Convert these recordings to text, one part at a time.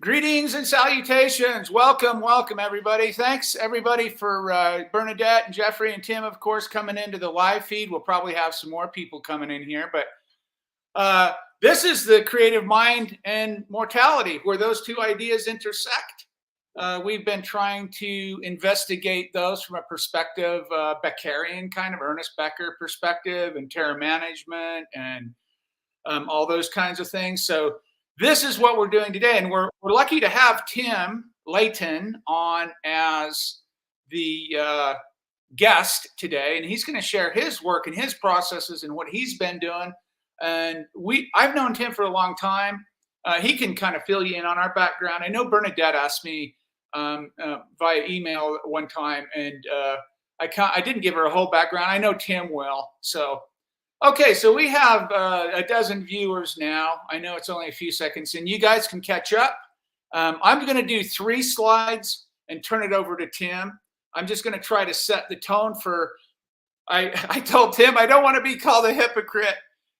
Greetings and salutations. Welcome, welcome, everybody. Thanks, everybody, for Bernadette and Jeffrey and Tim, of course, coming into the live feed. We'll probably have some more people coming in here, but this is the creative mind and mortality, where those two ideas intersect. We've been trying to investigate those from a perspective, Beckerian kind of Ernest Becker perspective, and terror management, and all those kinds of things. So this is what we're doing today, and we're lucky to have Tim Layton on as the guest today, and he's going to share his work and his processes and what he's been doing. And I've known Tim for a long time. He can kind of fill you in on our background. I know Bernadette asked me via email one time, and I didn't give her a whole background. I know Tim will. So, okay, so we have a dozen viewers now. I know it's only a few seconds, and you guys can catch up. I'm going to do 3 slides and turn it over to Tim. I'm just going to try to set the tone for. I told Tim I don't want to be called a hypocrite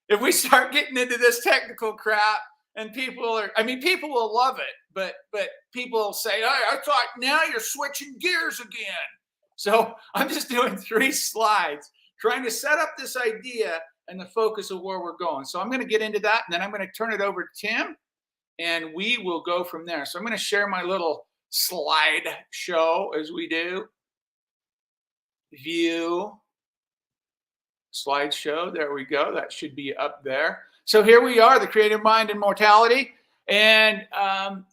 if we start getting into this technical crap. And people will love it, but people will say, "Oh, I thought now you're switching gears again." So I'm just doing 3 slides, trying to set up this idea and the focus of where we're going. So I'm going to get into that, and then I'm going to turn it over to Tim, and we will go from there. So I'm going to share my little slide show as we do. View, slideshow. There we go. That should be up there. So here we are, the creative mind and mortality. And I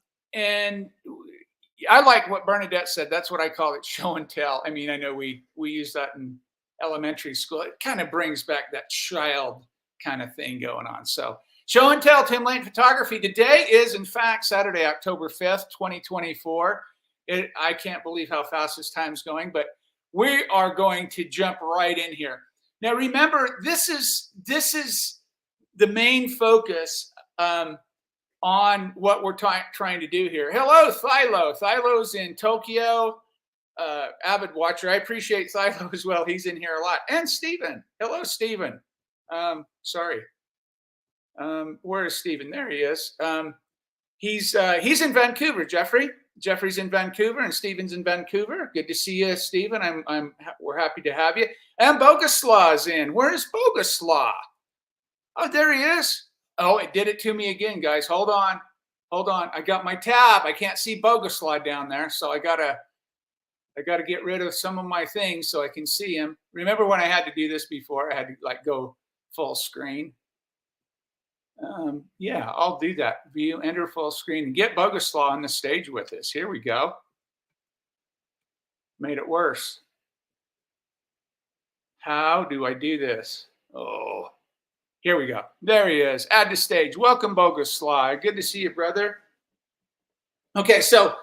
like what Bernadette said. That's what I call it, show and tell. I mean, I know we use that in elementary school. It kind of brings back that child kind of thing going on. So show and tell, Tim Layton Photography. Today is, in fact, Saturday, October 5th, 2024. I can't believe how fast this time's going, but we are going to jump right in here. Now, remember, this is the main focus on what we're trying to do here. Hello, Thilo. Thilo's in Tokyo, avid watcher. I appreciate Thilo as well. He's in here a lot. And Stephen. Hello, Stephen. Sorry. Where is Stephen? There he is. He's in Vancouver, Jeffrey. Jeffrey's in Vancouver, and Stephen's in Vancouver. Good to see you, Stephen. We're happy to have you. And Boguslaw's in. Where's Boguslaw? Oh, there he is. Oh, it did it to me again, guys. Hold on. I got my tab. I can't see Boguslaw down there, so I gotta get rid of some of my things so I can see him. Remember when I had to do this before? I had to go full screen. Yeah, I'll do that. View, enter full screen, and get Boguslaw on the stage with us. Here we go. Made it worse. How do I do this? Oh. Here we go. There he is. Add to stage. Welcome, Boguslaw. Good to see you, brother. Okay, so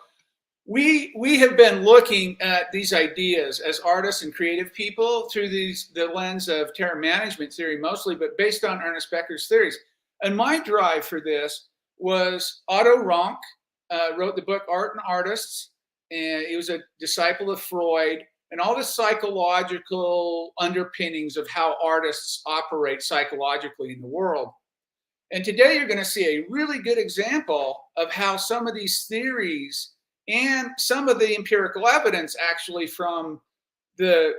we have been looking at these ideas as artists and creative people through the lens of terror management theory mostly, but based on Ernest Becker's theories. And my drive for this was Otto Rank, wrote the book Art and Artists, and he was a disciple of Freud, and all the psychological underpinnings of how artists operate psychologically in the world. And today you're going to see a really good example of how some of these theories and some of the empirical evidence actually from the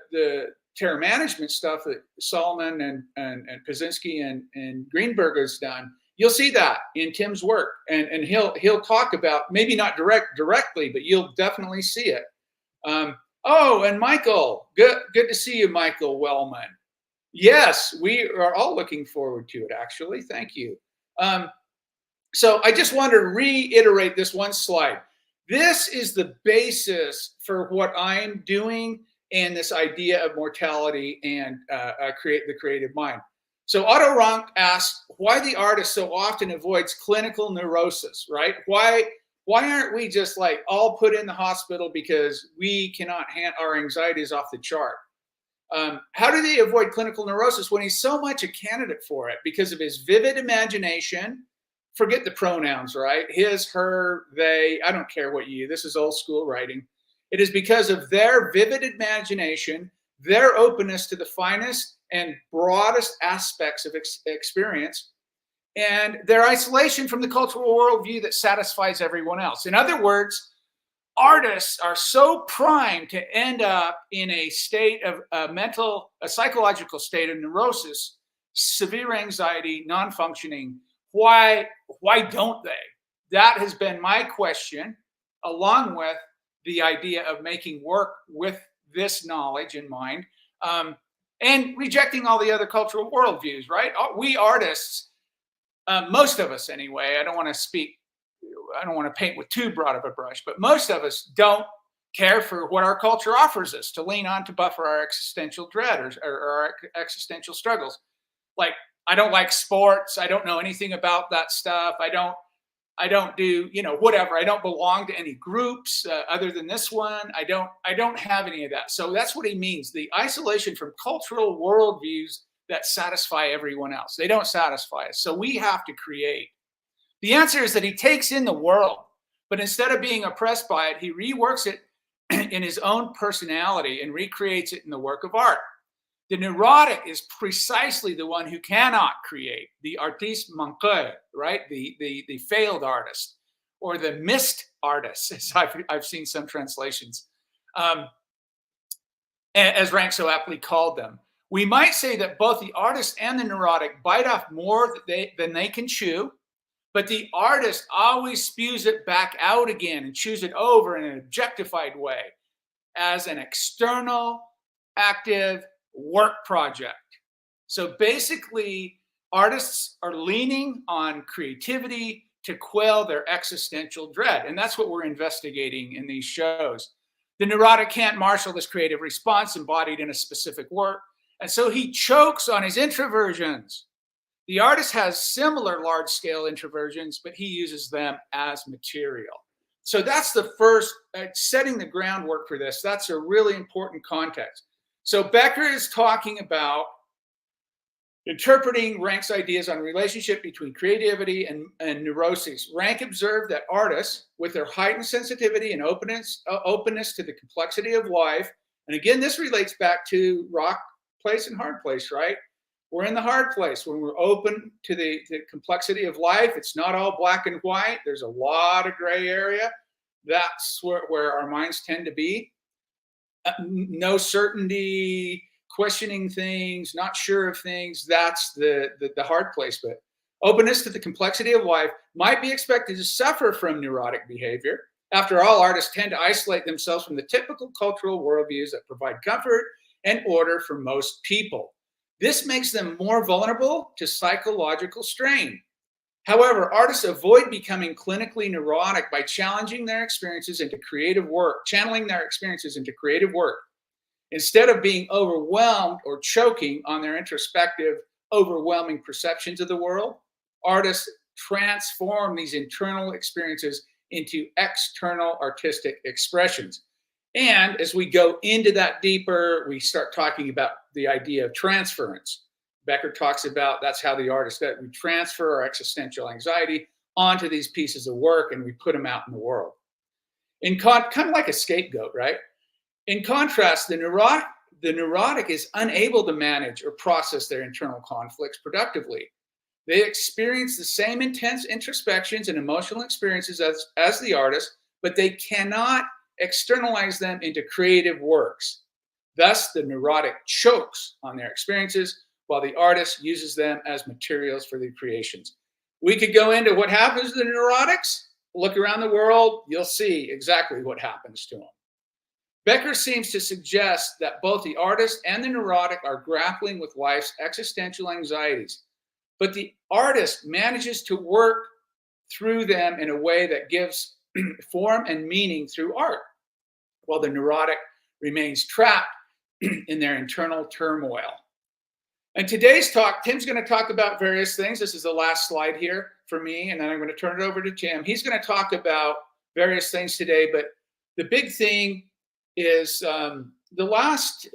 terror management stuff that Solomon and Kaczynski and Greenberg has done, you'll see that in Tim's work. And he'll talk about, maybe not directly, but you'll definitely see it. Oh, and Michael, good to see you, Michael Wellman. Yes, we are all looking forward to it, actually. Thank you. So I just want to reiterate this one slide. This is the basis for what I'm doing and this idea of mortality and create the creative mind. So Otto Rank asks why the artist so often avoids clinical neurosis, right? Why aren't we just all put in the hospital because we cannot our anxiety is off the chart? How do they avoid clinical neurosis when he's so much a candidate for it? Because of his vivid imagination. Forget the pronouns, right? His, her, they, I don't care what you, this is old school writing. It is because of their vivid imagination, their openness to the finest and broadest aspects of experience, and their isolation from the cultural worldview that satisfies everyone else. In other words, artists are so primed to end up in a state of a psychological state of neurosis, severe anxiety, non-functioning. Why don't they? That has been my question, along with the idea of making work with this knowledge in mind, and rejecting all the other cultural worldviews, right? We artists, most of us anyway, I don't want to paint with too broad of a brush, but most of us don't care for what our culture offers us to lean on to buffer our existential dread or our existential struggles. Like, I don't like sports. I don't know anything about that stuff. I don't do, whatever. I don't belong to any groups other than this one. I don't have any of that. So that's what he means. The isolation from cultural worldviews that satisfy everyone else. They don't satisfy us. So we have to create. The answer is that he takes in the world, but instead of being oppressed by it, he reworks it in his own personality and recreates it in the work of art. The neurotic is precisely the one who cannot create, the artiste manqué, right? The failed artist, or the missed artist, as I've seen some translations, as Rank so aptly called them. We might say that both the artist and the neurotic bite off more than they can chew, but the artist always spews it back out again and chews it over in an objectified way as an external, active work project. So basically, artists are leaning on creativity to quell their existential dread. And that's what we're investigating in these shows. The neurotic can't marshal this creative response embodied in a specific work. And so he chokes on his introversions. The artist has similar large-scale introversions, but he uses them as material. So that's the first, setting the groundwork for this. That's a really important context. So Becker is talking about interpreting Rank's ideas on relationship between creativity and neuroses. Rank observed that artists, with their heightened sensitivity and openness to the complexity of life, and again, this relates back to rock place and hard place, right? We're in the hard place when we're open to the complexity of life. It's not all black and white. There's a lot of gray area. That's where our minds tend to be. No certainty, questioning things, not sure of things. That's the hard place. But openness to the complexity of life might be expected to suffer from neurotic behavior. After all, artists tend to isolate themselves from the typical cultural worldviews that provide comfort and order for most people. This makes them more vulnerable to psychological strain. However, artists avoid becoming clinically neurotic by challenging their experiences into creative work, channeling their experiences into creative work. Instead of being overwhelmed or choking on their introspective, overwhelming perceptions of the world, artists transform these internal experiences into external artistic expressions. And as we go into that deeper, we start talking about the idea of transference. Becker talks about that's how the artist, that we transfer our existential anxiety onto these pieces of work and we put them out in the world. Kind of like a scapegoat, right? In contrast, the neurotic is unable to manage or process their internal conflicts productively. They experience the same intense introspections and emotional experiences as the artist, but they cannot externalize them into creative works. Thus, the neurotic chokes on their experiences while the artist uses them as materials for the creations. We could go into what happens to the neurotics. Look around the world, you'll see exactly what happens to them. Becker seems to suggest that both the artist and the neurotic are grappling with life's existential anxieties, but the artist manages to work through them in a way that gives form and meaning through art, while the neurotic remains trapped in their internal turmoil. In today's talk, Tim's going to talk about various things. This is the last slide here for me, and then I'm going to turn it over to Tim. He's going to talk about various things today, but the big thing is the last,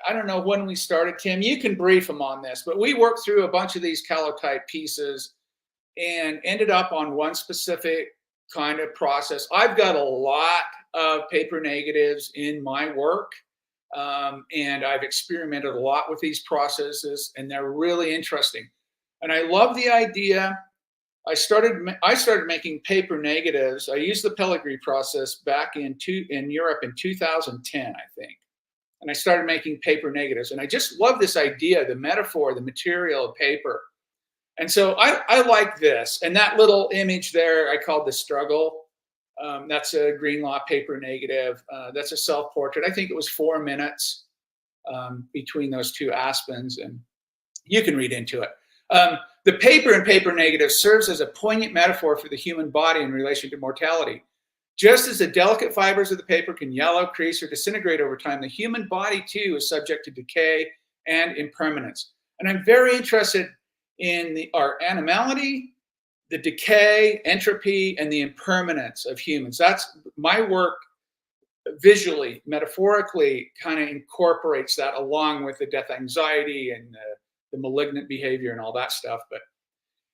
I don't know when we started, Tim, you can brief him on this, but we worked through a bunch of these calotype pieces and ended up on one specific kind of process. I've got a lot of paper negatives in my work, and I've experimented a lot with these processes, and they're really interesting. And I love the idea. I started making paper negatives. I used the Pellegrini process back in Europe in 2010, I think. And I started making paper negatives. And I just love this idea, the metaphor, the material of paper. And so I like this. And that little image there, I called the struggle. That's a Greenlaw paper negative. That's a self-portrait. I think it was 4 minutes between those two aspens, and you can read into it. The paper in paper negative serves as a poignant metaphor for the human body in relation to mortality. Just as the delicate fibers of the paper can yellow, crease, or disintegrate over time, the human body too is subject to decay and impermanence. And I'm very interested in our animality, the decay, entropy, and the impermanence of humans. That's my work visually, metaphorically, kind of incorporates that along with the death anxiety and the malignant behavior and all that stuff. But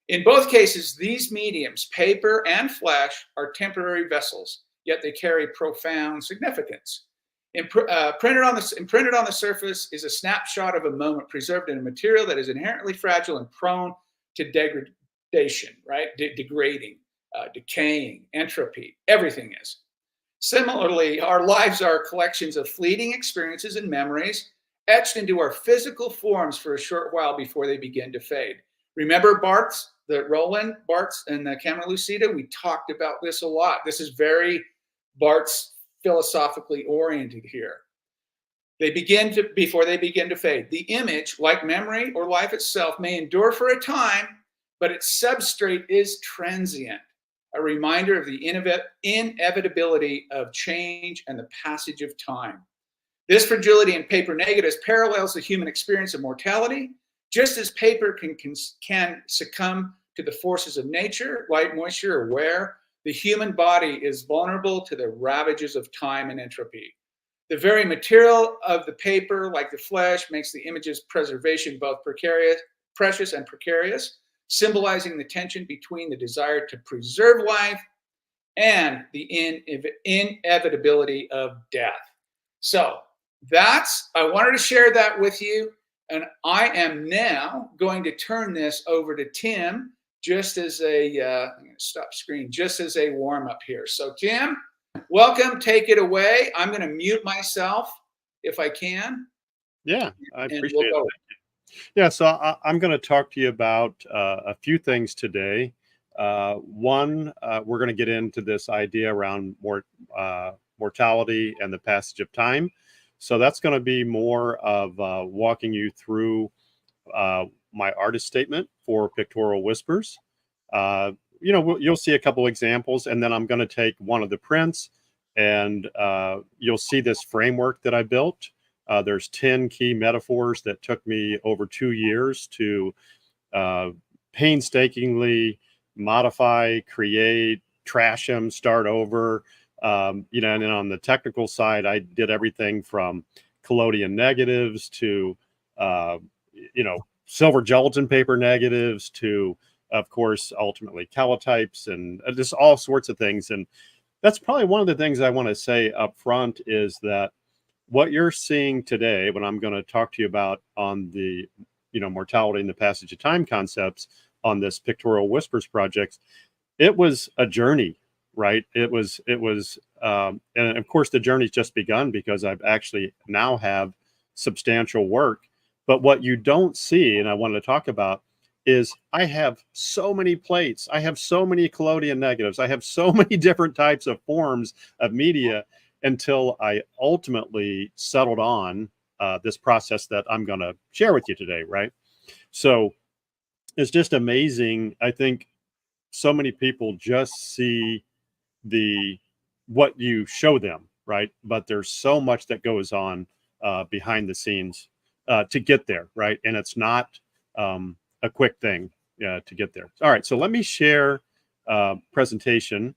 in both cases, these mediums, paper and flesh, are temporary vessels, yet they carry profound significance. Imprinted on the surface is a snapshot of a moment preserved in a material that is inherently fragile and prone to degradation, right? Degrading, decaying, entropy, everything is. Similarly, our lives are collections of fleeting experiences and memories etched into our physical forms for a short while before they begin to fade. Remember Roland Barthes and the Camera Lucida? We talked about this a lot. This is very Barthes philosophically oriented here. Before they begin to fade. The image, like memory or life itself, may endure for a time, but its substrate is transient, a reminder of the inevitability of change and the passage of time. This fragility in paper negatives parallels the human experience of mortality. Just as paper can succumb to the forces of nature, light, moisture, or wear, the human body is vulnerable to the ravages of time and entropy. The very material of the paper, like the flesh, makes the image's preservation both precious and precarious, symbolizing the tension between the desire to preserve life and the inevitability of death. So I wanted to share that with you. And I am now going to turn this over to Tim just as I'm going to stop screen, just as a warm up here. So Tim, welcome, take it away. I'm going to mute myself if I can. Yeah, I appreciate it. Yeah, so I'm going to talk to you about a few things today. One, we're going to get into this idea around mortality and the passage of time. So that's going to be more of walking you through my artist statement for Pictorial Whispers. You'll see a couple examples, and then I'm going to take one of the prints, and you'll see this framework that I built. There's 10 key metaphors that took me over 2 years to painstakingly modify, create, trash them, start over. And then on the technical side, I did everything from collodion negatives to, silver gelatin paper negatives to, of course, ultimately calotypes and just all sorts of things. And that's probably one of the things I want to say up front is that what you're seeing today, when I'm going to talk to you about on the, mortality and the passage of time concepts on this Pictorial Whispers project, it was a journey, right? It was, and of course the journey's just begun because I've actually now have substantial work. But what you don't see, and I wanted to talk about, is I have so many plates. I have so many collodion negatives. I have so many different types of forms of media until I ultimately settled on this process that I'm going to share with you today, right? So it's just amazing. I think so many people just see what you show them, right? But there's so much that goes on behind the scenes to get there, right? And it's not a quick thing to get there. All right, so let me share presentation.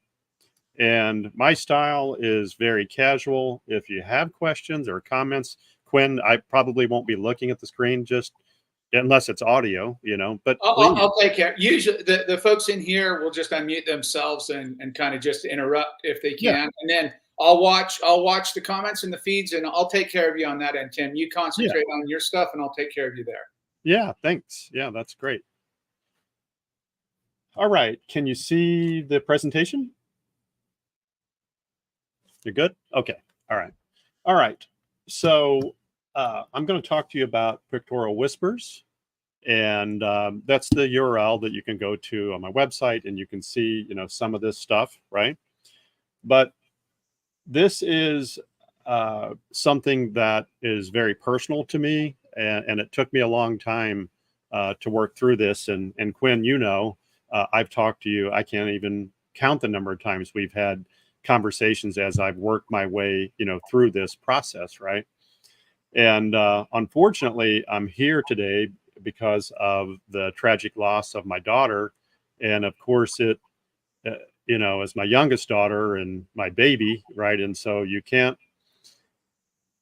And my style is very casual. If you have questions or comments, Quinn, I probably won't be looking at the screen just unless it's audio, but I'll take care. Usually the folks in here will just unmute themselves and kind of just interrupt if they can. Yeah. And then I'll watch the comments and the feeds, and I'll take care of you on that end, Tim. You concentrate on your stuff and I'll take care of you there. Yeah, thanks. Yeah, that's great. All right. Can you see the presentation? You're good? Okay. All right. All right. So I'm going to talk to you about pictorial whispers. And that's the URL that you can go to on my website, and you can see, some of this stuff, right? But this is something that is very personal to me, and it took me a long time to work through this. And Quinn, I've talked to you. I can't even count the number of times we've had conversations as I've worked my way, through this process, right? And unfortunately, I'm here today because of the tragic loss of my daughter, and of course, it, as my youngest daughter and my baby, right? And so you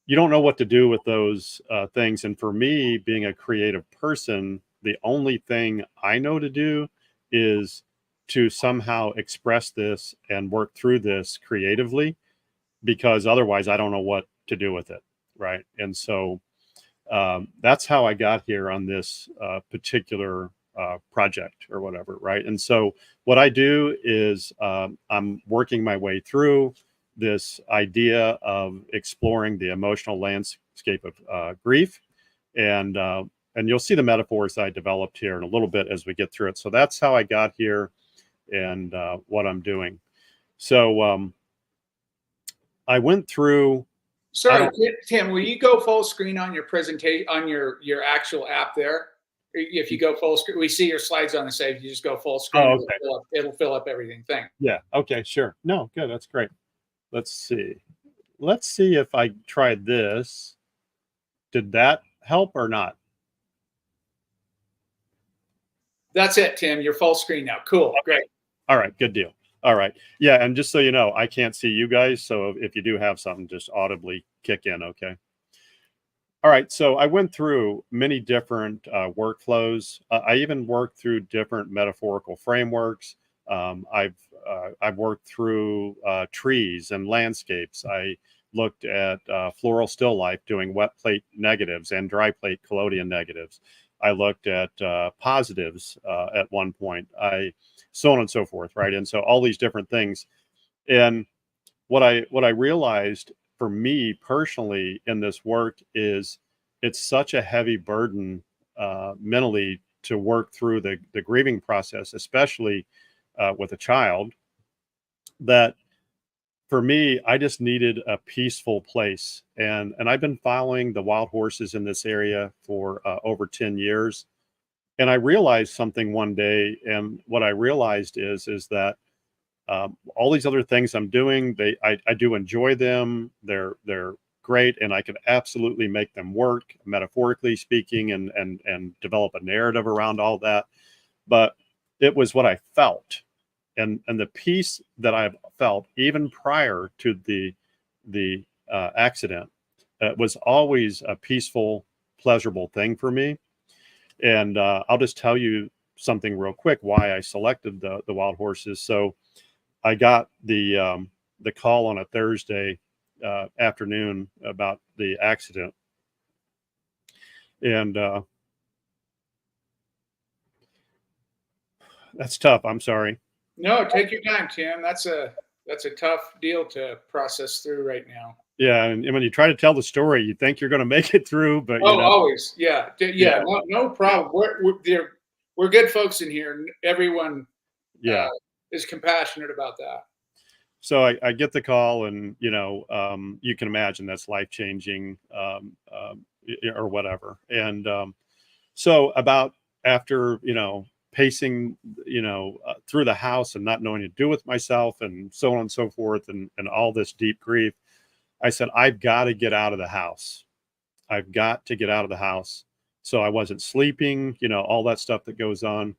don't know what to do with those things. And for me, being a creative person, the only thing I know to do is to somehow express this and work through this creatively, because otherwise I don't know what to do with it. Right. And so that's how I got here on this particular project or whatever. Right. And so what I do is I'm working my way through this idea of exploring the emotional landscape of grief. And you'll see the metaphors I developed here in a little bit as we get through it. So that's how I got here and what I'm doing. So I went through. Sorry, Tim, will you go full screen on your presentation, on your actual app there? If you go full screen, we see your slides on the side. If you just go full screen, Oh, okay. It'll fill up everything. Thanks. Yeah. Okay. Sure. No, good. That's great. Let's see. Let's see if I tried this. Did that help or not? That's it, Tim. You're full screen now. Cool. Okay. Great. All right. Good deal. All right. Yeah. And just so you know, I can't see you guys. So if you do have something, just audibly kick in. Okay. All right. So I went through many different workflows. I even worked through different metaphorical frameworks. I've worked through trees and landscapes. I looked at floral still life, doing wet plate negatives and dry plate collodion negatives. I looked at positives at one point. So on and so forth, right? And so all these different things. And what I realized for me personally in this work is it's such a heavy burden mentally to work through the grieving process, especially with a child, that for me, I just needed a peaceful place. And I've been following the wild horses in this area for over 10 years. And I realized something one day. And what I realized is that all these other things I'm doing, I do enjoy them. They're great, and I could absolutely make them work, metaphorically speaking, and develop a narrative around all that. But it was what I felt, and the peace that I've felt even prior to the accident was always a peaceful, pleasurable thing for me. And I'll just tell you something real quick why I selected the wild horses. So I got the call on a Thursday afternoon about the accident, and that's tough. I'm sorry. No, take your time, Tim. That's a tough deal to process through right now. Yeah, and when you try to tell the story, you think you're going to make it through, but always, yeah. No problem. We're good folks in here. Everyone, is compassionate about that. So I get the call, and you can imagine that's life changing, or whatever. And so about after pacing through the house and not knowing what to do with myself, and so on and so forth, and all this deep grief, I said, I've got to get out of the house. I've got to get out of the house. So I wasn't sleeping, all that stuff that goes on.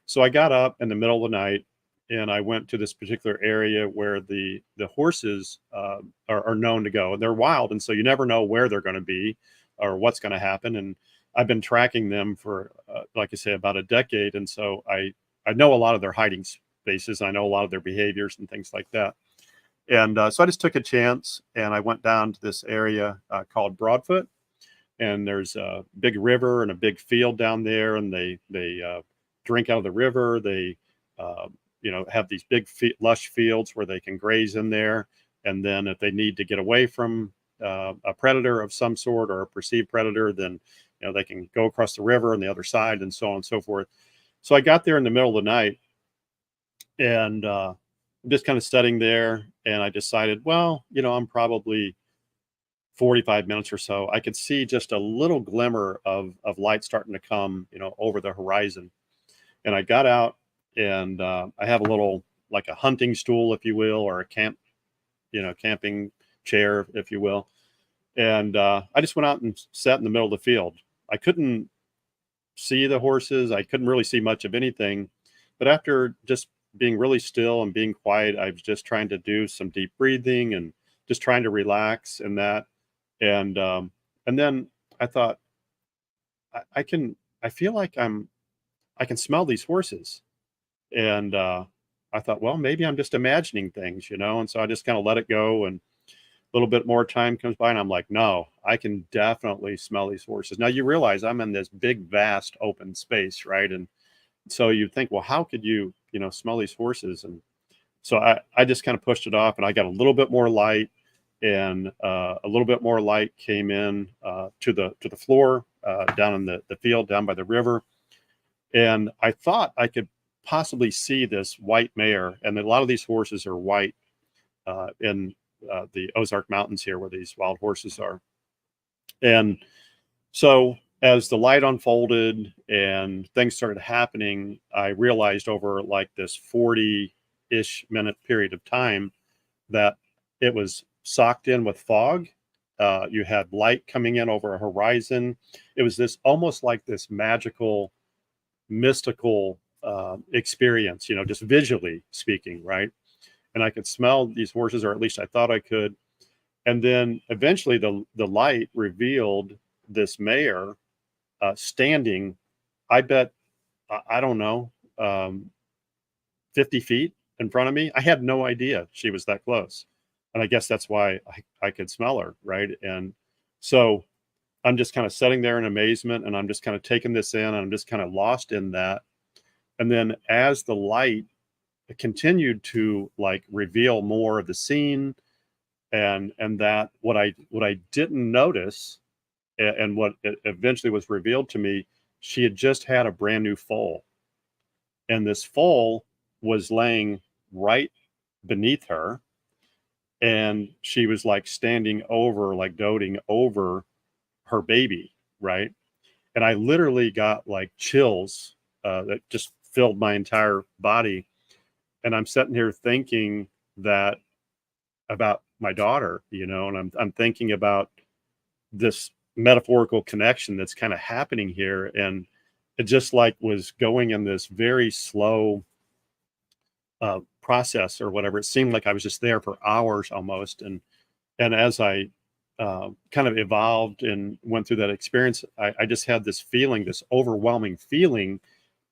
So I got up in the middle of the night, and I went to this particular area where the horses are known to go, and they're wild. And so you never know where they're going to be or what's going to happen. And I've been tracking them for, like I say, about a decade. And so I know a lot of their hiding spaces. I know a lot of their behaviors and things like that. And so I just took a chance, and I went down to this area called Broadfoot. And there's a big river and a big field down there, and they drink out of the river. They have these big lush fields where they can graze in there. And then if they need to get away from a predator of some sort or a perceived predator, then they can go across the river on the other side and so on and so forth. So I got there in the middle of the night and just kind of studying there. And I decided, well, I'm probably 45 minutes or so. I could see just a little glimmer of light starting to come, over the horizon. And I got out and I have a little, like a hunting stool, if you will, or a camping chair, if you will. And I just went out and sat in the middle of the field. I couldn't see the horses. I couldn't really see much of anything. But after just being really still and being quiet, I was just trying to do some deep breathing and just trying to relax in that. And then I thought, I feel like I can smell these horses. And I thought, well, maybe I'm just imagining things, and so I just kind of let it go. And a little bit more time comes by and I'm like, no, I can definitely smell these horses. Now you realize I'm in this big, vast open space, right? And so you think, well, how could you, smell these horses? And so I just kind of pushed it off and I got a little bit more light and a little bit more light came in to the floor down in the field down by the river. And I thought I could possibly see this white mare. And a lot of these horses are white in the Ozark Mountains here where these wild horses are. And so as the light unfolded and things started happening, I realized over like this 40-ish minute period of time that it was socked in with fog. You had light coming in over a horizon. It was this almost like this magical, mystical experience, just visually speaking, right? And I could smell these horses, or at least I thought I could. And then eventually the light revealed this mare standing, I bet, I don't know, 50 feet in front of me. I had no idea she was that close. And I guess that's why I could smell her, right? And so I'm just kind of sitting there in amazement and I'm just kind of taking this in and I'm just kind of lost in that. And then as the light continued to like reveal more of the scene and that what I didn't notice and what eventually was revealed to me, she had just had a brand new foal, and this foal was laying right beneath her, and she was like standing over, like doting over her baby, right? And I literally got like chills that just filled my entire body. And I'm sitting here thinking that about my daughter, and I'm thinking about this metaphorical connection that's kind of happening here. And it just like was going in this very slow process or whatever. It seemed like I was just there for hours almost. And as I kind of evolved and went through that experience, I just had this feeling, this overwhelming feeling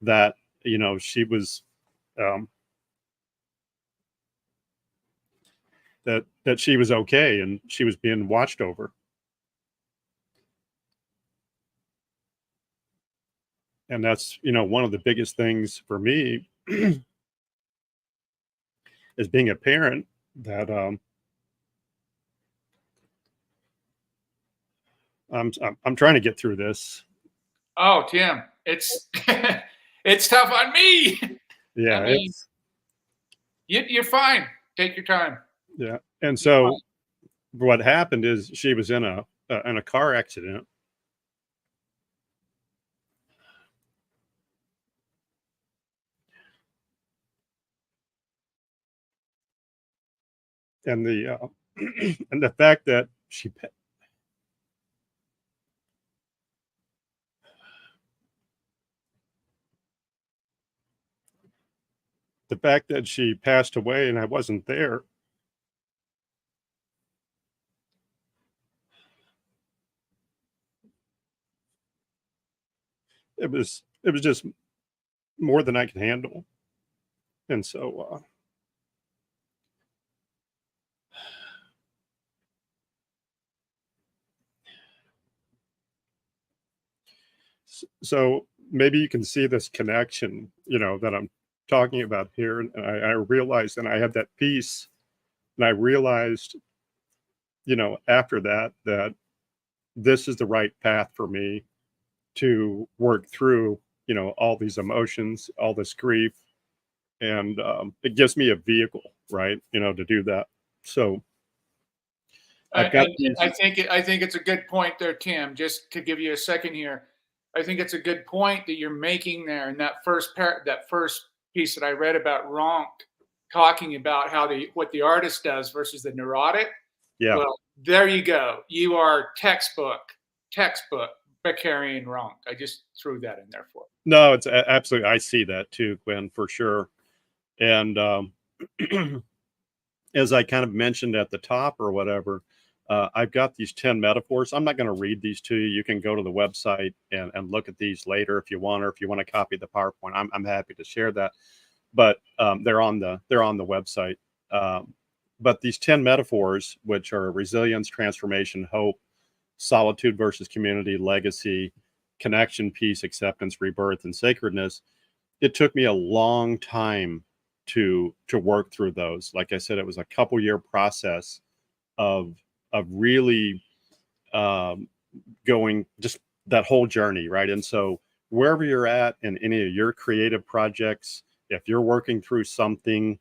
that, she was, that she was okay and she was being watched over. And that's, one of the biggest things for me as being a parent that I'm trying to get through this. Oh, Tim, it's it's tough on me. Yeah, I mean, you're fine. Take your time. yeah. And so what happened is she was in a car accident. And the and the fact that she passed away and I wasn't there, it was just more than I could handle. And so so maybe you can see this connection, that I'm talking about here, and I realized, and I had that peace, and I realized, after that, that this is the right path for me to work through, all these emotions, all this grief, and it gives me a vehicle, right, to do that. So I've got these. I think it's a good point there, Tim. Just to give you a second here, I think it's a good point that you're making there in that first piece that I read about Ronk, talking about how what the artist does versus the neurotic. Yeah. Well, there you go. You are textbook Beccarian Ronk. I just threw that in there for you. No, it's absolutely. I see that too, Gwen, for sure. And as I kind of mentioned at the top or whatever, I've got these 10 metaphors. I'm not going to read these to you. You can go to the website and look at these later if you want, or if you want to copy the PowerPoint. I'm happy to share that. But they're on the website. But these 10 metaphors, which are resilience, transformation, hope, solitude versus community, legacy, connection, peace, acceptance, rebirth, and sacredness, it took me a long time to work through those. Like I said, it was a couple year process of really going just that whole journey, right? And so wherever you're at in any of your creative projects, if you're working through something,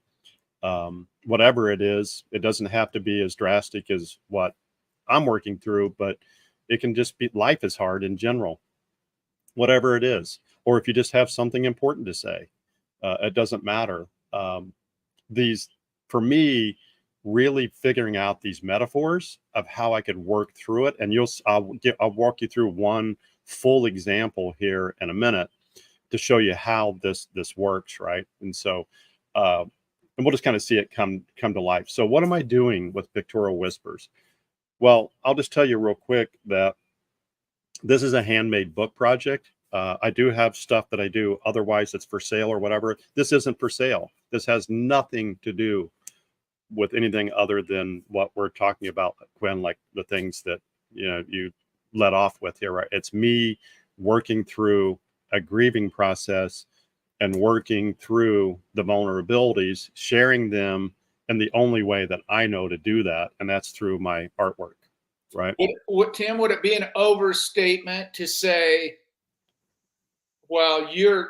whatever it is, it doesn't have to be as drastic as what I'm working through, but it can just be, life is hard in general, whatever it is. Or if you just have something important to say, it doesn't matter. These, for me, really figuring out these metaphors of how I could work through it. And I'll walk you through one full example here in a minute to show you how this works, right? And so, and we'll just kind of see it come to life. So what am I doing with Pictorial Whispers? Well, I'll just tell you real quick that this is a handmade book project. I do have stuff that I do otherwise that's for sale or whatever. This isn't for sale. This has nothing to do with anything other than what we're talking about, Gwen, like the things that you let off with here, right? It's me working through a grieving process and working through the vulnerabilities, sharing them in the only way that I know to do that, and that's through my artwork, right? Tim, would it be an overstatement to say, well, you're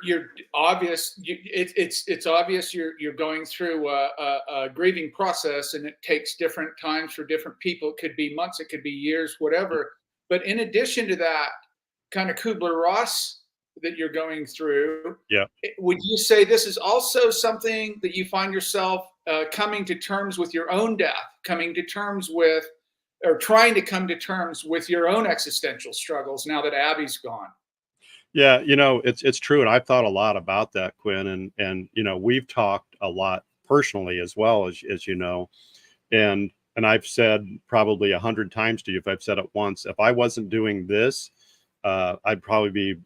obvious. It's obvious you're going through a grieving process, and it takes different times for different people. It could be months, it could be years, whatever. But in addition to that, kind of Kubler-Ross that you're going through, Yeah. would you say this is also something that you find yourself coming to terms with your own death, coming to terms with, or trying to come to terms with your own existential struggles now that Abby's gone? Yeah, it's true, and I've thought a lot about that, Quinn, and we've talked a lot personally as well, as you know, and I've said probably 100 times to you, if I've said it once, if I wasn't doing this, I'd probably be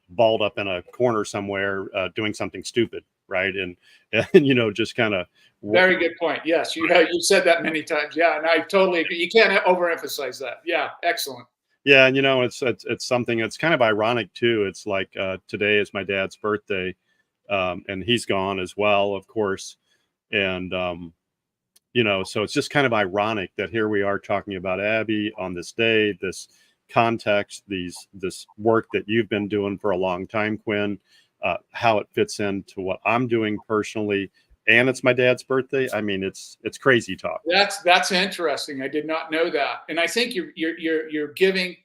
balled up in a corner somewhere doing something stupid, right? And just kind of. Very good point. Yes, you've said that many times. Yeah, and I totally agree. You can't overemphasize that. Yeah, excellent. Yeah, and it's something that's kind of ironic too. It's like today is my dad's birthday, and he's gone as well, of course. And so it's just kind of ironic that here we are talking about Abby on this day, this context, this work that you've been doing for a long time, Quinn, how it fits into what I'm doing personally. And it's my dad's birthday. I mean, it's crazy talk. That's interesting. I did not know that, and I think you're giving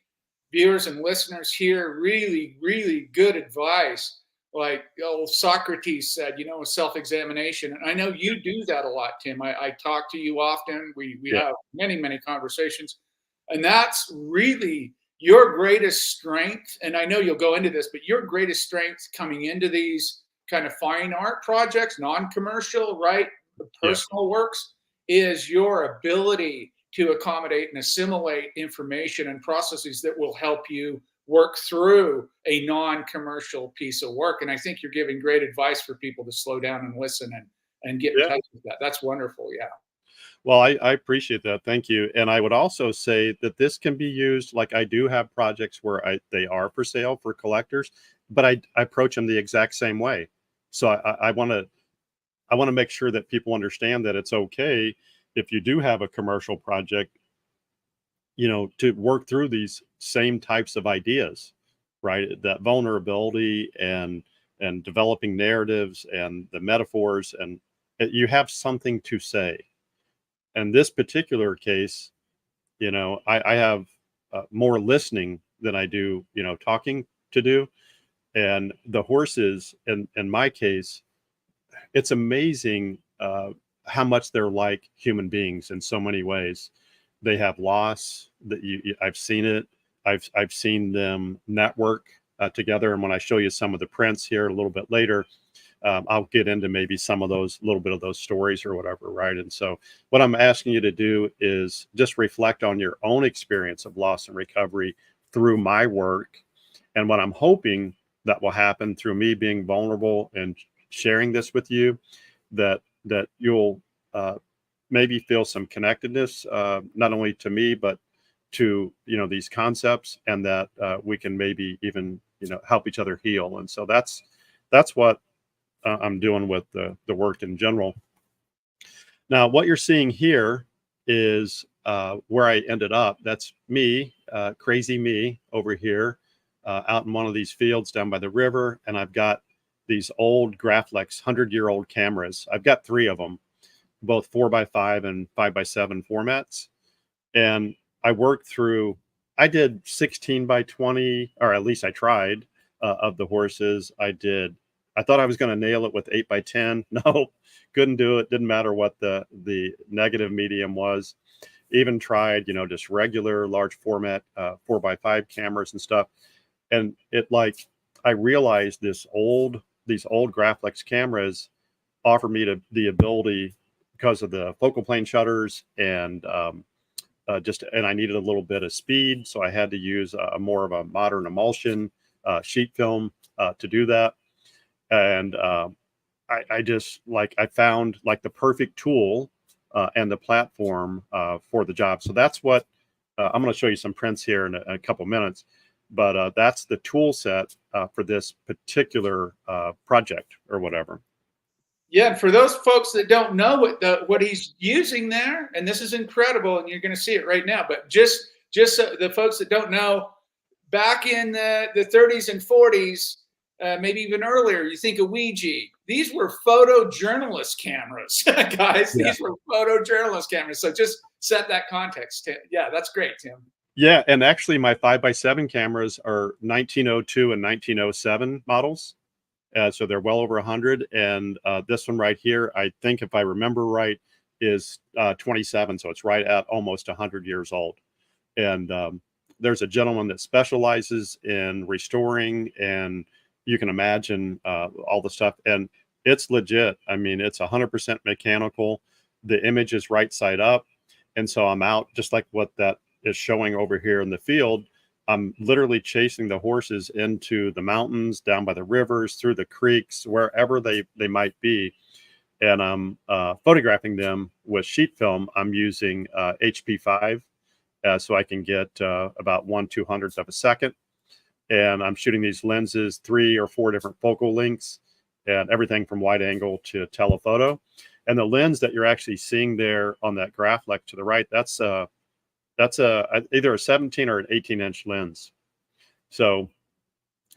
viewers and listeners here really, really good advice. Like old Socrates said, self-examination, and I know you do that a lot, Tim. I talk to you often. We have many conversations, and that's really your greatest strength. And I know you'll go into this, but your greatest strength coming into these kind of fine art projects, non-commercial, right? The personal works, is your ability to accommodate and assimilate information and processes that will help you work through a non-commercial piece of work. And I think you're giving great advice for people to slow down and listen and get in touch with that. That's wonderful. Yeah. Well, I appreciate that. Thank you. And I would also say that this can be used, like I do have projects where they are for sale for collectors, but I approach them the exact same way. So I want to make sure that people understand that it's okay if you do have a commercial project, to work through these same types of ideas, right? That vulnerability and developing narratives and the metaphors, and you have something to say. In this particular case, I have more listening than I do, talking to do. And the horses, in my case, it's amazing how much they're like human beings in so many ways. They have loss that I've seen it. I've seen them network together. And when I show you some of the prints here a little bit later, I'll get into maybe some of those, little bit of those stories or whatever, right? And so what I'm asking you to do is just reflect on your own experience of loss and recovery through my work. And what I'm hoping that will happen through me being vulnerable and sharing this with you, that you'll maybe feel some connectedness, not only to me, but to, these concepts, and that we can maybe even, help each other heal. And so that's what I'm doing with the work in general. Now, what you're seeing here is where I ended up. That's me, crazy me over here, out in one of these fields down by the river. And I've got these old Graflex 100-year-old cameras. I've got 3 of them, both 4x5 and 5x7 formats. And I worked through, I did 16x20, or at least I tried, of the horses. I thought I was going to nail it with 8x10. No, couldn't do it. Didn't matter what the negative medium was. Even tried, just regular large format 4x5 cameras and stuff. And I realized these old Graflex cameras offer me the ability, because of the focal plane shutters and and I needed a little bit of speed. So I had to use more of a modern emulsion sheet film to do that. And I just I found the perfect tool and the platform for the job. So that's what I'm going to show you some prints here in a couple minutes, but that's the tool set for this particular project or whatever. Yeah, for those folks that don't know what he's using there, and this is incredible, and you're going to see it right now. But just the folks that don't know, back in the 30s and 40s, maybe even earlier, you think of Ouija. These were photojournalist cameras, guys. Yeah. These were photojournalist cameras. So just set that context. Yeah, that's great, Tim. Yeah, and actually, my 5x7 cameras are 1902 and 1907 models. So they're well over 100. And this one right here, I think if I remember right, is 27. So it's right at almost 100 years old. And there's a gentleman that specializes in restoring, and you can imagine all the stuff. And it's legit. I mean, it's 100% mechanical. The image is right side up. And so I'm out, just like what that is showing over here in the field. I'm literally chasing the horses into the mountains, down by the rivers, through the creeks, wherever they might be. And I'm photographing them with sheet film. I'm using HP5, so I can get about 1/200th of a second. And I'm shooting these lenses, 3 or 4 different focal lengths, and everything from wide angle to telephoto. And the lens that you're actually seeing there on that Graflex to the right, that's either a 17 or an 18-inch lens. So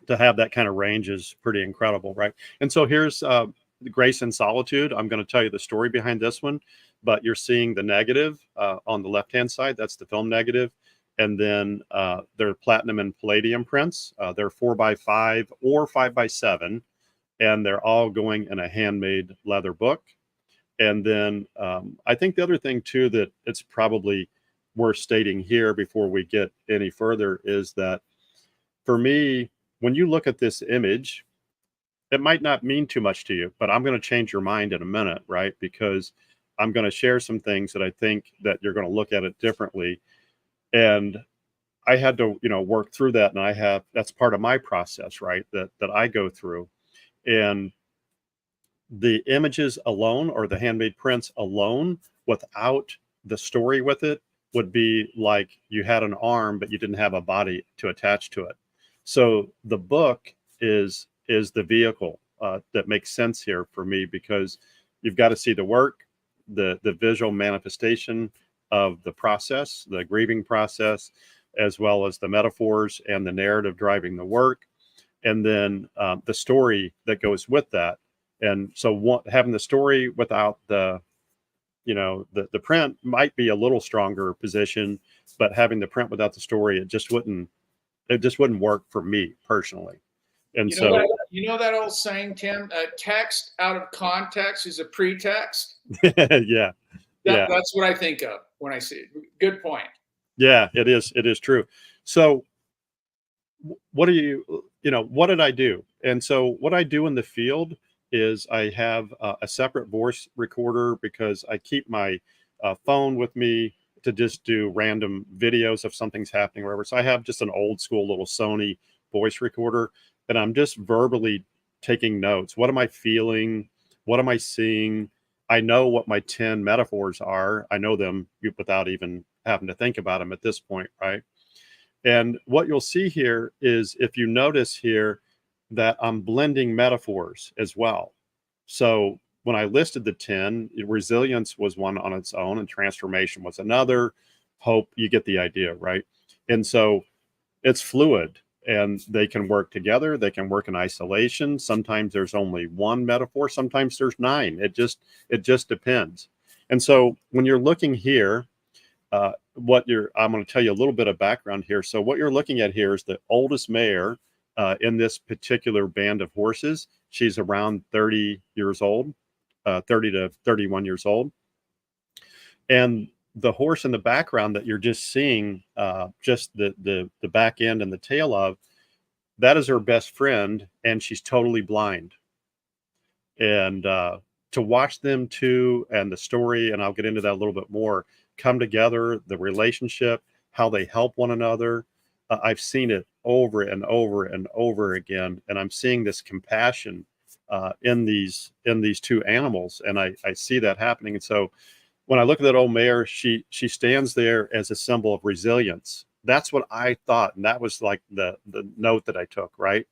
to have that kind of range is pretty incredible, right? And so here's Grace in Solitude. I'm going to tell you the story behind this one, but you're seeing the negative on the left-hand side. That's the film negative. And then they're platinum and palladium prints. They're 4x5 or 5x7, and they're all going in a handmade leather book. And then I think the other thing too that it's probably worth stating here before we get any further is that for me, when you look at this image, it might not mean too much to you, but I'm going to change your mind in a minute, right? Because I'm going to share some things that I think that you're going to look at it differently. And I had to, work through that. And that's part of my process, right? That I go through. And the images alone, or the handmade prints alone, without the story with it, would be like you had an arm, but you didn't have a body to attach to it. So the book is the vehicle. that makes sense here for me, because you've got to see the work, the visual manifestation of the process, the grieving process, as well as the metaphors and the narrative driving the work, and then the story that goes with that. And so having the story without the, the print might be a little stronger position, but having the print without the story, it just wouldn't work for me personally. And You know that old saying, Tim, text out of context is a pretext. yeah, That's what I think of when I see it. Good point. yeah, it is true. So what did I do? And so what I do in the field is I have a separate voice recorder, because I keep my phone with me to just do random videos if something's happening or whatever. So I have just an old school little Sony voice recorder, and I'm just verbally taking notes. What am I feeling? What am I seeing? I know what my 10 metaphors are. I know them without even having to think about them at this point, right? And what you'll see here is, if you notice here, that I'm blending metaphors as well. So when I listed the 10, resilience was one on its own, and transformation was another. Hope, you get the idea, right? And so it's fluid, and they can work together. They can work in isolation. Sometimes there's only one metaphor. Sometimes there's 9. It just depends. And so when you're looking here, I'm going to tell you a little bit of background here. So what you're looking at here is the oldest mare in this particular band of horses. She's around 30 years old, 30 to 31 years old. And the horse in the background that you're just seeing, just the back end and the tail of, that is her best friend, and she's totally blind. And to watch them two, and the story, and I'll get into that a little bit more, come together, the relationship, how they help one another. I've seen it over and over and over again, and I'm seeing this compassion in these two animals, and I see that happening. And so when I look at that old mare, she stands there as a symbol of resilience. That's what I thought, and that was like the note that I took, right?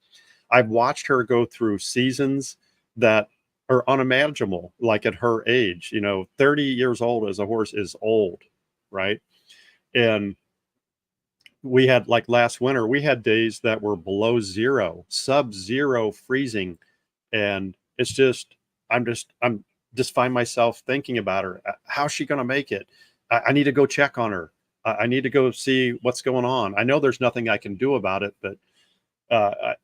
I've watched her go through seasons that are unimaginable, like at her age. 30 years old as a horse is old, right? And we had, like last winter, we had days that were below zero, sub-zero freezing. And it's just, I'm just find myself thinking about her. How's she going to make it? I need to go check on her. I need to go see what's going on. I know there's nothing I can do about it, but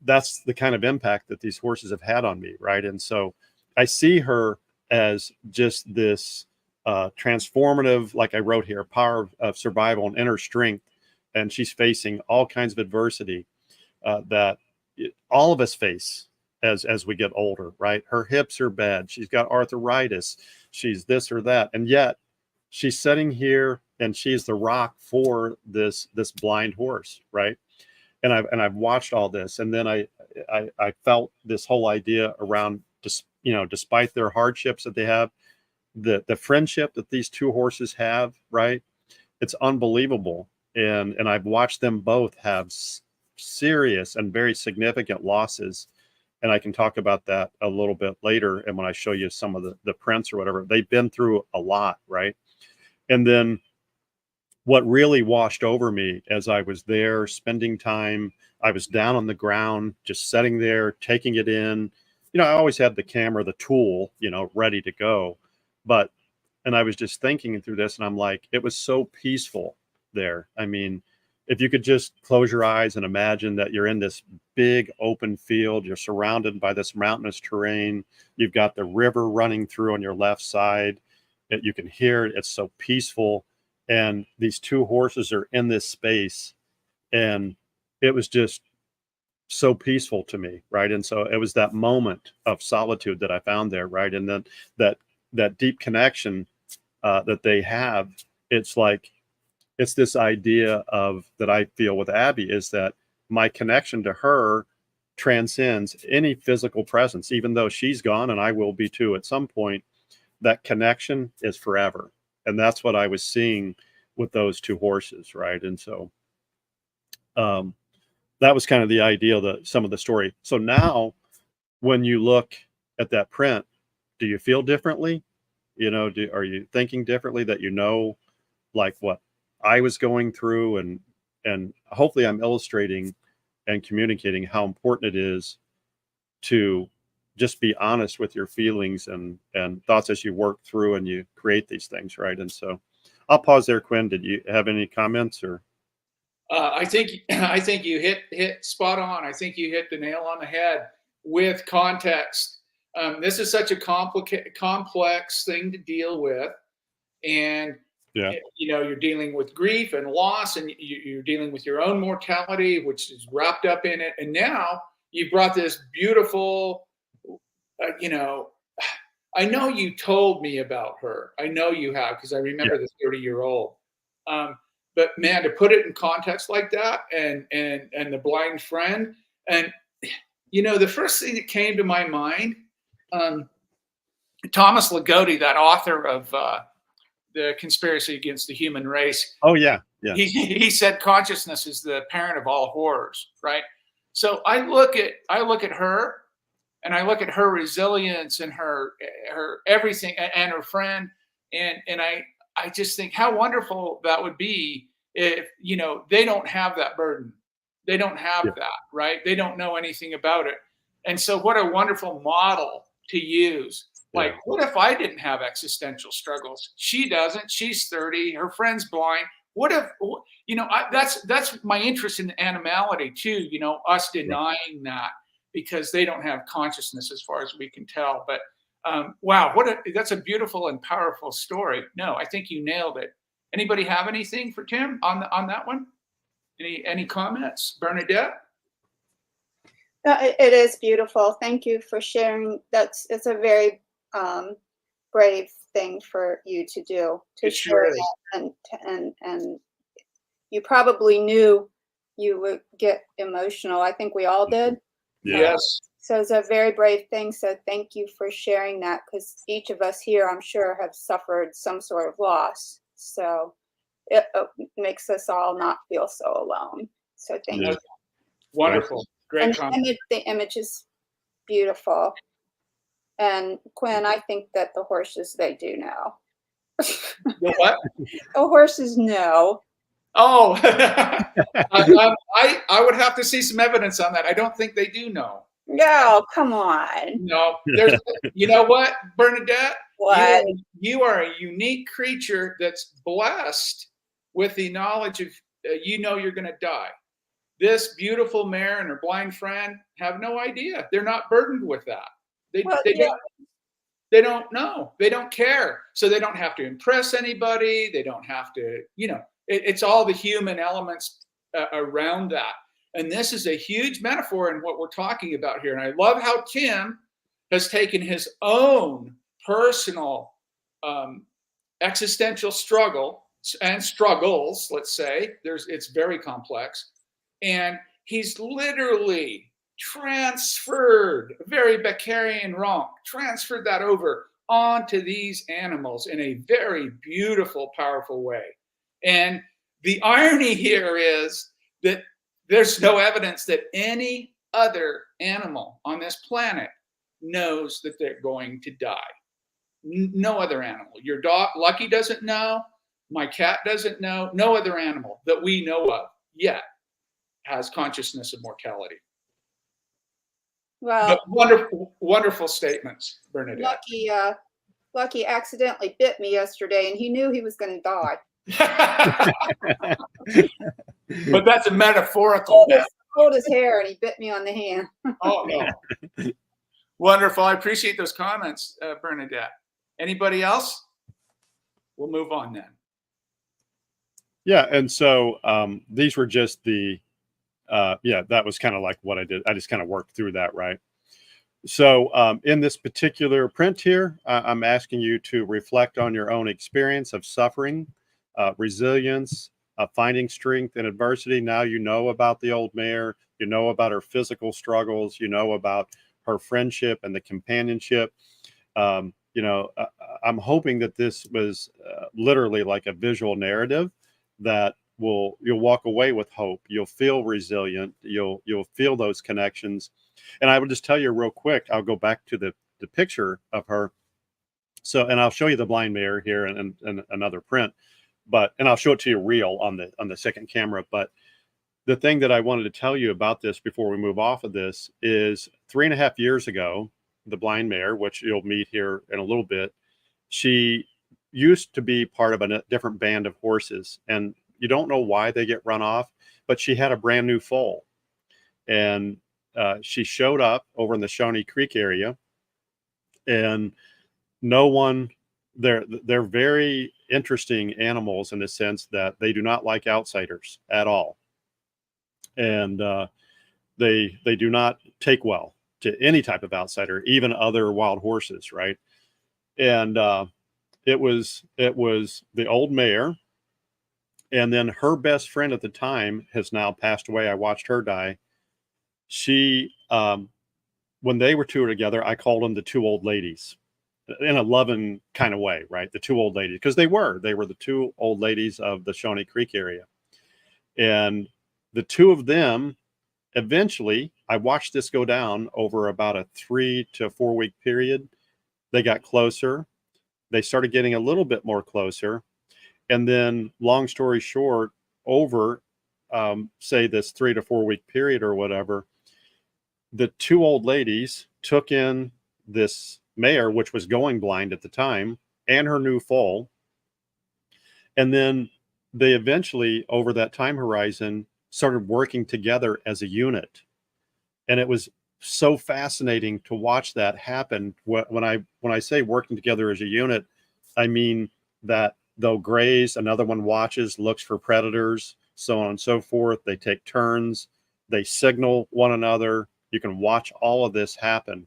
that's the kind of impact that these horses have had on me, right? And so I see her as just this transformative, like I wrote here, power of survival and inner strength. And she's facing all kinds of adversity that all of us face as we get older, right? Her hips are bad. She's got arthritis. She's this or that. And yet she's sitting here, and she's the rock for this blind horse, right? And I've watched all this, and then I felt this whole idea around, despite their hardships that they have, the friendship that these two horses have, right? It's unbelievable. And I've watched them both have serious and very significant losses. And I can talk about that a little bit later. And when I show you some of the prints or whatever, they've been through a lot, right? And then what really washed over me as I was there spending time, I was down on the ground, just sitting there, taking it in. I always had the camera, the tool, ready to go. And I was just thinking through this, and I'm like, it was so peaceful there. I mean, if you could just close your eyes and imagine that you're in this big open field, you're surrounded by this mountainous terrain, you've got the river running through on your left side, that you can hear it, it's so peaceful. And these two horses are in this space, and it was just so peaceful to me, right? And so it was that moment of solitude that I found there, right? And then that deep connection that they have, it's this idea of, that I feel with Abby, is that my connection to her transcends any physical presence. Even though she's gone, and I will be too at some point, that connection is forever. And that's what I was seeing with those two horses, right? And so that was kind of the idea, some of the story. So now when you look at that print, do you feel differently? You know, are you thinking differently that, you know, like what I was going through, and hopefully I'm illustrating and communicating how important it is to just be honest with your feelings and thoughts as you work through and you create these things, right? And so I'll pause there. Quinn, did you have any comments or? I think you hit spot on. I think you hit the nail on the head with context. This is such a complex thing to deal with, and Yeah. you know, you're dealing with grief and loss, and you're dealing with your own mortality, which is wrapped up in it. And now you brought this beautiful, you know, I know you told me about her. I know you have, because I remember the 30-year-old. But man, to put it in context like that, and the blind friend, and you know, the first thing that came to my mind, Thomas Ligotti, that author of The Conspiracy Against the Human Race. Oh yeah, yeah. He said consciousness is the parent of all horrors, right? So I look at her, and I look at her resilience and her everything, and her friend, and I just think how wonderful that would be if, you know, they don't have that burden. They don't have that, right? They don't know anything about it. And so what a wonderful model to use. Like, what if I didn't have existential struggles? She doesn't. She's 30. Her friend's blind. What if, you know, that's my interest in animality too, you know, us denying that because they don't have consciousness as far as we can tell. But wow, that's a beautiful and powerful story. No, I think you nailed it. Anybody have anything for Tim on that one? Any comments, Bernadette? It is beautiful. Thank you for sharing. It's a very brave thing for you to do, to share that, and you probably knew you would get emotional. I think we all did. Yes. So it's a very brave thing. So thank you for sharing that, because each of us here, I'm sure, have suffered some sort of loss. So it makes us all not feel so alone. So thank you. Wonderful. Great comment. The image is beautiful. And Quinn, I think that the horses, they do know. The what? The horses know. Oh, I would have to see some evidence on that. I don't think they do know. No, come on. No, there's, you know what, Bernadette? What? You are a unique creature that's blessed with the knowledge of, you know, you're going to die. This beautiful mare and her blind friend have no idea. They're not burdened with that. They don't know. They don't care. So they don't have to impress anybody. They don't have to, you know, it's all the human elements around that. And this is a huge metaphor in what we're talking about here. And I love how Tim has taken his own personal existential struggle and struggles, let's say, it's very complex. And he's literally transferred, very Beckerian wrong, transferred that over onto these animals in a very beautiful, powerful way. And the irony here is that there's no evidence that any other animal on this planet knows that they're going to die. No other animal. Your dog, Lucky, doesn't know. My cat doesn't know. No other animal that we know of yet has consciousness of mortality. Well, but wonderful, wonderful statements, Bernadette. Lucky accidentally bit me yesterday, and he knew he was going to die. But that's a metaphorical. Hold his hair, and he bit me on the hand. Oh no! Wonderful. I appreciate those comments, Bernadette. Anybody else? We'll move on then. Yeah, and so these were just the that was kind of like what I did. I just kind of worked through that, right? So in this particular print here, I'm asking you to reflect on your own experience of suffering, resilience, finding strength in adversity. Now you know about the old mare, you know about her physical struggles, you know about her friendship and the companionship. You know, I'm hoping that this was literally like a visual narrative that you'll walk away with hope. You'll feel resilient. You'll feel those connections. And I will just tell you real quick, I'll go back to the picture of her. So, and I'll show you the blind mare here and another print, and I'll show it to you real on the second camera. But the thing that I wanted to tell you about this before we move off of this is 3.5 years ago, the blind mare, which you'll meet here in a little bit, she used to be part of a different band of horses, and you don't know why they get run off, but she had a brand new foal, and she showed up over in the Shawnee Creek area, and no one, they're very interesting animals in the sense that they do not like outsiders at all, and they do not take well to any type of outsider, even other wild horses, right? And it was the old mare, and then her best friend at the time has now passed away. I watched her die. She when they were two together, I called them the two old ladies in a loving kind of way, right? The two old ladies, because they were the two old ladies of the Shawnee Creek area. And the two of them, eventually, I watched this go down over about a 3 to 4 week period. They got closer. They started getting a little bit more closer. And then, long story short, over, say, this 3 to 4 week period or whatever, the two old ladies took in this mare, which was going blind at the time, and her new foal. And then they eventually, over that time horizon, started working together as a unit. And it was so fascinating to watch that happen. When I say working together as a unit, I mean that they'll graze, another one watches, looks for predators, so on and so forth. They take turns, they signal one another. You can watch all of this happen.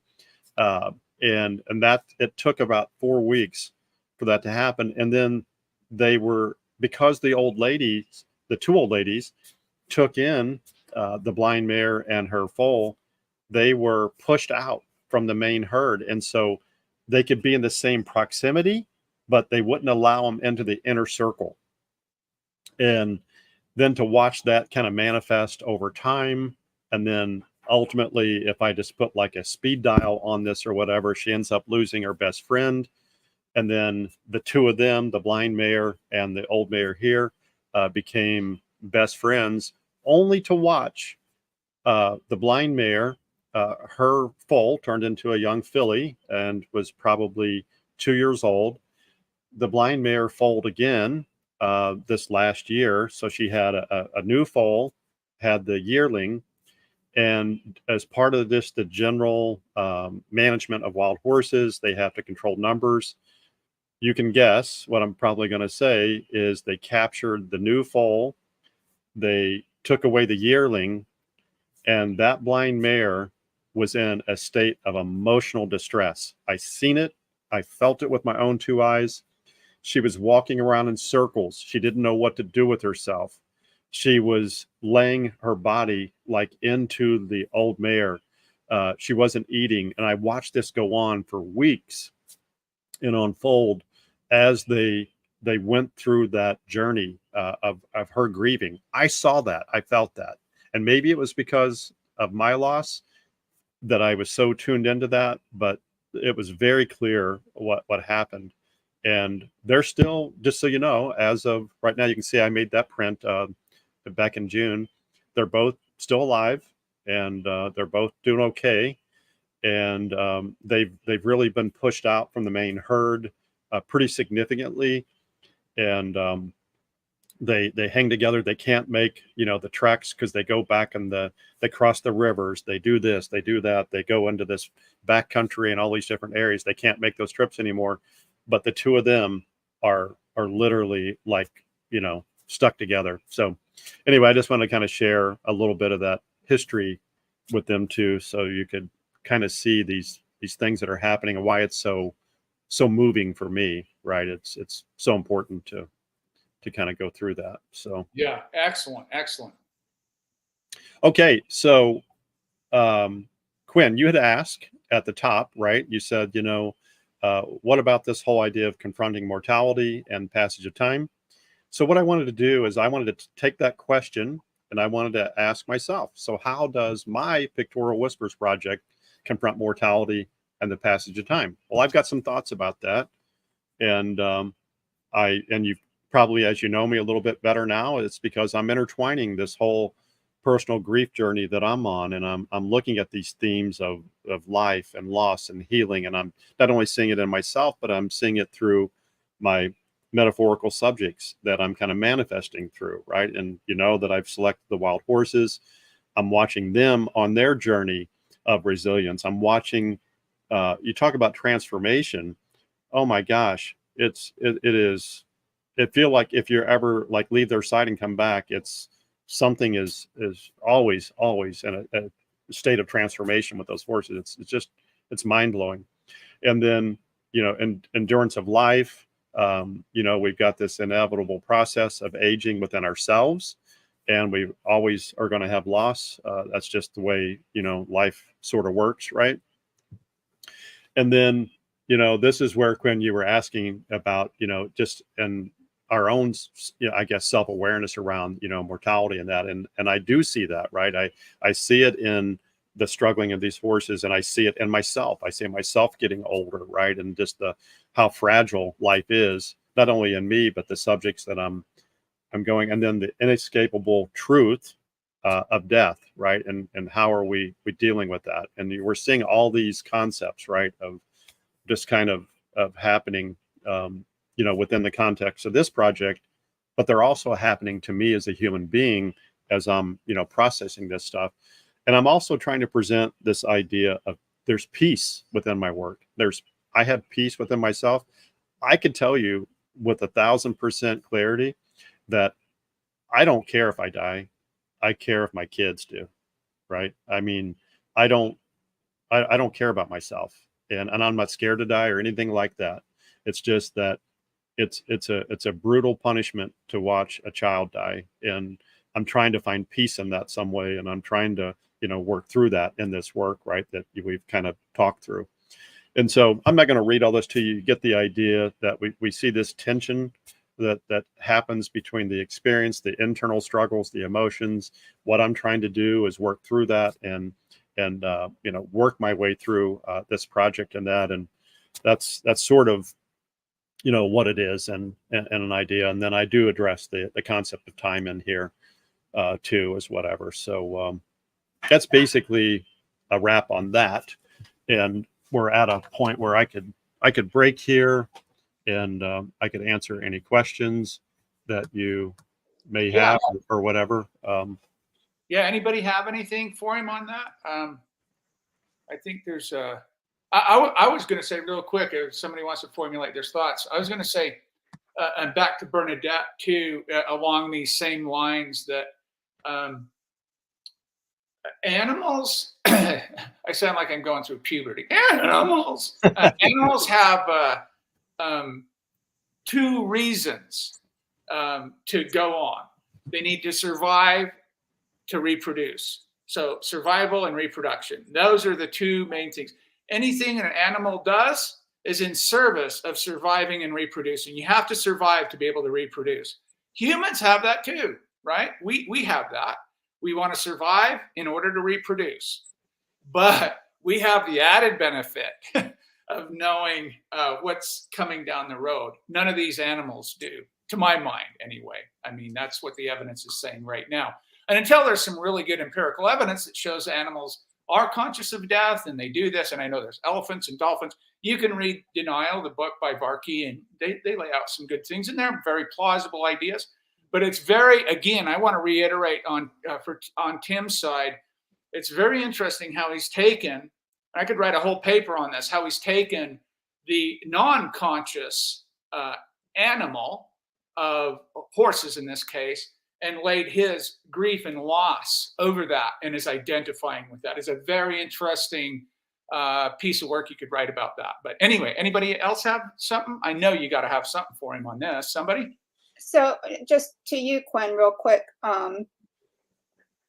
And that it took about 4 weeks for that to happen. And then they were, because the two old ladies took in the blind mare and her foal, they were pushed out from the main herd. And so they could be in the same proximity, but they wouldn't allow them into the inner circle. And then to watch that kind of manifest over time, and then ultimately, if I just put like a speed dial on this or whatever, she ends up losing her best friend. And then the two of them, the blind mare and the old mare here, became best friends, only to watch the blind mare, her foal turned into a young filly and was probably 2 years old. The blind mare foaled again this last year. So she had a new foal, had the yearling. And as part of this, the general management of wild horses, they have to control numbers. You can guess what I'm probably going to say is they captured the new foal, they took away the yearling, and that blind mare was in a state of emotional distress. I seen it. I felt it with my own two eyes. She was walking around in circles. She didn't know what to do with herself. She was laying her body like into the old mare. She wasn't eating. And I watched this go on for weeks and unfold as they went through that journey of her grieving. I saw that. I felt that. And maybe it was because of my loss that I was so tuned into that, but it was very clear what happened. And they're still, just so you know, as of right now, you can see I made that print back in June. They're both still alive, and they're both doing okay. And they've really been pushed out from the main herd pretty significantly. And they hang together. They can't make, the treks because they go back and they cross the rivers. They do this, they do that. They go into this back country and all these different areas. They can't make those trips anymore. But the two of them are literally like, stuck together. So anyway, I just want to kind of share a little bit of that history with them too, so you could kind of see these things that are happening and why it's so moving for me, right? It's so important to kind of go through that. So yeah, excellent. okay, so Quinn, you had asked at the top, right? You said, what about this whole idea of confronting mortality and passage of time? So what I wanted to do is I wanted to take that question And I wanted to ask myself, so how does my Pictorial Whispers project confront mortality and the passage of time? Well, I've got some thoughts about that. And you probably, as you know me a little bit better now, it's because I'm intertwining this whole personal grief journey that I'm on, and I'm looking at these themes of life and loss and healing, and I'm not only seeing it in myself, but I'm seeing it through my metaphorical subjects that I'm kind of manifesting through, right? And you know that I've selected the wild horses. I'm watching them on their journey of resilience. I'm watching, you talk about transformation. Oh my gosh, it feel like if you're ever like leave their side and come back, it's something is always in a state of transformation with those horses. It's mind blowing. And then, you know, endurance of life. You know, we've got this inevitable process of aging within ourselves, and we always are going to have loss. That's just the way, you know, life sort of works, right? And then, you know, this is where, Quinn, you were asking about, you know, just in our own, you know, I guess, self-awareness around, you know, mortality and that. And I do see that, right? I see it in the struggling of these horses, and I see it in myself. I see myself getting older, right? And just how fragile life is, not only in me, but the subjects that I'm going, and then the inescapable truth of death, right? And how are we dealing with that? And we're seeing all these concepts, right, of just kind of happening, you know, within the context of this project, but they're also happening to me as a human being as I'm, you know, processing this stuff. And I'm also trying to present this idea of there's peace within my work. I have peace within myself. I could tell you with 1,000% clarity that I don't care if I die. I care if my kids do, right? I mean, I don't care about myself, and I'm not scared to die or anything like that. It's just that it's a brutal punishment to watch a child die, and I'm trying to find peace in that some way, and I'm trying to, you know, work through that in this work, right, that we've kind of talked through. And so I'm not going to read all this to you. You get the idea that we see this tension that happens between the experience, the internal struggles, the emotions. What I'm trying to do is work through that and you know, work my way through this project and that. And that's sort of, you know, what it is and an idea. And then I do address the concept of time in here too, as whatever. So that's basically a wrap on that. And we're at a point where I could break here, and I could answer any questions that you may have or whatever. Yeah. Anybody have anything for him on that? I think there's I was going to say real quick, if somebody wants to formulate their thoughts, I was going to say, and back to Bernadette too, along these same lines, that animals, I sound like I'm going through puberty. Animals have two reasons to go on. They need to survive, to reproduce. So survival and reproduction. Those are the two main things. Anything an animal does is in service of surviving and reproducing. You have to survive to be able to reproduce. Humans have that too, right? We have that. We want to survive in order to reproduce. But we have the added benefit of knowing what's coming down the road. None of these animals do, to my mind anyway. I mean, that's what the evidence is saying right now. And until there's some really good empirical evidence that shows animals are conscious of death and they do this, and I know there's elephants and dolphins. You can read Denial, the book by Varkey, and they lay out some good things in there, very plausible ideas. But it's very, again, I want to reiterate on Tim's side, it's very interesting how he's taken, I could write a whole paper on this, how he's taken the non-conscious animal of horses in this case, and laid his grief and loss over that and is identifying with that. Is a very interesting piece of work you could write about that. But anyway, anybody else have something? I know you got to have something for him on this. Somebody? So just to you, Quinn, real quick,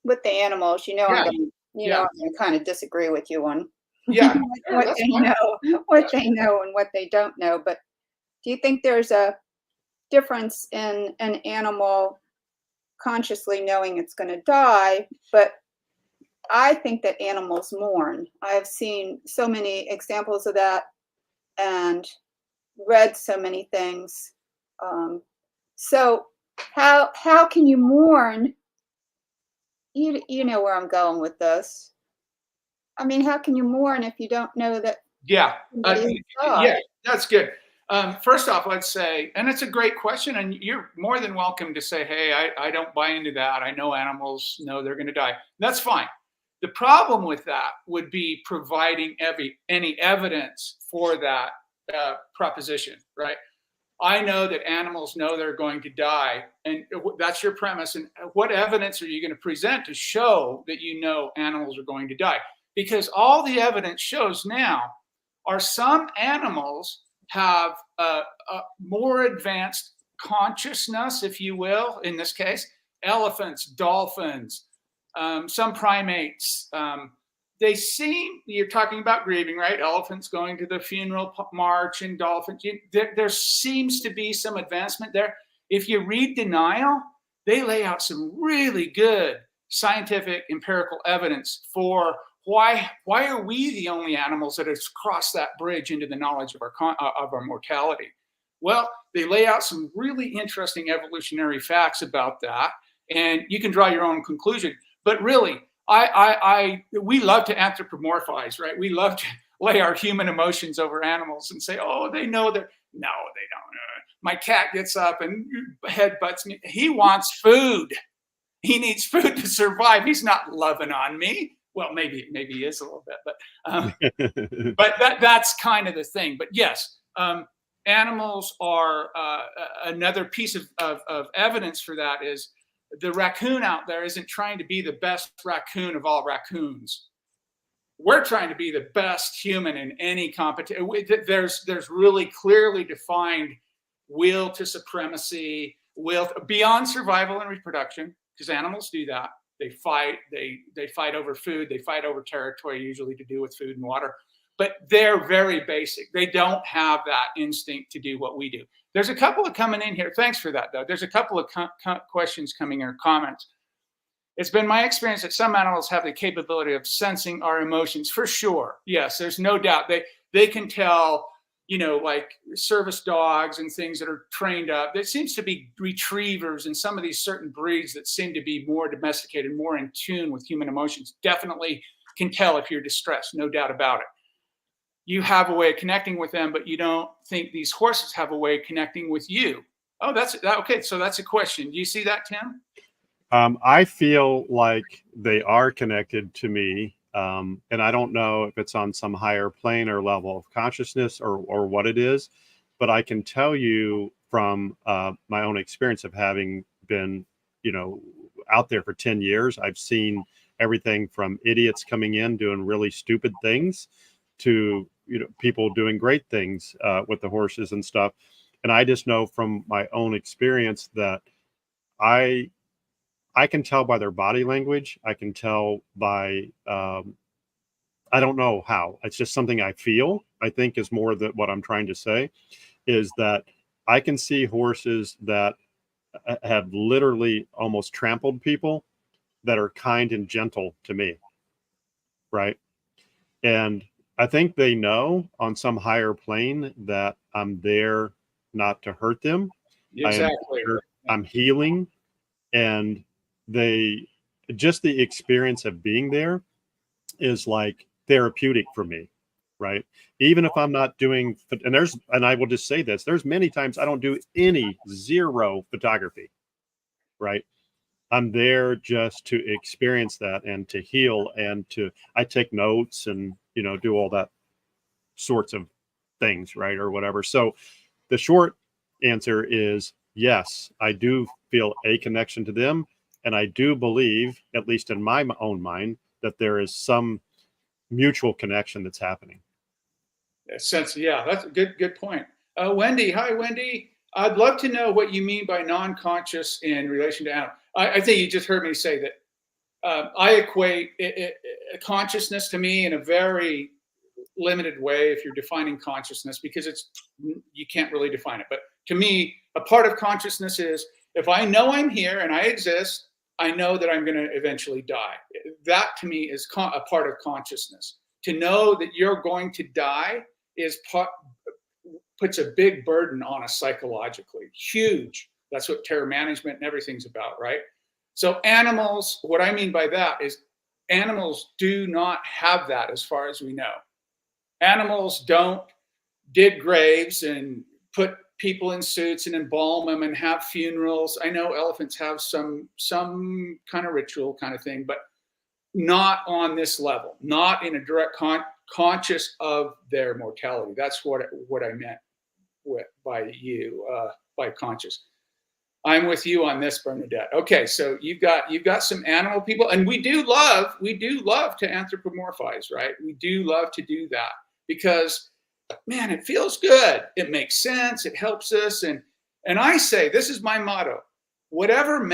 with the animals, you know, I'm going to kind of disagree with you on what they know and what they don't know. But do you think there's a difference in an animal consciously knowing it's going to die, but I think that animals mourn. I've seen so many examples of that and read so many things. So how can you mourn? You know where I'm going with this. I mean, how can you mourn if you don't know that Yeah, somebody has yeah, died? that's good. First off, let's say, and it's a great question, and you're more than welcome to say, hey, I don't buy into that. I know animals know they're going to die. That's fine. The problem with that would be providing any evidence for that proposition, right? I know that animals know they're going to die, and that's your premise. And what evidence are you going to present to show that you know animals are going to die? Because all the evidence shows now are some animals have a more advanced consciousness, if you will, in this case, elephants, dolphins, some primates. They seem, you're talking about grieving, right? Elephants going to the funeral march and dolphins. There seems to be some advancement there. If you read Denial, they lay out some really good scientific empirical evidence for why are we the only animals that have crossed that bridge into the knowledge of our mortality? Well, they lay out some really interesting evolutionary facts about that, and you can draw your own conclusion. But really, we love to anthropomorphize, right? We love to lay our human emotions over animals and say, oh, they know that. No, they don't. My cat gets up and headbutts me. He wants food. He needs food to survive. He's not loving on me. Well, maybe he is a little bit, but that's kind of the thing. But yes, animals are another piece of evidence for that is the raccoon out there isn't trying to be the best raccoon of all raccoons. We're trying to be the best human in any competition. There's really clearly defined will to supremacy, will beyond survival and reproduction, because animals do that. They fight. They fight over food. They fight over territory, usually to do with food and water. But they're very basic. They don't have that instinct to do what we do. There's a couple of coming in here. Thanks for that, though. There's a couple of questions coming in, or comments. It's been my experience that some animals have the capability of sensing our emotions, for sure. Yes, there's no doubt. They can tell, like service dogs and things that are trained up. There seems to be retrievers and some of these certain breeds that seem to be more domesticated, more in tune with human emotions. Definitely can tell if you're distressed, no doubt about it. You have a way of connecting with them, but you don't think these horses have a way of connecting with you. Oh, okay. So that's a question. Do you see that, Tim? I feel like they are connected to me. And I don't know if it's on some higher plane or level of consciousness or what it is, but I can tell you from my own experience of having been, out there for 10 years, I've seen everything from idiots coming in doing really stupid things to, people doing great things with the horses and stuff. And I just know from my own experience that I can tell by their body language. I can tell by, I don't know how. It's just something I feel, I think is more that what I'm trying to say is that I can see horses that have literally almost trampled people that are kind and gentle to me. Right. And I think they know on some higher plane that I'm there not to hurt them. Exactly. I'm healing. And the experience of being there is like therapeutic for me, right? Even if I'm not doing, and I will just say this, there's many times I don't do zero photography, right? I'm there just to experience that and to heal and I take notes and, do all that sorts of things, right? Or whatever. So the short answer is yes, I do feel a connection to them. And I do believe, at least in my own mind, that there is some mutual connection that's happening. Yeah, that's a good point. Wendy, hi, Wendy. I'd love to know what you mean by non-conscious in relation to animals. I think you just heard me say that I equate consciousness to me in a very limited way if you're defining consciousness, because you can't really define it. But to me, a part of consciousness is If I know I'm here and I exist, I know that I'm going to eventually die. That to me is a part of consciousness. To know that you're going to die puts a big burden on us psychologically. Huge. That's what terror management and everything's about, right? So animals, what I mean by that is animals do not have that as far as we know. Animals don't dig graves and put people in suits and embalm them and have funerals. I know elephants have some kind of ritual kind of thing, but not on this level, not in a direct conscious of their mortality. That's what I meant by conscious. I'm with you on this, Bernadette. Okay, so you've got some animal people, and we do love to anthropomorphize, right? We do love to do that because, man, it feels good. It makes sense. It helps us, and I say this is my motto: whatever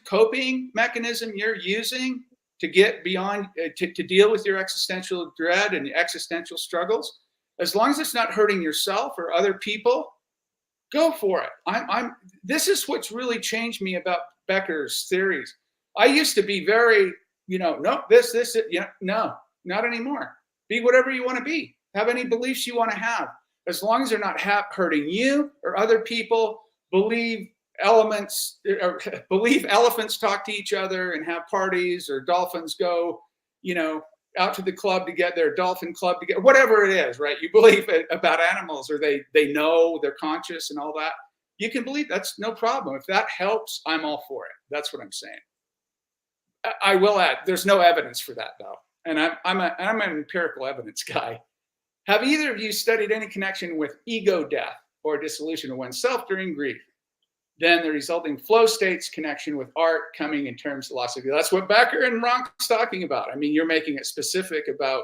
coping mechanism you're using to get beyond to deal with your existential dread and your existential struggles, as long as it's not hurting yourself or other people, go for it. This is what's really changed me about Becker's theories. I used to be very, no, this, no, not anymore. Be whatever you want to be. Have any beliefs you want to have. As long as they're not hurting you or other people, believe elephants talk to each other and have parties, or dolphins go, out to the club to get their dolphin club to get whatever it is, right? You believe about animals, or they know, they're conscious and all that. You can believe, that's no problem. If that helps, I'm all for it. That's what I'm saying. I will add, there's no evidence for that though. And I'm an empirical evidence guy. Have either of you studied any connection with ego death or dissolution of oneself during grief? Then the resulting flow states connection with art coming in terms of loss of ego. That's what Becker and Ronk's talking about. I mean, you're making it specific about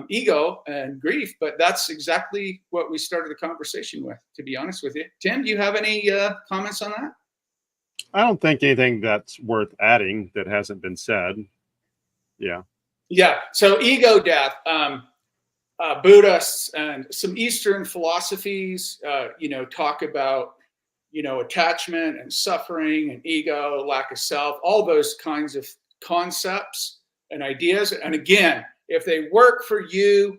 ego and grief, but that's exactly what we started the conversation with, to be honest with you. Tim, do you have any comments on that? I don't think anything that's worth adding that hasn't been said. Yeah. Yeah. So ego death, Buddhists and some Eastern philosophies, talk about, attachment and suffering and ego, lack of self, all those kinds of concepts and ideas. And again, if they work for you,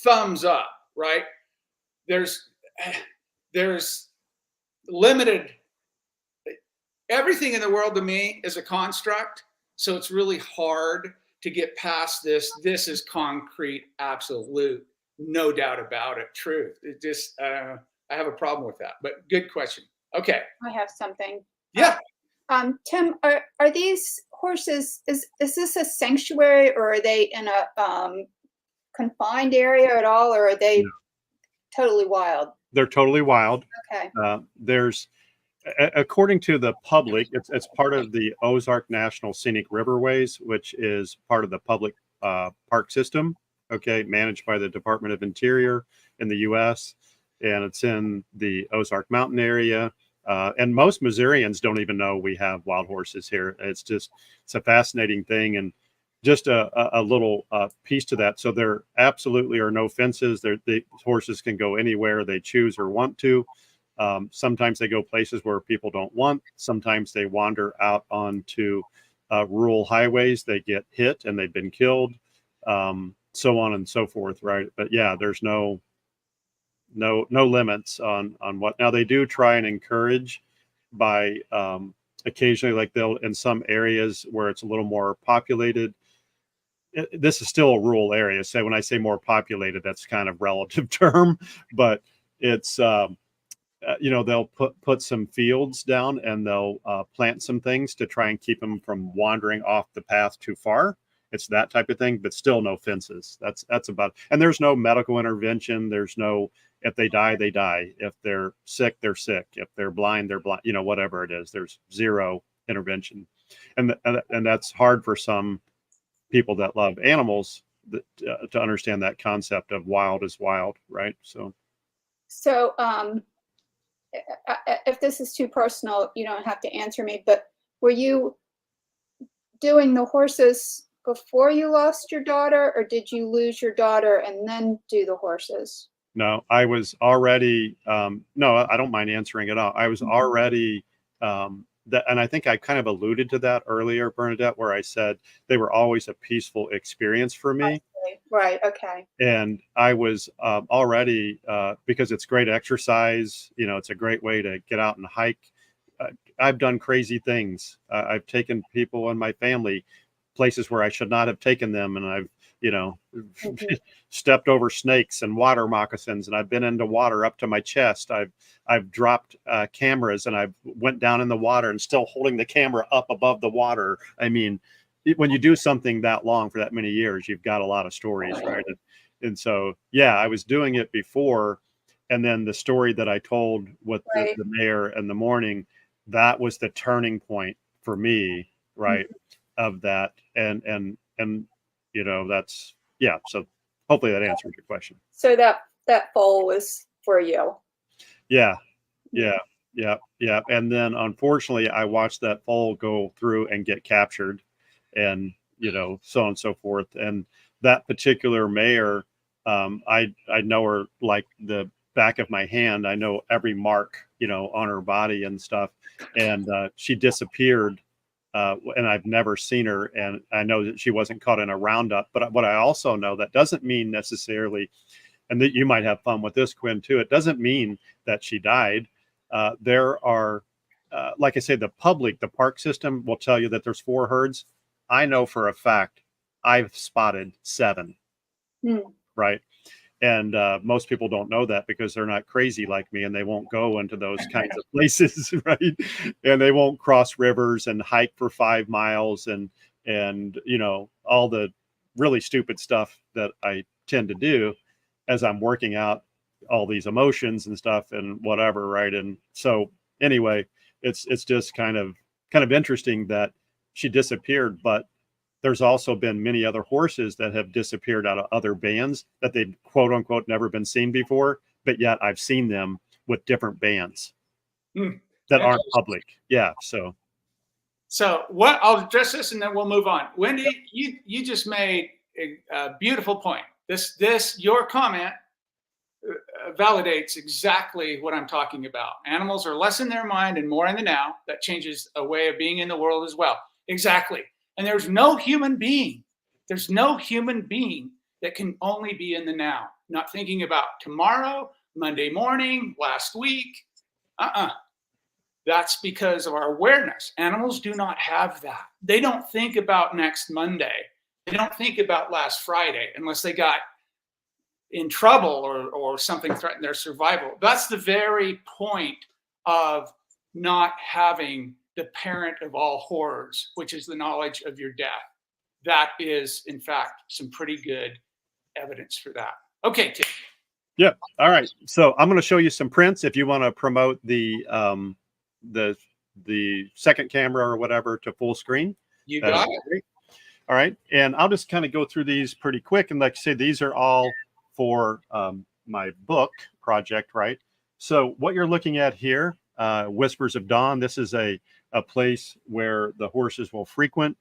thumbs up, right? There's limited, everything in the world to me is a construct. So it's really hard to get past this. This is concrete, absolute, no doubt about it, truth. It just, I have a problem with that, but good question. Okay. I have something. Yeah. Tim, are these horses, is this a sanctuary, or are they in a confined area at all, or are they totally wild? They're totally wild. Okay. According to the public, it's part of the Ozark National Scenic Riverways, which is part of the public park system, okay, managed by the Department of Interior in the U.S., and it's in the Ozark Mountain area. And most Missourians don't even know we have wild horses here. It's a fascinating thing. And just a little piece to that. So there absolutely are no fences. The horses can go anywhere they choose or want to. Sometimes they go places where people don't want. Sometimes they wander out onto rural highways. They get hit and they've been killed, so on and so forth, right? But yeah, there's no limits on what. Now they do try and encourage by occasionally, like they'll, in some areas where it's a little more populated, this is still a rural area. So when I say more populated, that's kind of relative term, but it's, they'll put some fields down and they'll plant some things to try and keep them from wandering off the path too far. It's that type of thing, but still no fences. That's about, and there's no medical intervention. There's no, if they die, they die. If they're sick, they're sick. If they're blind, they're blind, whatever it is, there's zero intervention. And that's hard for some people that love animals to understand that concept of wild is wild, right? So if this is too personal, you don't have to answer me, but were you doing the horses before you lost your daughter, or did you lose your daughter and then do the horses? No, I was already, no, I don't mind answering it all. I was already that, and I think I kind of alluded to that earlier, Bernadette, where I said they were always a peaceful experience for me. Right. Okay. And I was already, because it's great exercise, you know, it's a great way to get out and hike. I've done crazy things. I've taken people in my family places where I should not have taken them. And I've, you know, stepped over snakes and water moccasins, and I've been into water up to my chest. I've dropped cameras, and I've went down in the water and still holding the camera up above the water. I mean, when you do something that long for that many years, you've got a lot of stories, right? And so, yeah, I was doing it before, and then the story that I told with the mayor in the morning, that was the turning point for me, right? Of that, and you know, that's, yeah. So hopefully that answers your question. So that foal was for you. Yeah. And then unfortunately, I watched that foal go through and get captured, and, you know, so on and so forth. And that particular mayor, I know her like the back of my hand. I know every mark, you know, on her body and stuff. And she disappeared, and I've never seen her. And I know that she wasn't caught in a roundup. But what I also know, that doesn't mean necessarily, and that you might have fun with this, Quinn, too. It doesn't mean that she died. There are, like I say, the park system will tell you that there's 4 herds. I know for a fact I've spotted 7, right? And most people don't know that because they're not crazy like me, and they won't go into those kinds of places, right? And they won't cross rivers and hike for 5 miles and you know, all the really stupid stuff that I tend to do as I'm working out all these emotions and stuff and whatever, right? And so anyway, it's just kind of interesting that she disappeared, but there's also been many other horses that have disappeared out of other bands that they've quote unquote never been seen before, but yet I've seen them with different bands that aren't public. Yeah. So what, I'll address this and then we'll move on. Wendy, you just made a beautiful point. Your comment validates exactly what I'm talking about. Animals are less in their mind and more in the now. That changes a way of being in the world as well. Exactly. And there's no human being that can only be in the now, not thinking about tomorrow, Monday morning, last week. That's because of our awareness. Animals do not have that. They don't think about next Monday. They don't think about last Friday unless they got in trouble or something threatened their survival. That's the very point of not having the parent of all horrors, which is the knowledge of your death. That is, in fact, some pretty good evidence for that. Okay, Tim. Yeah. All right. So I'm going to show you some prints if you want to promote the second camera or whatever to full screen. You got it. Great. All right. And I'll just kind of go through these pretty quick. And like I say, these are all for my book project, right? So what you're looking at here, Whispers of Dawn, this is a place where the horses will frequent.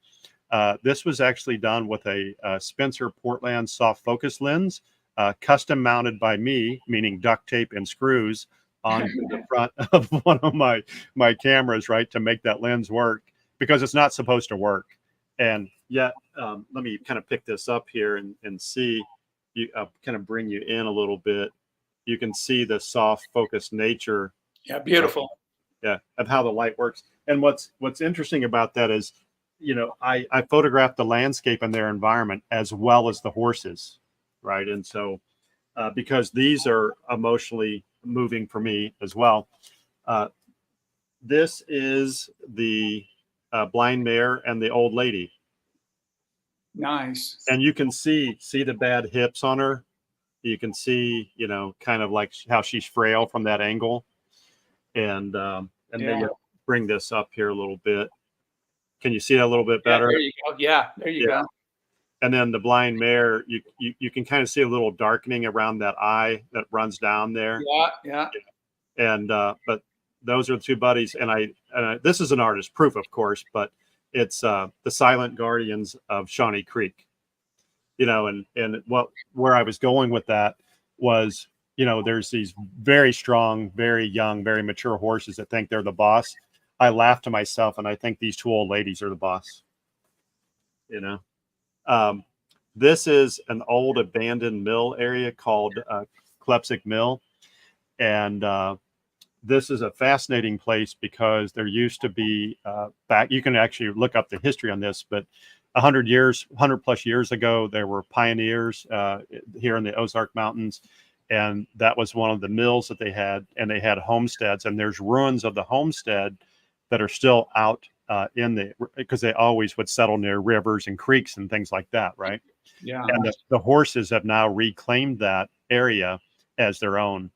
This was actually done with a Spencer Portland soft focus lens, custom mounted by me, meaning duct tape and screws on the front of one of my cameras, right, to make that lens work, because it's not supposed to work. And yet, let me kind of pick this up here and see, kind of bring you in a little bit. You can see the soft focus nature. Yeah, beautiful. Of how the light works. And what's interesting about that is, you know, I photographed the landscape and their environment as well as the horses, right? And so, because these are emotionally moving for me as well. This is the blind mare and the old lady. Nice. And you can see the bad hips on her. You can see, you know, kind of like how she's frail from that angle. And maybe I'll bring this up here a little bit. Can you see that a little bit better? There you go. Yeah, there you go. And then the blind mare, you can kind of see a little darkening around that eye that runs down there. Yeah. And but those are the two buddies. And I this is an artist proof, of course, but it's the silent guardians of Shawnee Creek. You know, and where I was going with that was, you know, there's these very strong, very young, very mature horses that think they're the boss. I laugh to myself and I think these two old ladies are the boss. You know, this is an old abandoned mill area called Klepsic Mill. And this is a fascinating place because there used to be back, you can actually look up the history on this, but 100 plus years ago, there were pioneers here in the Ozark Mountains. And that was one of the mills that they had, and they had homesteads, and there's ruins of the homestead that are still out in the, because they always would settle near rivers and creeks and things like that, right? Yeah. And the horses have now reclaimed that area as their own.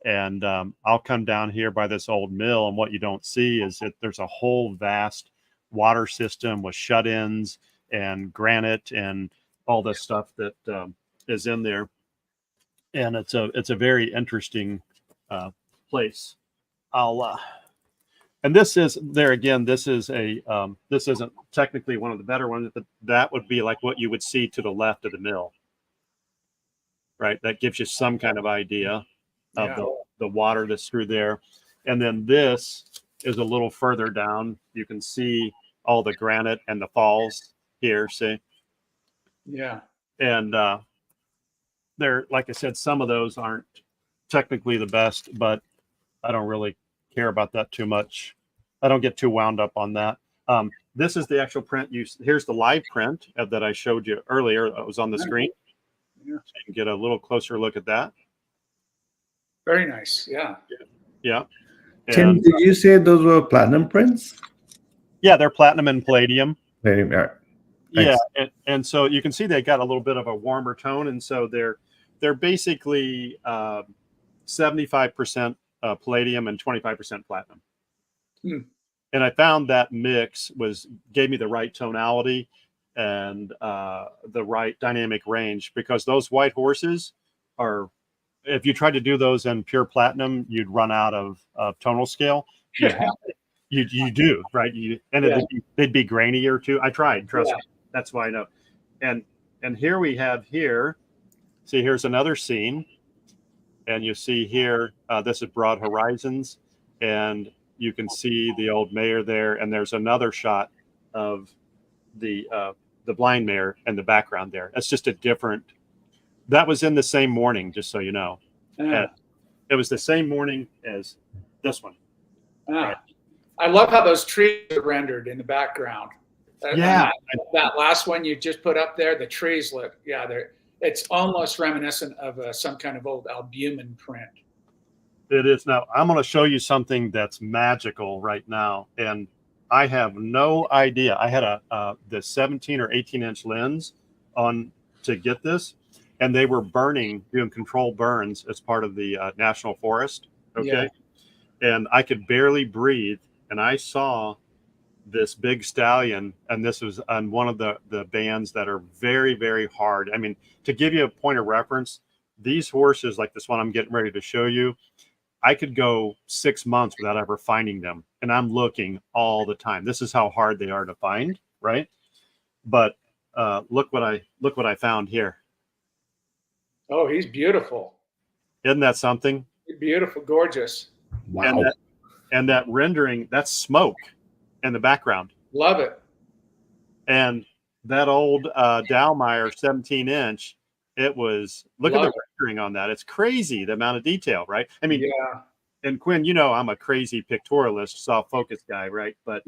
And I'll come down here by this old mill, and what you don't see is that there's a whole vast water system with shut-ins and granite and all this stuff that is in there. And it's a very interesting place. And this is there again. This is this isn't technically one of the better ones, but that would be like what you would see to the left of the mill, right? That gives you some kind of idea of the water that's through there. And then this is a little further down. You can see all the granite and the falls here. See? Yeah. And they're, like I said, some of those aren't technically the best, but I don't really care about that too much. I don't get too wound up on that. This is the actual print. Here's the live print that I showed you earlier. That was on the screen. Yeah. So you can get a little closer look at that. Very nice. Yeah. Yeah. Tim, did you say those were platinum prints? Yeah, they're platinum and palladium. Thanks. Yeah, and so you can see they got a little bit of a warmer tone, and so they're basically 75% palladium and 25% platinum. And I found that mix gave me the right tonality and the right dynamic range, because those white horses are, if you tried to do those in pure platinum, you'd run out of tonal scale. You do, right? They'd be grainier too. I tried, trust me. That's why I know. And here we have see, here's another scene. And you see here, this is Broad Horizons. And you can see the old mare there. And there's another shot of the blind mare in the background there. That's just a different, that was in the same morning, just so you know. It was the same morning as this one. Right. I love how those trees are rendered in the background. That last one you just put up there, the trees look, it's almost reminiscent of some kind of old albumin print. It is. Now, I'm going to show you something that's magical right now. And I have no idea. I had the 17 or 18-inch lens on to get this. And they were doing controlled burns as part of the National Forest. Okay. Yeah. And I could barely breathe. And I saw this big stallion, and this was on one of the bands that are very, very hard. I mean, to give you a point of reference, these horses, like this one I'm getting ready to show you, I could go 6 months without ever finding them. And I'm looking all the time. This is how hard they are to find, right? But look what I found here. Oh, he's beautiful. Isn't that something? Beautiful, gorgeous. Wow. And that rendering, that's smoke in the background. Love it. And that old Dallmeyer 17-inch, it was, look at the rendering on that. It's crazy, the amount of detail, right? I mean, and Quinn, you know, I'm a crazy pictorialist, soft focus guy, right? But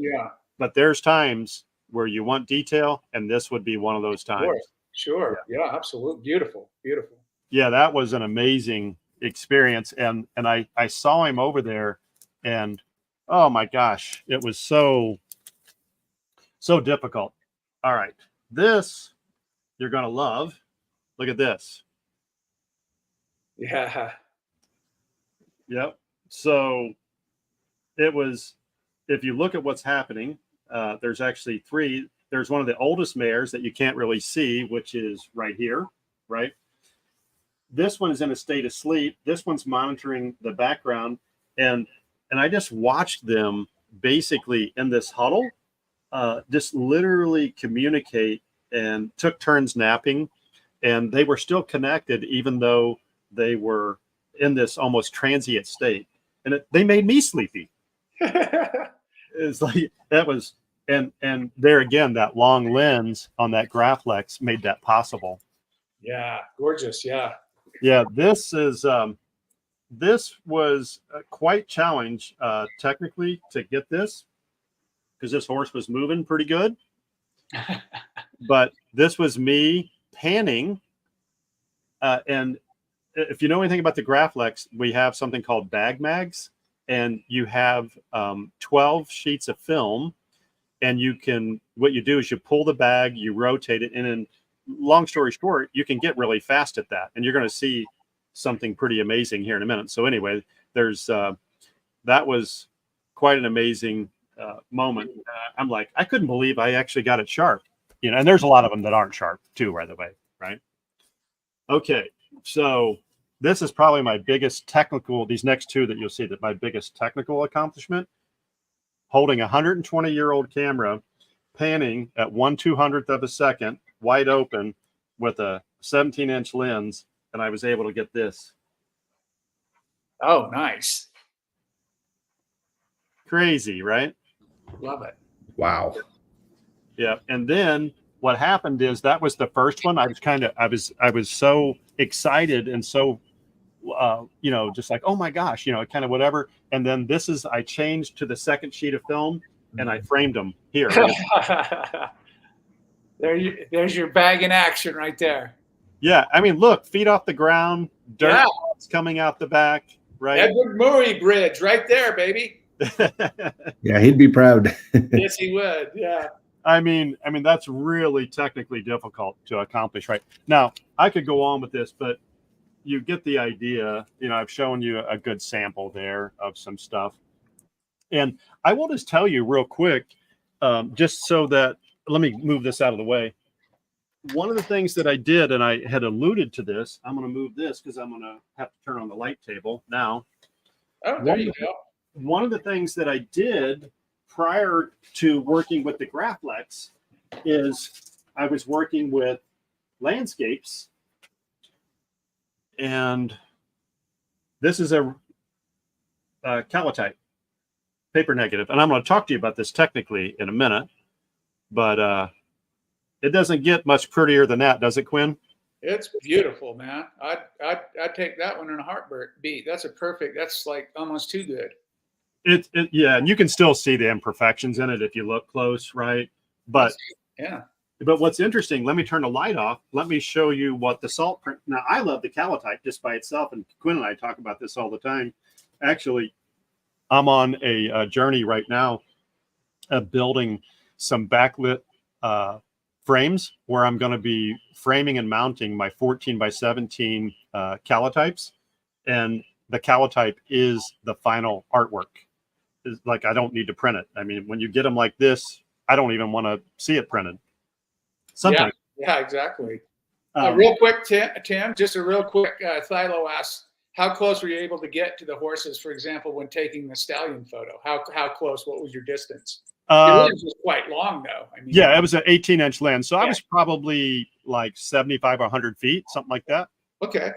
there's times where you want detail, and this would be one of those times. Sure. Yeah, absolutely. Beautiful. Beautiful. Yeah, that was an amazing experience. And I saw him over there, and oh my gosh, it was so difficult. All right, this you're gonna love. Look at this. Yeah. Yep. So it was, if you look at what's happening, there's actually three. There's one of the oldest mares that you can't really see, which is right here, right? This one is in a state of sleep. This one's monitoring the background. And I just watched them basically in this huddle, just literally communicate, and took turns napping. And they were still connected, even though they were in this almost transient state. And they made me sleepy. it's like that was, and there again, that long lens on that Graflex made that possible. Yeah, gorgeous. Yeah. Yeah, this was quite challenge technically to get this, because this horse was moving pretty good. But this was me panning, and if you know anything about the Graflex, we have something called bag mags, and you have 12 sheets of film, and what you do is you pull the bag, you rotate it, and then, long story short, you can get really fast at that, and you're going to see something pretty amazing here in a minute. So anyway, there's that was quite an amazing moment. I'm like, I couldn't believe I actually got it sharp, and there's a lot of them that aren't sharp too, by the way, right? Okay, so this is probably my biggest technical, these next two that you'll see, that my biggest technical accomplishment, holding a 120-year-old camera, panning at 1/200th of a second, wide open with a 17-inch lens, and I was able to get this. Oh, nice. Crazy, right? Love it. Wow. Yeah. And then what happened is that was the first one. I was so excited and so, just like, oh my gosh, kind of whatever. And then I changed to the second sheet of film and I framed them here. There's your bag in action right there. Yeah. I mean, look, feet off the ground, dirt coming out the back, right? Edward Murray Bridge right there, baby. Yeah, he'd be proud. Yes, he would. Yeah. I mean, that's really technically difficult to accomplish, right? Now, I could go on with this, but you get the idea. I've shown you a good sample there of some stuff. And I will just tell you real quick, just so that, let me move this out of the way. One of the things that I did, and I had alluded to this, I'm going to move this because I'm going to have to turn on the light table now. Oh, there you go. One of the things that I did prior to working with the Graflex is I was working with landscapes, and this is a Calotype paper negative, and I'm going to talk to you about this technically in a minute, but it doesn't get much prettier than that, does it, Quinn? It's beautiful, man. I'd take that one in a heartbeat. That's like almost too good. Yeah, and you can still see the imperfections in it if you look close, right? But yeah. But what's interesting, let me turn the light off. Let me show you what the salt print. Now, I love the Calotype just by itself, and Quinn and I talk about this all the time. Actually, I'm on a journey right now of building some backlit frames where I'm going to be framing and mounting my 14x17 Calotypes, and the Calotype is the final artwork. Is like, I don't need to print it. I mean, when you get them like this, I don't even want to see it printed. Sometimes. Yeah, exactly. Real quick, Tim, just a real quick, Thilo asks, how close were you able to get to the horses, for example, when taking the stallion photo? How close? What was your distance? Your lens was quite long, though. I mean, yeah, it was an 18-inch lens. So I was probably like 75 or 100 feet, something like that. Okay.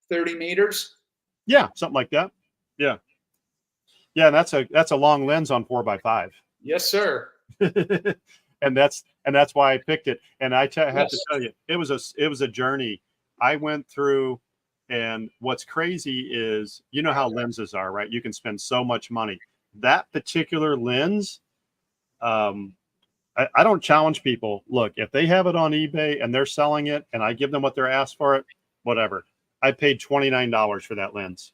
30 meters? Yeah, something like that. Yeah. Yeah, that's a long lens on 4x5. Yes, sir. and that's why I picked it. And I have to tell you, it was a journey I went through. And what's crazy is, you know how lenses are, right? You can spend so much money. That particular lens, I don't challenge people. Look, if they have it on eBay and they're selling it, and I give them what they're asked for it, whatever. I paid $29 for that lens.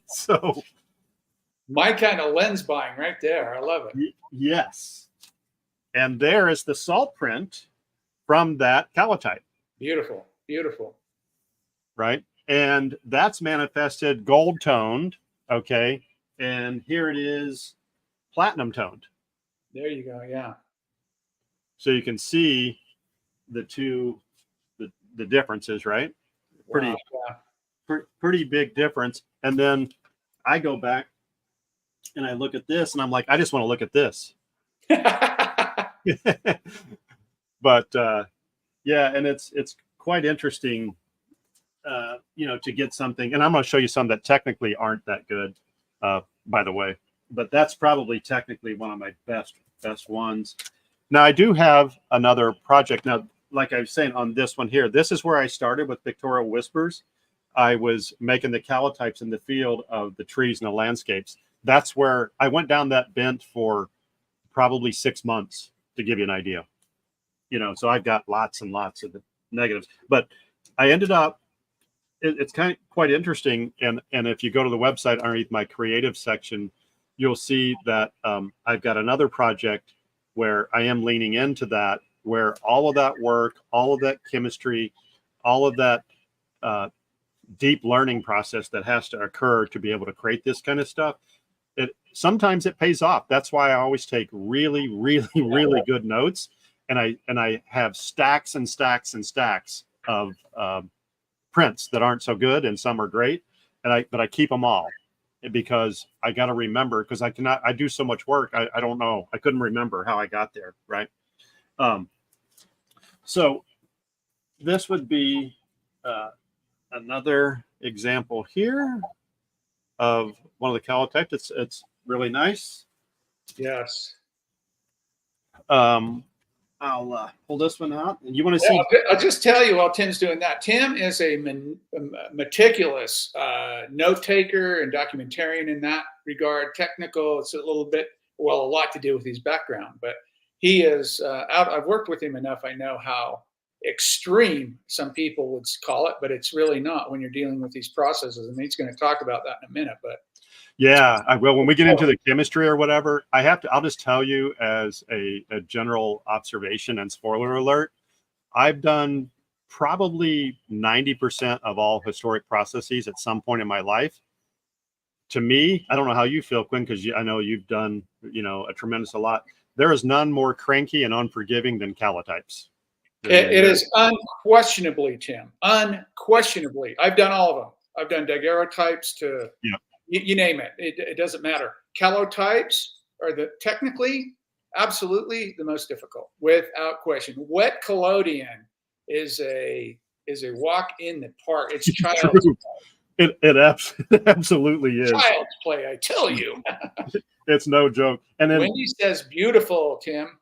So my kind of lens buying right there. I love it. Yes. And there is the salt print from that Calotype. Beautiful. Right. And that's manifested gold toned. Okay. And here it is platinum toned. There you go. Yeah. So you can see the differences, right? Wow. Pretty big difference. And then I go back and I look at this and I'm like, I just want to look at this. But yeah, and it's quite interesting, to get something. And I'm going to show you some that technically aren't that good, by the way. but that's probably technically one of my best ones. Now I do have another project. Now, like I was saying on this one here, this is where I started with pictorial whispers. I was making the calotypes in the field of the trees and the landscapes. That's where I went down that bent for probably 6 months, to give you an idea. You know, so I've got lots and lots of the negatives, but I ended up, it's kind of quite interesting. And if you go to the website underneath my creative section, you'll see that I've got another project where I am leaning into that, where all of that work, all of that chemistry, all of that deep learning process that has to occur to be able to create this kind of stuff, sometimes it pays off. That's why I always take really, really, really good notes. And I have stacks and stacks and stacks of prints that aren't so good, and some are great. But I keep them all, because I got to remember, because I do so much work. I don't know. I couldn't remember how I got there. Right. So this would be another example here of one of the calotypes. It's really nice. Yes. I'll pull this one out. And you want to see? I'll just tell you while Tim's doing that. Tim is a meticulous note taker and documentarian in that regard. Technical, it's a lot to do with his background, but he is out. I've worked with him enough. I know how extreme some people would call it, but it's really not when you're dealing with these processes. I mean, he's going to talk about that in a minute, but. Yeah, I will. When we get into the chemistry or whatever, I'll just tell you as a general observation, and spoiler alert, I've done probably 90% of all historic processes at some point in my life. To me, I don't know how you feel, Quinn, because I know you've done, a tremendous lot. There is none more cranky and unforgiving than calotypes. It is unquestionably, Tim, unquestionably. I've done all of them. I've done daguerreotypes to... Yeah. You name it. It doesn't matter. Calotypes are technically, absolutely the most difficult, without question. Wet collodion is a walk in the park. It's child's play. It absolutely is Child's play, I tell you. It's no joke. And then Wendy says beautiful, Tim.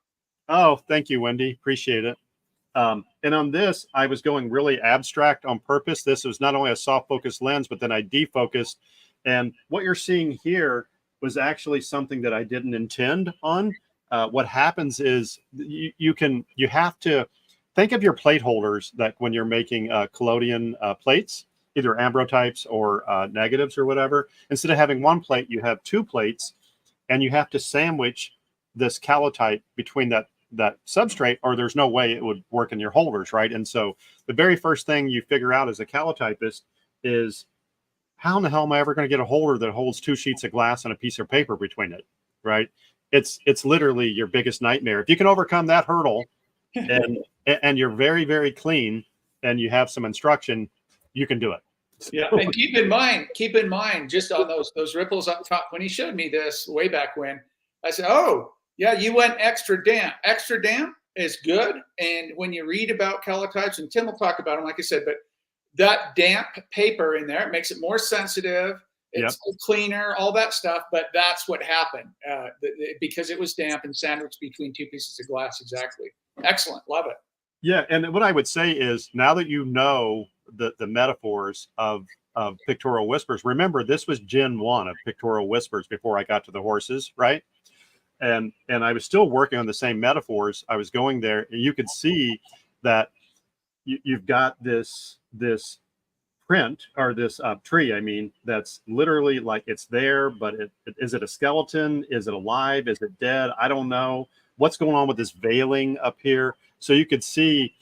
Oh, thank you, Wendy. Appreciate it. And on this, I was going really abstract on purpose. This was not only a soft focus lens, but then I defocused. And what you're seeing here was actually something that I didn't intend on. What happens is you have to think of your plate holders, that when you're making collodion plates, either ambrotypes or negatives or whatever, instead of having one plate, you have two plates, and you have to sandwich this calotype between that substrate, or there's no way it would work in your holders, right? And so the very first thing you figure out as a calotypist is, how in the hell am I ever going to get a holder that holds two sheets of glass and a piece of paper between it, right? It's literally your biggest nightmare. If you can overcome that hurdle, and you're very, very clean, and you have some instruction, you can do it. Yeah, and keep in mind, just on those ripples up top, when he showed me this way back when, I said, oh, yeah, you went extra damp. Extra damp is good. And when you read about calotypes, and Tim will talk about them, like I said, but that damp paper in there, it makes it more sensitive. It's cleaner, all that stuff. But that's what happened because it was damp and sandwiched between two pieces of glass. Exactly. Excellent. Love it. Yeah. And what I would say is, now that you know the metaphors of pictorial whispers, remember, this was Gen 1 of pictorial whispers before I got to the horses, right? And I was still working on the same metaphors. I was going there, and you could see that you've got this print, or this tree, I mean, that's literally like it's there, but is it a skeleton? Is it alive? Is it dead? I don't know what's going on with this veiling up here. So you could see,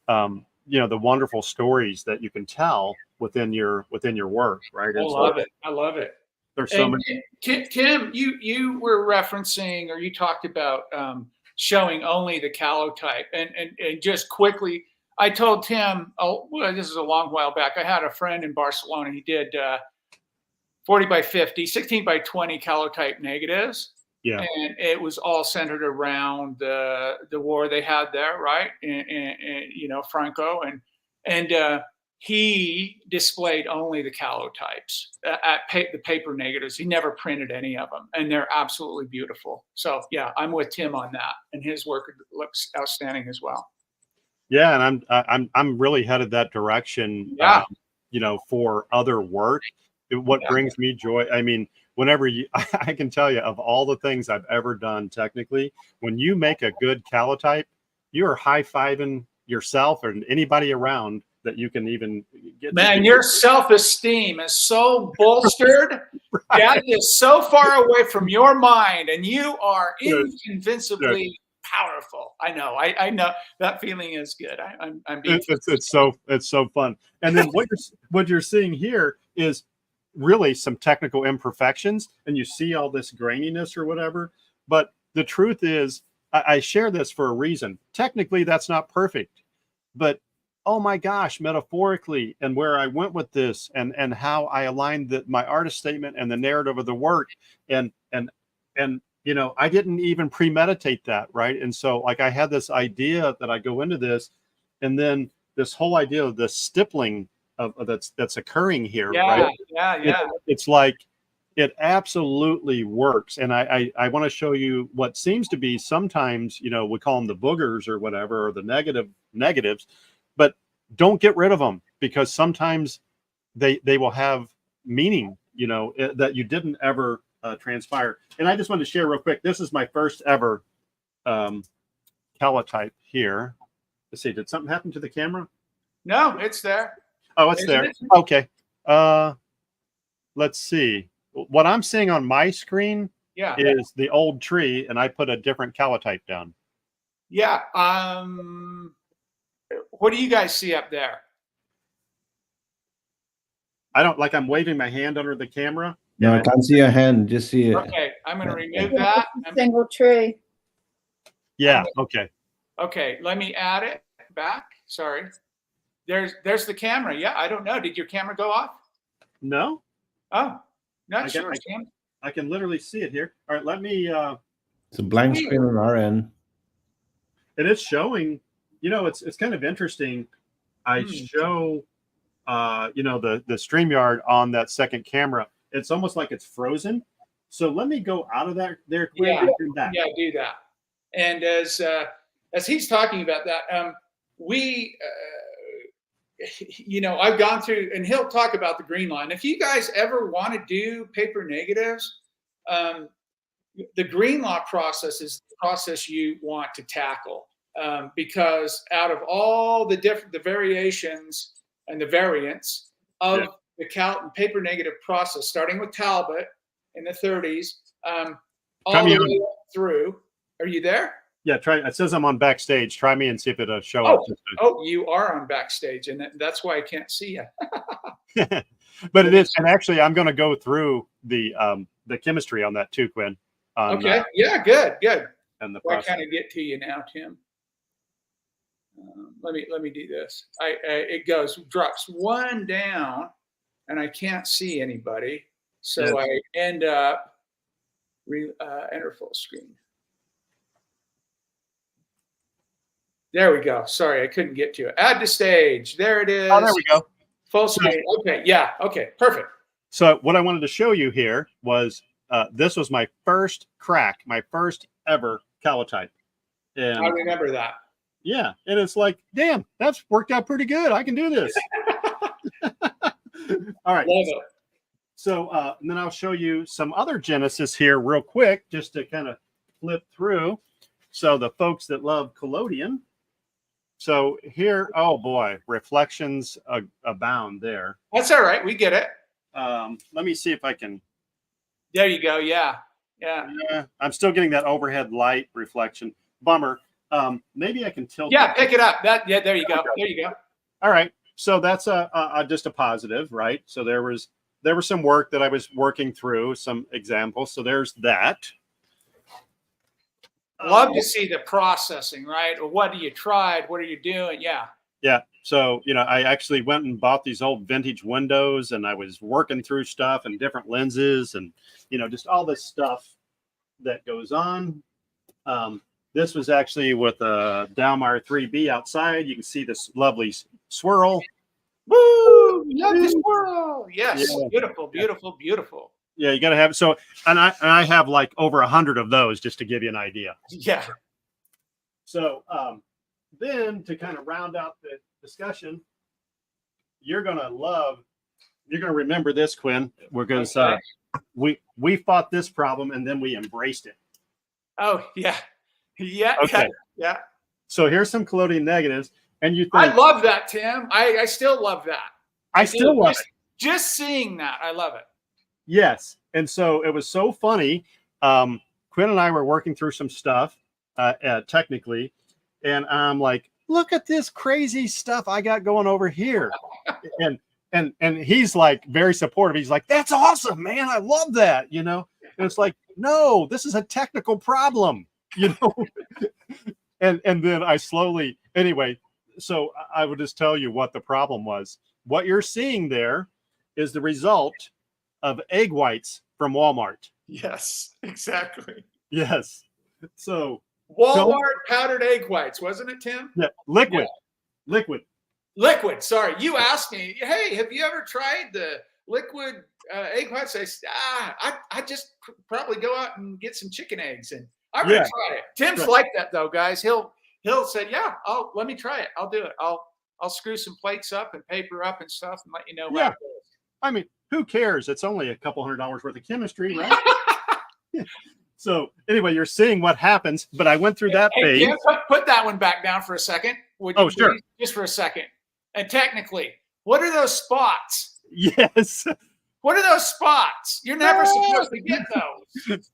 the wonderful stories that you can tell within your work, right? I love it. I love it. There's so many. Tim, you were referencing, or you talked about showing only the calotype, and just quickly, I told Tim, this is a long while back. I had a friend in Barcelona. He did 40 by 50, 16 by 20 calotype negatives. Yeah. And it was all centered around the war they had there, right? And Franco. And he displayed only the calotypes the paper negatives. He never printed any of them, and they're absolutely beautiful. So yeah, I'm with Tim on that, and his work looks outstanding as well. Yeah, and I'm really headed that direction. Yeah. You know, for other work, what Yeah. brings me joy. I mean, whenever you, I can tell you of all the things I've ever done technically, when you make a good calotype, you are high-fiving yourself and anybody around that you can even get. Man, your self-esteem is so bolstered. That is so far away from your mind, and you are invincibly powerful. I know. I know that feeling is good. I'm being. It's so fun. And then what you're seeing here is really some technical imperfections, and you see all this graininess or whatever. But the truth is, I share this for a reason. Technically, that's not perfect, but oh my gosh, metaphorically, and where I went with this, and how I aligned my artist statement and the narrative of the work, and you know, I didn't even premeditate that, right? And so, like, I had this idea that I go into this, and then this whole idea of the stippling of that's occurring here, right? Yeah. It's like it absolutely works, and I want to show you what seems to be sometimes, you know, we call them the boogers or whatever, or the negatives. But don't get rid of them, because sometimes they will have meaning, you know, that you didn't ever transpire. And I just wanted to share real quick. This is my first ever calotype here. Let's see. Did something happen to the camera? No, it's there. Oh, it's there. Okay. Let's see. What I'm seeing on my screen is the old tree, and I put a different calotype down. Yeah. What do you guys see up there? I don't like. I'm waving my hand under the camera. No, I can't see your hand. Just see it. Okay, I'm going to remove that. Single tree. Yeah. Okay. Okay, let me add it back. Sorry. There's the camera. Yeah, I don't know. Did your camera go off? No. Oh, not sure. I can literally see it here. All right, let me. It's a blank screen on our end. It is showing. You know, it's kind of interesting. I show, you know, the StreamYard on that second camera. It's almost like it's frozen. So let me go out of that there quick and come back. Yeah, do that. And as he's talking about that, you know, I've gone through, and he'll talk about the green line. If you guys ever want to do paper negatives, the green law process is the process you want to tackle, because out of all the variations and the variants of the paper negative process, starting with Talbot in the 30s, all the way through. Are you there? Yeah, try. It says I'm on backstage. Try me and see if it'll show up. Oh, you are on backstage, and that's why I can't see you. But it is, and actually, I'm going to go through the chemistry on that too, Quinn. Okay. Yeah. Good. And the I kind of get to you now, Tim. Let me do this. It drops one down, and I can't see anybody, so I end up enter full screen. There we go. Sorry, I couldn't get to it. Add to stage. There it is. Oh, there we go. Full screen. Okay. Yeah. Okay. Perfect. So what I wanted to show you here was this was my first crack, my first ever calotype. And I remember that. Yeah. And it's like, damn, that's worked out pretty good. I can do this. All right. Love it. So and then I'll show you some other Genesis here real quick, just to kind of flip through. So the folks that love collodion. So here, oh boy, reflections abound there. That's all right. We get it. Let me see if I can. There you go. Yeah. I'm still getting that overhead light reflection. Bummer. Maybe I can tilt. Yeah, pick it up. There you go. There you go. All right. So that's just a positive, right? So there was some work that I was working through, some examples. So there's that. Love to see the processing, right? Or what you tried? What are you doing? Yeah. Yeah. So, you know, I actually went and bought these old vintage windows, and I was working through stuff and different lenses and, you know, just all this stuff that goes on. This was actually with a Dalmar 3B outside. You can see this lovely swirl. Woo! Love this world. Yes. Yeah. Beautiful, beautiful, beautiful. Yeah, you got to have so, and I have like over 100 of those just to give you an idea. Yeah. So then to kind of round out the discussion, you're gonna remember this, Quinn. We're gonna we fought this problem and then we embraced it. Oh yeah. Yeah. Okay. Yeah. So here's some collodion negatives, and you think I love that, Tim. I still love that. I still love it. Just seeing that, I love it. Yes. And so it was so funny. Quinn and I were working through some stuff technically, and I'm like, look at this crazy stuff I got going over here. and he's like very supportive. He's like, that's awesome, man. I love that, you know. And it's like, no, this is a technical problem, you know. and then I slowly, anyway, so I would just tell you what the problem was. What you're seeing there is the result of egg whites from Walmart. Yes, exactly. Yes. So Walmart powdered egg whites, wasn't it, Tim? yeah, liquid. Sorry, you asked me, hey, have you ever tried the liquid egg whites? I said, I just probably go out and get some chicken eggs, and I'm gonna try it. Tim's like that though, guys. He'll say, yeah, let me try it. I'll do it. I'll screw some plates up and paper up and stuff and let you know how it goes. I mean, who cares? It's only a couple $100 worth of chemistry, right? Yeah. So anyway, you're seeing what happens, but I went through that phase. Tim, put that one back down for a second. Sure. Just for a second. And technically, what are those spots? Yes. What are those spots? You're never supposed to get those.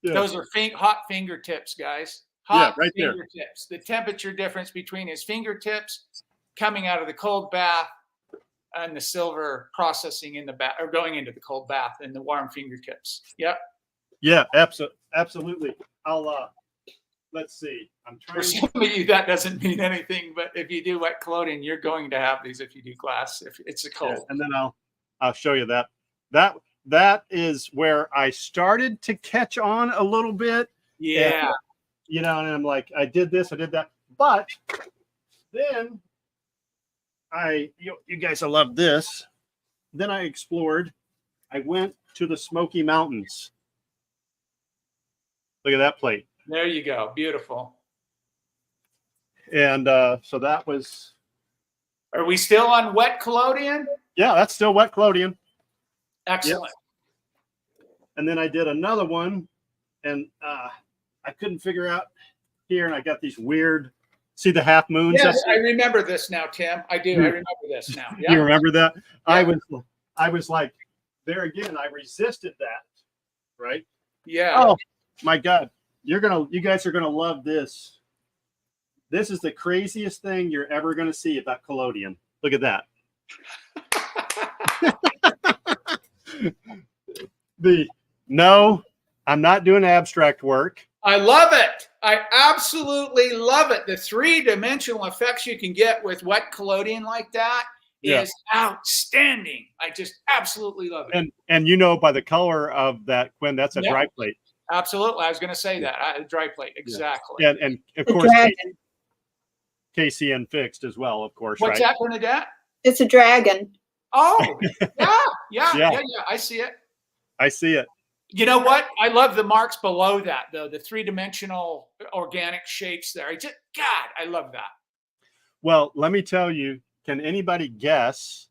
Yeah. Those are hot fingertips, guys. Right there. Fingertips. The temperature difference between his fingertips coming out of the cold bath and the silver processing in the bath, or going into the cold bath and the warm fingertips. Yep. Yeah, absolutely. I'll let's see. I'm trying. For some of you, that doesn't mean anything, but if you do wet collodion, you're going to have these if you do glass. If it's a cold, and then I'll show you that. That is where I started to catch on a little bit. Yeah. And, you know, and I'm like, I did this, I did that, but then you guys will love this. Then I explored. I went to the Smoky Mountains. Look at that plate. There you go. Beautiful. And so that was. Are we still on wet collodion? Yeah, that's still wet collodion. Excellent. Yep. And then I did another one, and I couldn't figure out here, and I got these weird. See the half moons? Yes, I remember this now, Tim. I do. I remember this now. Yeah. You remember that? Yeah. I was like, there again, I resisted that, right? Yeah. Oh my God. You guys are gonna love this. This is the craziest thing you're ever gonna see about collodion. Look at that. No, I'm not doing abstract work. I love it. I absolutely love it. The three-dimensional effects you can get with wet collodion like that is outstanding. I just absolutely love it. And you know by the color of that, Quinn, that's a dry plate. Absolutely. I was going to say that. Dry plate. Exactly. Yeah. And of course, KCN fixed as well, of course. What's that, Bernadette? It's a dragon. Oh, yeah. I see it. I see it. You know what? I love the marks below that, though. The three-dimensional organic shapes there. I love that. Well, let me tell you, can anybody guess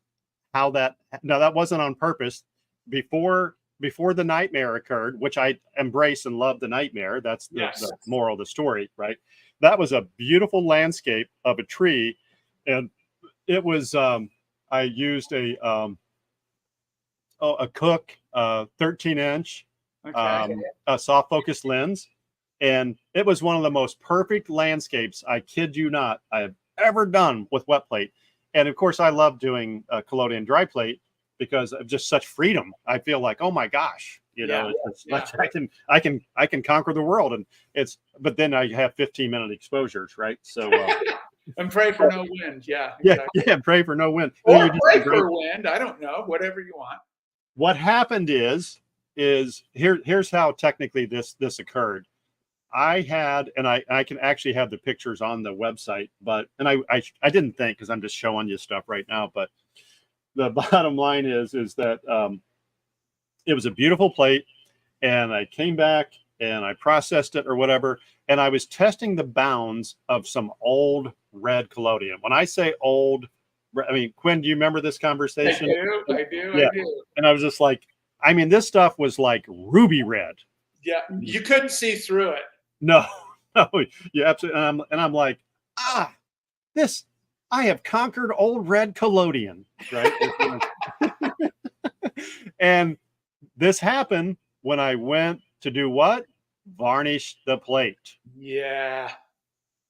how that? No, that wasn't on purpose. Before the nightmare occurred, which I embrace and love the nightmare. That's the moral of the story, right? That was a beautiful landscape of a tree. And it was, I used a Cook 13-inch a soft focus lens, and it was one of the most perfect landscapes, I kid you not, I have ever done with wet plate. And of course I love doing collodion dry plate because of just such freedom. I feel like, oh my gosh, I can conquer the world. And but then I have 15-minute exposures, right? So and pray for no wind. Yeah, exactly. Pray for no wind, or pray for wind. I don't know, whatever you want. What happened is here's how technically this occurred. I had, and I can actually have the pictures on the website, but, and I didn't think, because I'm just showing you stuff right now, but the bottom line is that it was a beautiful plate, and I came back and I processed it or whatever, and I was testing the bounds of some old red collodion. When I say old, I mean, Quinn, do you remember this conversation? I do. Yeah. And I was just like, I mean, this stuff was like ruby red. Yeah, you couldn't see through it. No, no, yeah, absolutely. And I'm like, this, I have conquered old red collodion, right? And this happened when I went to do what? Varnish the plate. Yeah.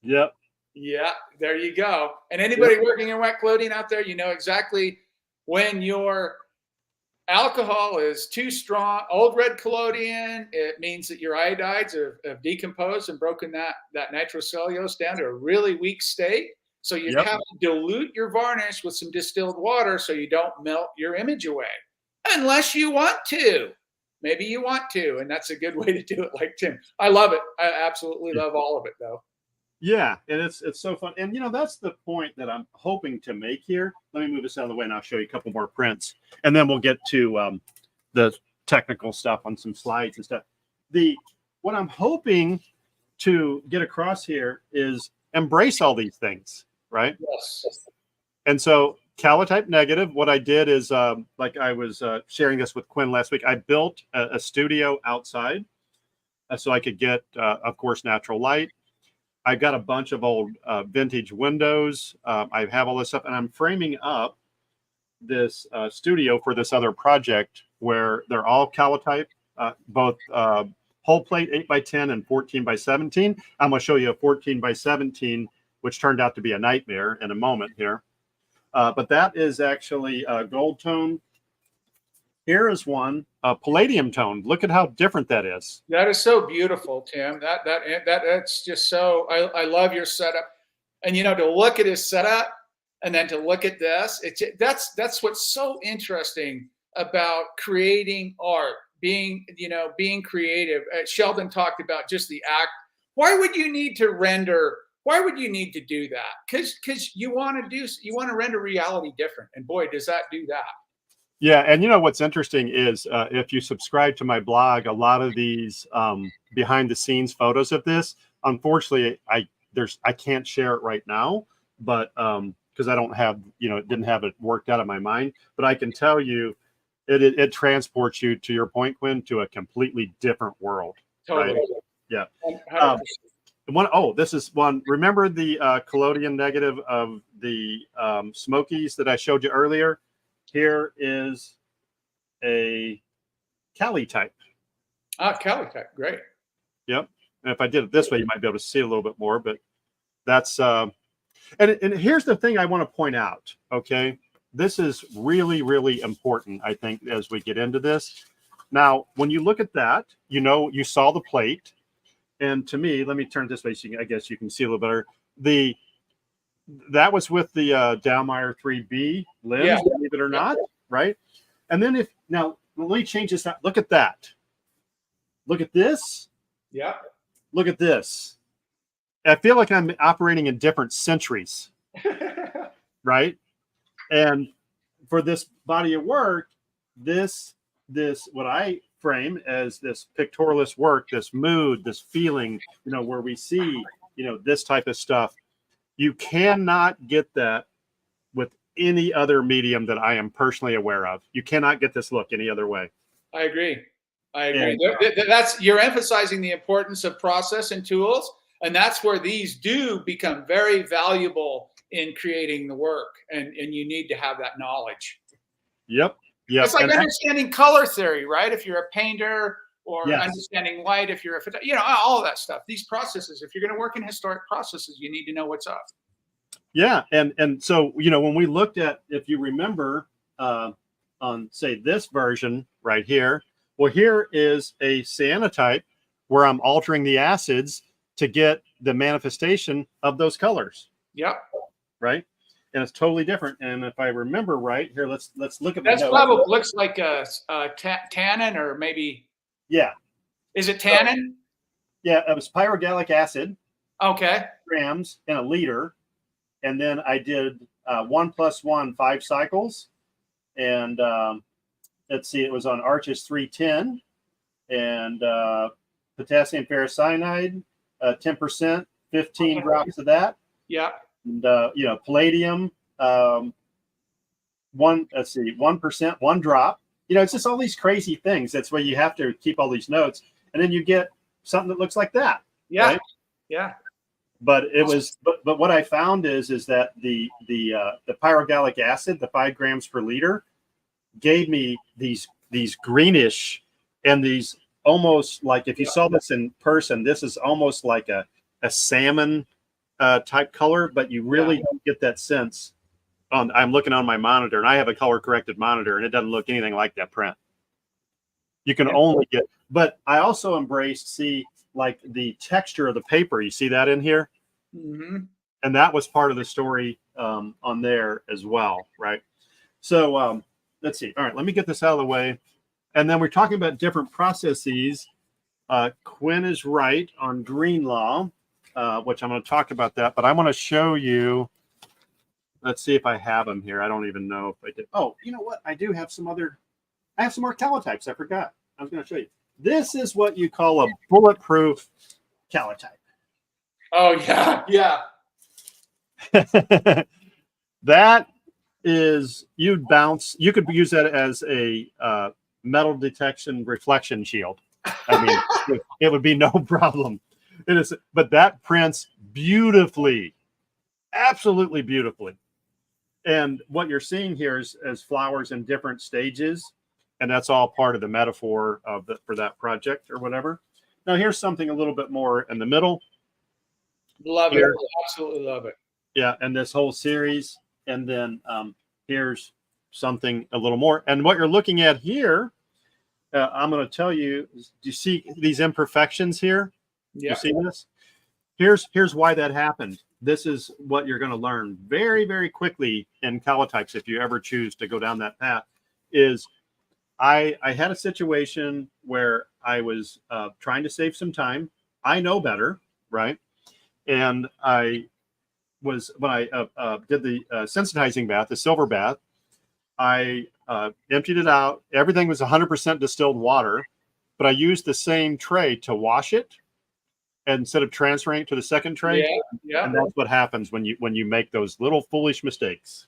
Yep. Yeah, there you go. And anybody working in wet collodion out there, you know exactly when your alcohol is too strong. Old red collodion, it means that your iodides have decomposed and broken that nitrocellulose down to a really weak state. So you have to dilute your varnish with some distilled water so you don't melt your image away. Unless you want to. Maybe you want to, and that's a good way to do it, like Tim. I love it. I absolutely love all of it, though. Yeah, and it's so fun. And, you know, that's the point that I'm hoping to make here. Let me move this out of the way, and I'll show you a couple more prints. And then we'll get to the technical stuff on some slides and stuff. What I'm hoping to get across here is embrace all these things, right? Yes. And so Calotype negative, what I did is, like I was sharing this with Quinn last week, I built a studio outside so I could get, of course, natural light. I've got a bunch of old vintage windows. I have all this stuff, and I'm framing up this studio for this other project where they're all Calotype, both whole plate 8x10 and 14x17. I'm going to show you a 14x17, which turned out to be a nightmare in a moment here. But that is actually a gold tone. Here is one, palladium tone. Look at how different that is. That is so beautiful, Tim. That's just so. I love your setup, and you know, to look at his setup and then to look at this, that's what's so interesting about creating art, being creative. Sheldon talked about just the act. Why would you need to render? Why would you need to do that? Because you want to render reality different, and boy, does that do that. Yeah, and you know what's interesting is if you subscribe to my blog, a lot of these behind the scenes photos of this, unfortunately, I can't share it right now, but because I don't have, didn't have it worked out in my mind. But I can tell you, it transports you, to your point, Quinn, to a completely different world. Totally. Right? Yeah. This is one. Remember the collodion negative of the Smokies that I showed you earlier? Here is a Calotype. Calotype, great. Yep. And if I did it this way, you might be able to see a little bit more, but that's, and here's the thing I want to point out. Okay. This is really, really important, I think, as we get into this. Now, when you look at that, you saw the plate. And to me, let me turn it this way so I guess you can see a little better. That was with the Dallmeyer 3B lens, believe it or not, right? And then now let me change this out. Look at that. Look at this. Yeah. Look at this. I feel like I'm operating in different centuries, right? And for this body of work, this what I frame as this pictorialist work, this mood, this feeling, where we see, this type of stuff. You cannot get that with any other medium that I am personally aware of. You cannot get this look any other way. I agree. And, You're emphasizing the importance of process and tools, and that's where these do become very valuable in creating the work. And you need to have that knowledge. Yep. It's like understanding color theory, right? If you're a painter, or understanding light, if you're all of that stuff. These processes, if you're going to work in historic processes, you need to know what's up. Yeah, and so when we looked at, if you remember, on say this version right here, well, here is a cyanotype where I'm altering the acids to get the manifestation of those colors. Yep. Right, and it's totally different. And if I remember right, here let's look at that's probably looks like a tannin, or maybe. Yeah. Is it tannin? Yeah, it was pyrogallic acid, Okay. grams in a liter. And then I did 1 + 1, 5 cycles. And let's see, it was on Arches 310 and potassium ferrocyanide, 10%, 15 drops of that. Yeah. And, palladium, 1%, 1 drop. It's just all these crazy things. That's why you have to keep all these notes. And then you get something that looks like that. Yeah. Right? Yeah. But it was, but what I found is that the pyrogallic acid, the 5 grams per liter, gave me these greenish and these almost like, if you saw this in person, this is almost like a salmon type color, but you really don't get that sense. I'm looking on my monitor, and I have a color corrected monitor, and it doesn't look anything like that print. You can only get, but I also embraced, like the texture of the paper. You see that in here? Mm-hmm. And that was part of the story on there as well, right? So let's see. All right, let me get this out of the way. And then we're talking about different processes. Quinn is right on green law, which I'm going to talk about that, but I want to show you. Let's see if I have them here. I don't even know if I did. Oh, you know what? I do have some other. I have some more calotypes. I forgot. I was going to show you. This is what you call a bulletproof calotype. Oh, yeah. Yeah. That is, you'd bounce. You could use that as a metal detection reflection shield. I mean, it would be no problem. It is, but that prints beautifully, absolutely beautifully. And what you're seeing here is flowers in different stages, and that's all part of the metaphor of for that project or whatever. Now here's something a little bit more in the middle. Love it. Absolutely love it. Yeah, and this whole series, and then here's something a little more. And what you're looking at here, I'm going to tell you. Do you see these imperfections here? Yeah. You see this? Here's why that happened. This is what you're going to learn very, very quickly in Calotypes, if you ever choose to go down that path. Is I had a situation where I was trying to save some time. I know better, right? And I was, when I did the sensitizing bath, the silver bath, I emptied it out. Everything was 100% distilled water, but I used the same tray to wash it instead of transferring it to the second tray. Yeah. And that's what happens when you make those little foolish mistakes.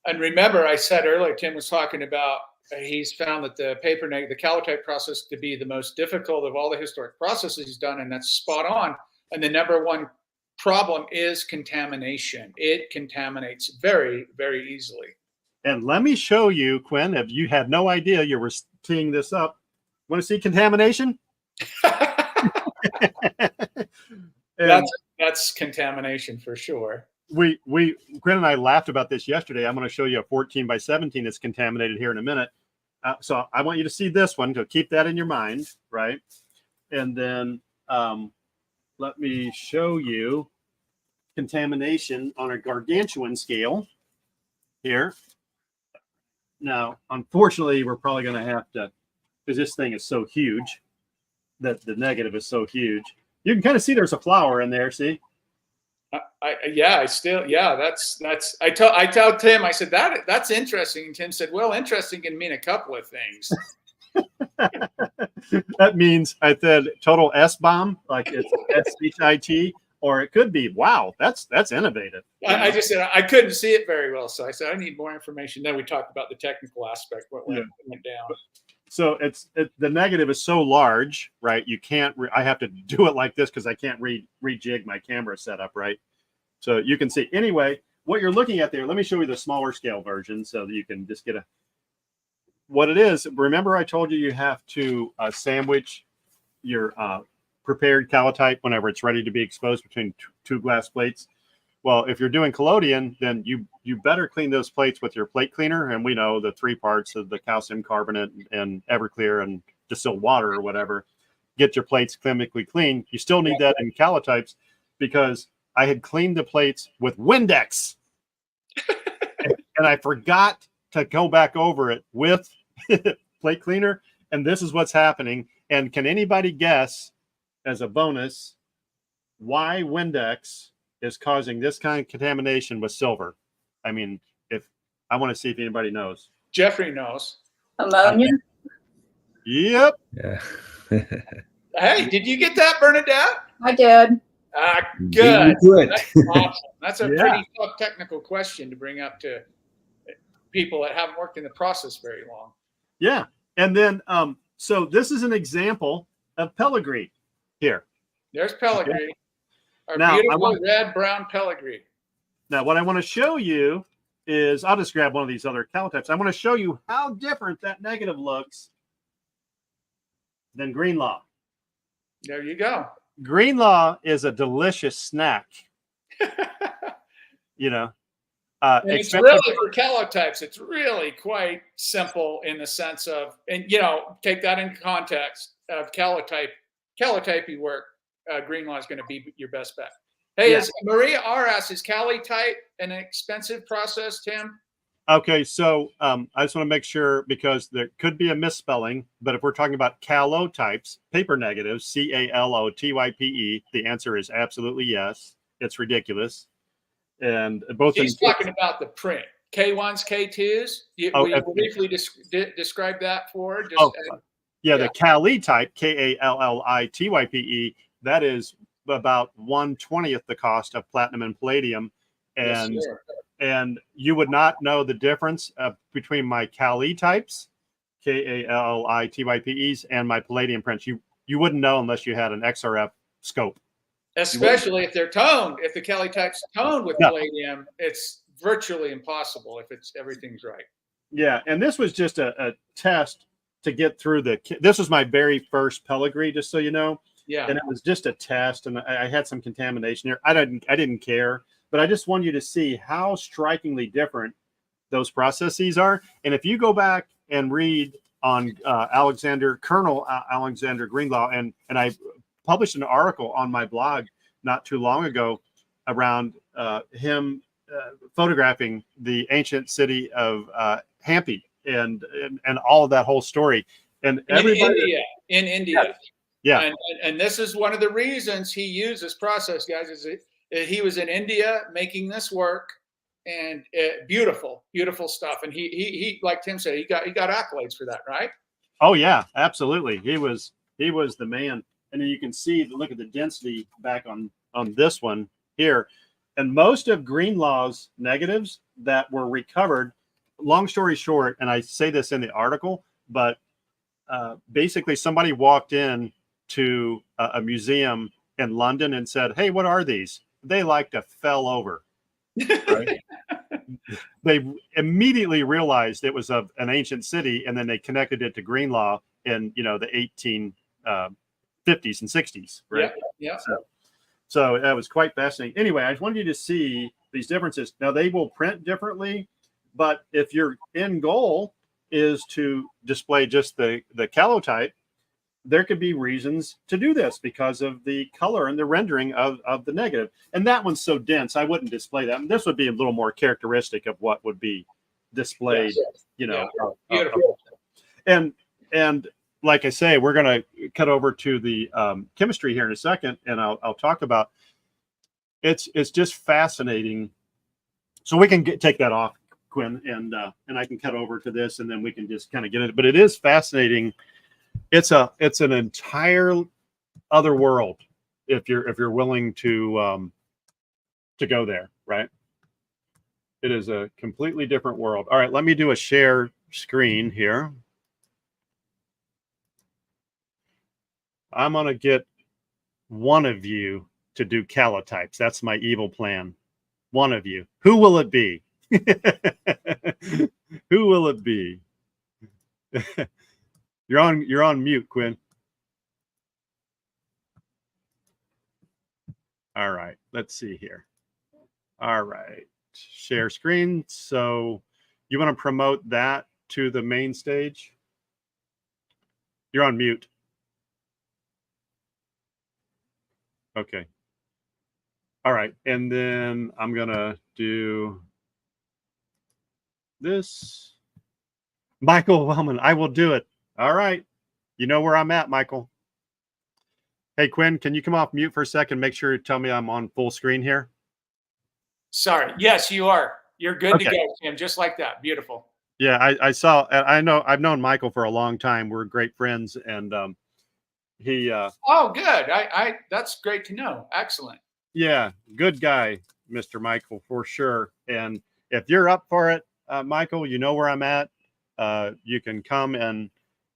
And remember, I said earlier, Tim was talking about he's found that the calotype process to be the most difficult of all the historic processes he's done, and that's spot on. And the number one problem is contamination. It contaminates very, very easily. And let me show you, Quinn, if you had no idea you were teeing this up. Want to see contamination? That's contamination for sure. Quinn and I laughed about this yesterday. I'm going to show you a 14 by 17 that's contaminated here in a minute. So I want you to see this one, to keep that in your mind, right? And then let me show you contamination on a gargantuan scale here. Now, unfortunately, we're probably going to have to, because this thing is so huge, that the negative is so huge. You can kind of see there's a flower in there, see? I tell Tim, I said, that's interesting. And Tim said, well, interesting can mean a couple of things. That means, I said, total S-bomb, like it's S-H-I-T, or it could be, wow, that's innovative. I just said I couldn't see it very well, so I said I need more information. Then we talked about the technical aspect, what went down. So the negative is so large, right? You can't. I have to do it like this because I can't rejig my camera setup, right? So you can see. Anyway, what you're looking at there. Let me show you the smaller scale version so that you can just get what it is. Remember, I told you have to sandwich your prepared calotype whenever it's ready to be exposed between two glass plates. Well, if you're doing collodion, then you better clean those plates with your plate cleaner. And we know the 3 parts of the calcium carbonate and Everclear and distilled water or whatever. Get your plates chemically clean. You still need that in calotypes, because I had cleaned the plates with Windex. And I forgot to go back over it with plate cleaner. And this is what's happening. And can anybody guess as a bonus, why Windex is causing this kind of contamination with silver. I mean, if I want to see if anybody knows. Jeffrey knows. Ammonia. Yep. Yeah. Hey, did you get that, Bernadette? I did. Good. Beat me to it. That's awesome. That's a Yeah. pretty tough technical question to bring up to people that haven't worked in the process very long. Yeah. And then, so this is an example of Pellegrini here. There's Pellegrini. Our Now, beautiful red-brown Pellegrini. Now, what I want to show you is, I'll just grab one of these other calotypes. I want to show you how different that negative looks than Greenlaw. There you go. Greenlaw is a delicious snack. You know, And it's really, for calotypes, it's really quite simple in the sense of, and take that in context of calotypey work. Greenlaw is going to be your best bet. Hey, Yeah. Is Maria R asks, is Calotype an expensive process, Tim? Okay, so I just want to make sure, because there could be a misspelling, but if we're talking about calotypes, paper negatives, Calotype, the answer is absolutely yes. It's ridiculous. And both She's talking about the print. K1s, K2s. Will you briefly describe that for her? The Calotype, Calltype, that is about 1/20th the cost of platinum and palladium. And Yes, sir. And you would not know the difference between my Calotypes, Calltypes, and my palladium prints. You wouldn't know unless you had an XRF scope. Especially if they're toned. If the Calotype's toned with palladium, it's virtually impossible if everything's right. Yeah, and this was just a test to get through this was my very first Pellegrini, just so you know. Yeah. And it was just a test, and I had some contamination here. I didn't care, but I just want you to see how strikingly different those processes are. And if you go back and read on Colonel Alexander Greenlaw, and I published an article on my blog not too long ago around him photographing the ancient city of Hampi and all of that whole story. And everybody in India. Yeah. And this is one of the reasons he used this process, guys, is he was in India making this work, and beautiful stuff. And he like Tim said, he got accolades for that, right? Oh yeah, absolutely. He was the man. And then you can see, look at the density back on this one here. And most of Greenlaw's negatives that were recovered, long story short, and I say this in the article, but basically somebody walked in to a museum in London and said, "Hey, what are these?" They like to fell over. Right? They immediately realized it was an ancient city, and then they connected it to Greenlaw in the 1850s and 60s. Right? Yeah. So that was quite fascinating. Anyway, I just wanted you to see these differences. Now, they will print differently, but if your end goal is to display just the calotype, there could be reasons to do this because of the color and the rendering of the negative. And that one's so dense, I wouldn't display that. And this would be a little more characteristic of what would be displayed, Beautiful. And like I say, we're going to cut over to the chemistry here in a second, and I'll talk about it's just fascinating. So we can take that off, Quinn, and I can cut over to this, and then we can just kind of get it. But it is fascinating. It's an entire other world if you're willing to go there, right? It is a completely different world. All right, let me do a share screen here. I'm going to get one of you to do calotypes. That's my evil plan. One of you. Who will it be? Who will it be? You're on mute, Quinn. All right. Let's see here. All right. Share screen. So you want to promote that to the main stage? You're on mute. Okay. All right. And then I'm going to do this. Michael Wellman, I will do it. All right. You know where I'm at, Michael. Hey, Quinn, can you come off mute for a second? Make sure you tell me I'm on full screen here. Sorry. Yes, you are. You're good to Okay. go, Tim. Just like that. Beautiful. Yeah, I saw. I know. I've known Michael for a long time. We're great friends, and he. Oh, good. That's great to know. Excellent. Yeah, good guy, Mr. Michael, for sure. And if you're up for it, Michael, you know where I'm at. You can come and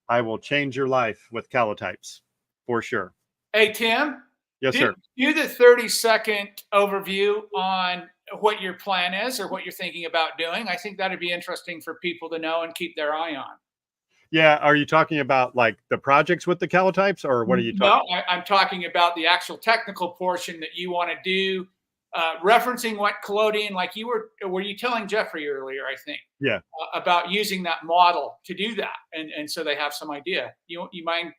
I will change your life with Calotypes, for sure. Hey, Tim. Yes, sir. Do the 30-second overview on what your plan is or what you're thinking about doing. I think that'd be interesting for people to know and keep their eye on. Yeah, are you talking about like the projects with the Calotypes, or what are you talking? No, I'm talking about the actual technical portion that you want to do, referencing what collodion, like were you telling Jeffrey earlier, I think, about using that model to do that, and so they have some idea. You mind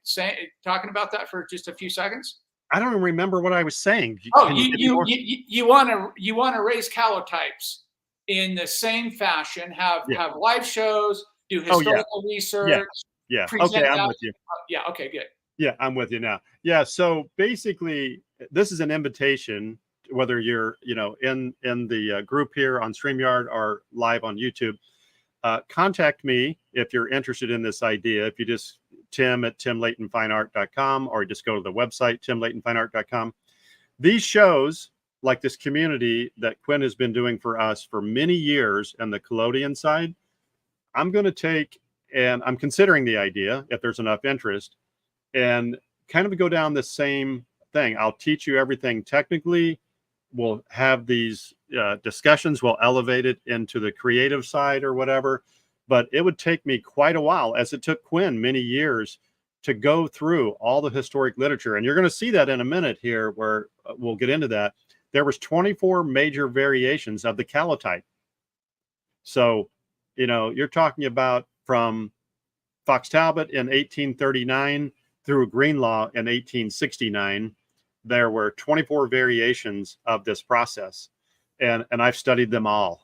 talking about that for just a few seconds? I don't even remember what I was saying. Oh, you want to raise calotypes in the same fashion, have live shows, do historical research. Yeah. Okay, I'm with you. Yeah. Okay. Good. Yeah, I'm with you now. Yeah. So basically, this is an invitation, whether you're, in the group here on StreamYard or live on YouTube. Contact me if you're interested in this idea. If you just tim@timlaytonfineart.com, or just go to the website timlaytonfineart.com. These shows, like this community that Quinn has been doing for us for many years, and the collodion side, I'm going to take, and I'm considering the idea, if there's enough interest, and kind of go down the same thing. I'll teach you everything technically. We'll have these discussions. We'll elevate it into the creative side or whatever. But it would take me quite a while, as it took Quinn many years, to go through all the historic literature. And you're going to see that in a minute here, where we'll get into that. There was 24 major variations of the calotype. So, you're talking about from Fox Talbot in 1839 through Greenlaw in 1869. There were 24 variations of this process, and I've studied them all.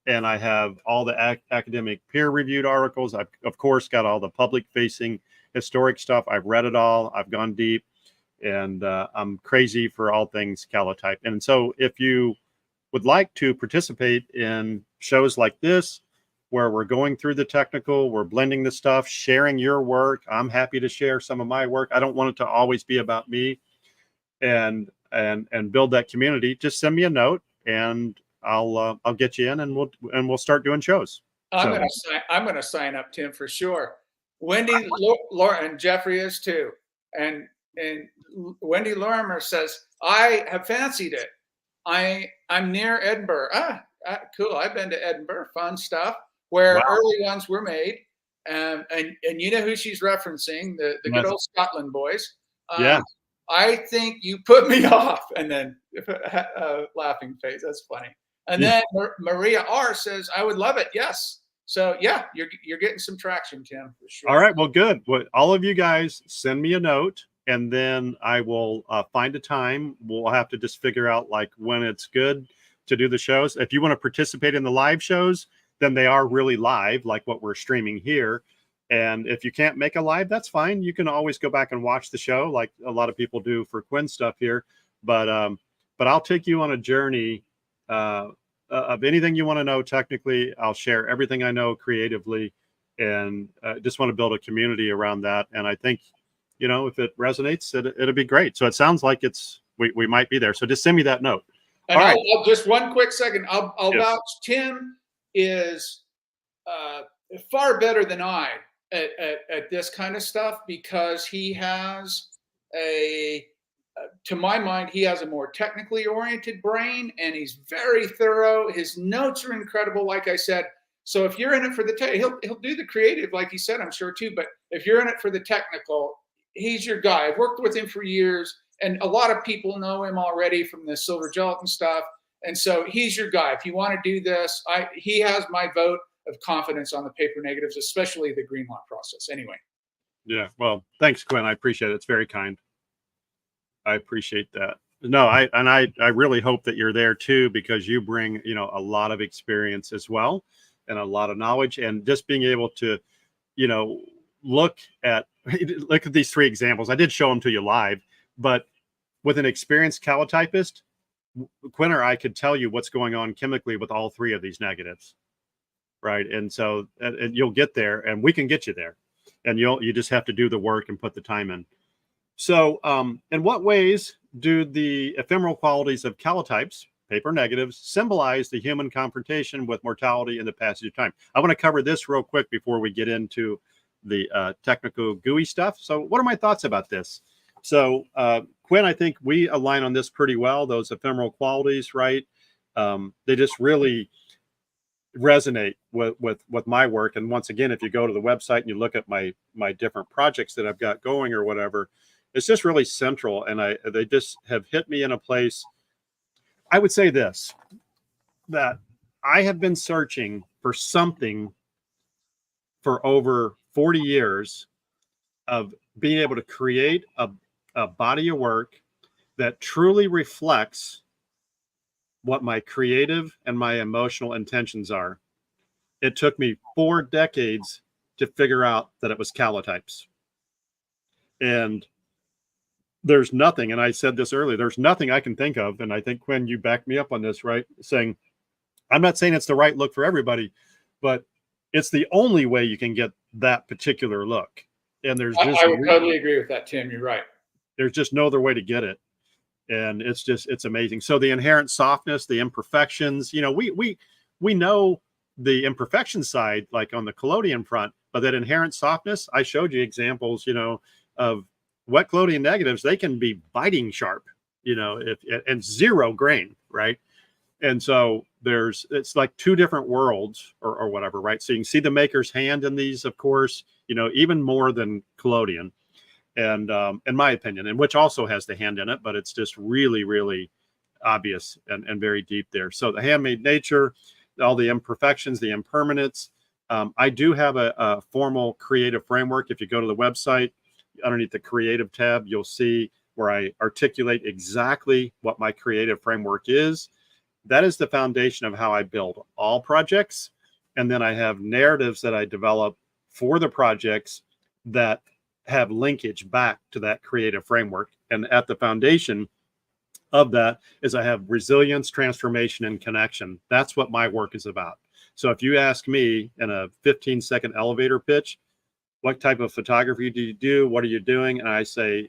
And I have all the academic peer-reviewed articles. I've, of course, got all the public-facing historic stuff. I've read it all. I've gone deep, and I'm crazy for all things calotype. And so if you would like to participate in shows like this, where we're going through the technical, we're blending the stuff, sharing your work, I'm happy to share some of my work. I don't want it to always be about me, and build that community. Just send me a note, and I'll get you in, and we'll start doing shows. I'm gonna sign up, Tim, for sure. Wendy, Laura, and Jeffrey is too. And Wendy Lorimer says, I have fancied it. I'm near Edinburgh. Cool. I've been to Edinburgh. Fun stuff. Where early ones were made. And you know who she's referencing, the good old Scotland boys. I think you put me off. And then laughing face. That's funny. And then Maria R says, I would love it. Yes. So yeah, you're getting some traction, Tim, for sure. All right. Well, good. Well, all of you guys send me a note, and then I will find a time. We'll have to just figure out like when it's good to do the shows. If you want to participate in the live shows, then they are really live, like what we're streaming here. And if you can't make a live, that's fine. You can always go back and watch the show, like a lot of people do for Quinn stuff here. But I'll take you on a journey of anything you want to know technically. I'll share everything I know creatively, and just want to build a community around that. And I think, if it resonates, it'll be great. So it sounds like we might be there. So just send me that note. And all right. Just one quick second. I'll vouch. Tim is far better than I at this kind of stuff, because he has to my mind, he has a more technically oriented brain, and he's very thorough. His notes are incredible, like I said. So if you're in it for the he'll do the creative, like he said, I'm sure too. But if you're in it for the technical, he's your guy. I've worked with him for years, and a lot of people know him already from the silver gelatin stuff. And so he's your guy. If you want to do this, he has my vote of confidence on the paper negatives, especially the Greenlaw process. Anyway. Yeah. Well, thanks, Quinn. I appreciate it. It's very kind. I appreciate that. No, I really hope that you're there too, because you bring, a lot of experience as well, and a lot of knowledge, and just being able to, look at these three examples. I did show them to you live, But with an experienced calotypist, Quinn or I could tell you what's going on chemically with all three of these negatives, right? And so and you'll get there, and we can get you there, and you just have to do the work and put the time in. So in what ways do the ephemeral qualities of calotypes, paper negatives, symbolize the human confrontation with mortality and the passage of time? I want to cover this real quick before we get into the technical gooey stuff. So what are my thoughts about this? So Quinn, I think we align on this pretty well. Those ephemeral qualities, right? They just really resonate with my work. And once again, if you go to the website and you look at my different projects that I've got going or whatever, it's just really central. And they just have hit me in a place. I would say this, that I have been searching for something for over 40 years of being able to create a body of work that truly reflects what my creative and my emotional intentions are. It took me 4 decades to figure out that it was calotypes. And there's nothing, and I said this earlier, there's nothing I can think of, and I think, Quinn, you backed me up on this, right? Saying, I'm not saying it's the right look for everybody, but it's the only way you can get that particular look. And there's just I would totally agree with that, Tim. You're right. There's just no other way to get it. And it's amazing. So the inherent softness, the imperfections, we know the imperfection side, like on the collodion front, but that inherent softness, I showed you examples, of wet collodion negatives. They can be biting sharp, and 0 grain, right? And so it's like 2 different worlds or whatever, right? So you can see the maker's hand in these, of course, even more than collodion. And in my opinion, and which also has the hand in it, but it's just really, really obvious and very deep there. So the handmade nature, all the imperfections, the impermanence. I do have a formal creative framework. If you go to the website, underneath the creative tab, you'll see where I articulate exactly what my creative framework is. That is the foundation of how I build all projects. And then I have narratives that I develop for the projects that have linkage back to that creative framework. And at the foundation of that is I have resilience, transformation, and connection. That's what my work is about. So if you ask me in a 15-second elevator pitch, what type of photography do you do? What are you doing? And I say,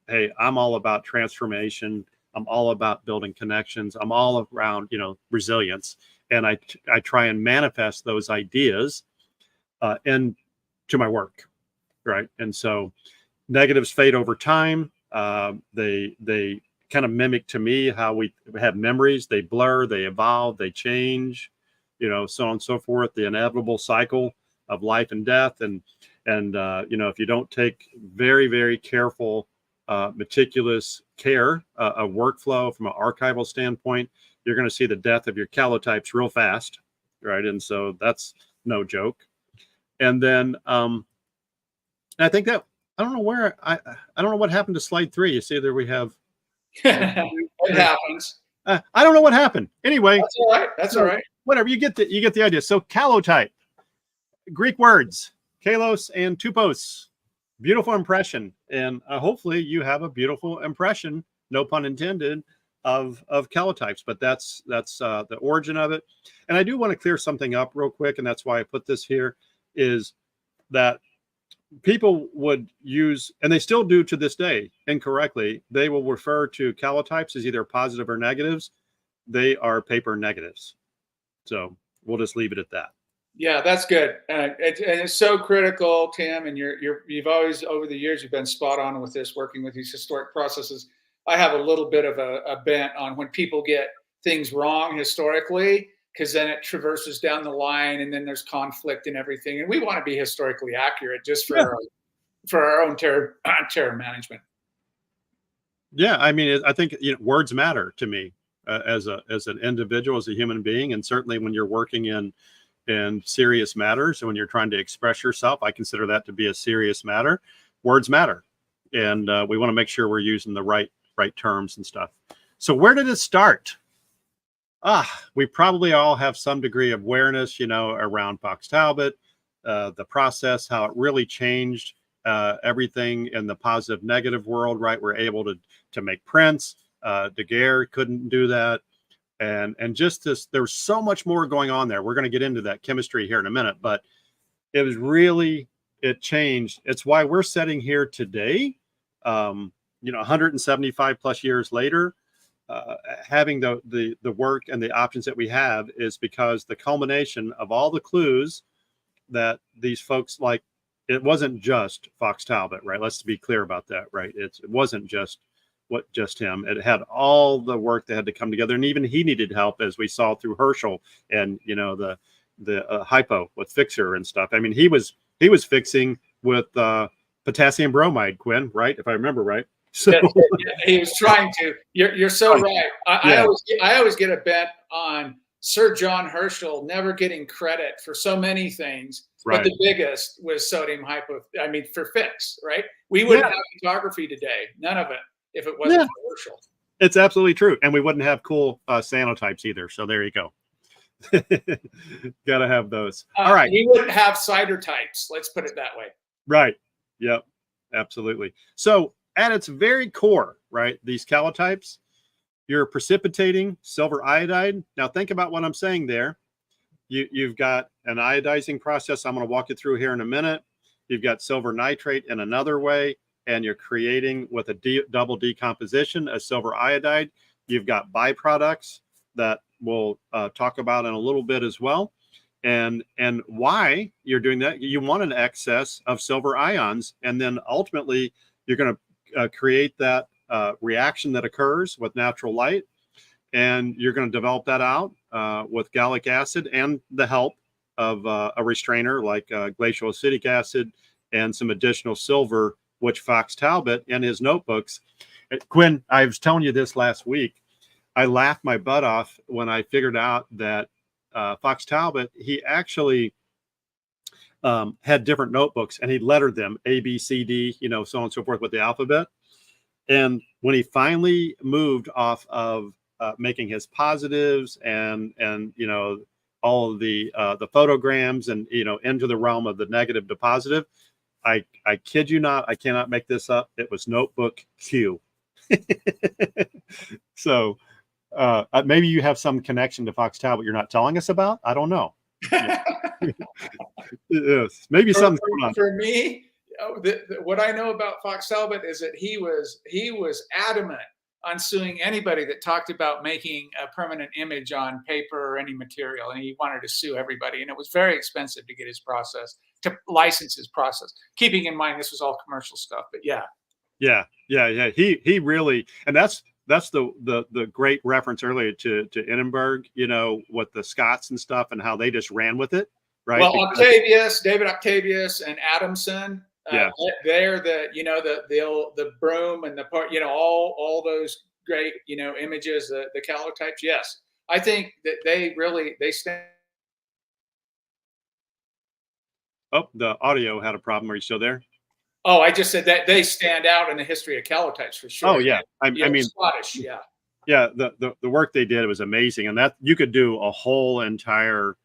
hey, I'm all about transformation. I'm all about building connections. I'm all around, resilience. And I try and manifest those ideas into my work. Right. And so negatives fade over time. They kind of mimic to me how we have memories. They blur, they evolve, they change, so on and so forth, the inevitable cycle of life and death. And if you don't take very, very careful, meticulous care of workflow from an archival standpoint, you're going to see the death of your calotypes real fast. Right. And so that's no joke. And then, I think that I don't know what happened to slide 3. You see there we have. It happens. I don't know what happened. Anyway, that's all right. That's all right. Whatever, you get the idea. So calotype, Greek words, kalos and tupos, beautiful impression, and hopefully you have a beautiful impression, no pun intended, of calotypes. But that's the origin of it. And I do want to clear something up real quick, and that's why I put this here, is that people would use, and they still do to this day incorrectly, they will refer to calotypes as either positive or negatives. They are paper negatives. So we'll just leave it at that. Yeah, that's good. And it's so critical, Tim, and you've always, over the years, you've been spot on with this, working with these historic processes. I have a little bit of a bent on when people get things wrong historically, because then it traverses down the line and then there's conflict and everything. And we want to be historically accurate just for our own terror management. Yeah, I mean, I think words matter to me as an individual, as a human being, and certainly when you're working in serious matters and when you're trying to express yourself, I consider that to be a serious matter. Words matter, and we want to make sure we're using the right terms and stuff. So where did it start? We probably all have some degree of awareness, around Fox Talbot, the process, how it really changed everything in the positive negative world, right? We're able to make prints. Daguerre couldn't do that. And just this, there's so much more going on there. We're going to get into that chemistry here in a minute, but it was really, it changed. It's why we're sitting here today, 175 plus years later, having the work and the options that we have is because the culmination of all the clues that these folks, like, it wasn't just Fox Talbot, right? Let's be clear about that, right? It wasn't just him. It had all the work that had to come together, and even he needed help, as we saw through Herschel and the hypo with Fixer and stuff. I mean, he was fixing with potassium bromide, Quinn, right? If I remember right. So yeah, he was trying to. You're so right. I always get a bet on Sir John Herschel never getting credit for so many things, right. But the biggest was sodium hypo. I mean, for fix, right? We wouldn't have photography today, none of it, if it wasn't for Herschel. It's absolutely true, and we wouldn't have cool Calotypes either. So there you go. Got to have those. All right. We wouldn't have cider types. Let's put it that way. Right. Yep. Absolutely. So at its very core, right, these calotypes, you're precipitating silver iodide. Now think about what I'm saying there. You've got an iodizing process I'm going to walk you through here in a minute. You've got silver nitrate in another way, and you're creating with a double decomposition of silver iodide. You've got byproducts that we'll talk about in a little bit as well. And why you're doing that, you want an excess of silver ions, and then ultimately you're going to create that reaction that occurs with natural light, and you're going to develop that out with gallic acid and the help of a restrainer like glacial acetic acid and some additional silver, which Fox Talbot in his notebooks. Quinn, I was telling you this last week. I laughed my butt off when I figured out that Fox Talbot, he actually had different notebooks, and he lettered them A, B, C, D, so on and so forth with the alphabet. And when he finally moved off of making his positives and all of the photograms and into the realm of the negative to positive, I kid you not, I cannot make this up. It was notebook Q. So maybe you have some connection to Fox Talbot you're not telling us about. I don't know. Yes, maybe something going on. For me, what I know about Fox Talbot is that he was adamant on suing anybody that talked about making a permanent image on paper or any material, and he wanted to sue everybody. And it was very expensive to get his process, to license his process. Keeping in mind this was all commercial stuff, but yeah. He really, and that's the great reference earlier to Edinburgh, with the Scots and stuff and how they just ran with it, right? Well, David Octavius and Adamson, they're the broom and the part, all those great, images, the calotypes. Yes, I think that they stand. Oh, the audio had a problem. Are you still there? Oh, I just said that they stand out in the history of calotypes for sure. Oh yeah, I mean, Scottish, yeah. Yeah, the work they did was amazing, and that you could do a whole entire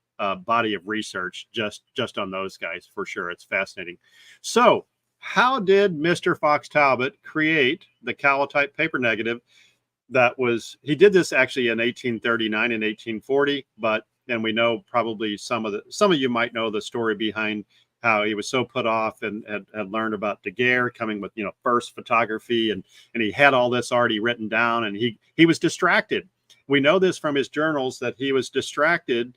body of research just on those guys for sure. It's fascinating. So, how did Mr. Fox Talbot create the calotype paper negative? He did this actually in 1839 and 1840, and we know probably some of you might know the story behind how he was so put off and had learned about Daguerre coming with, first photography, and he had all this already written down, and he was distracted. We know this from his journals that he was distracted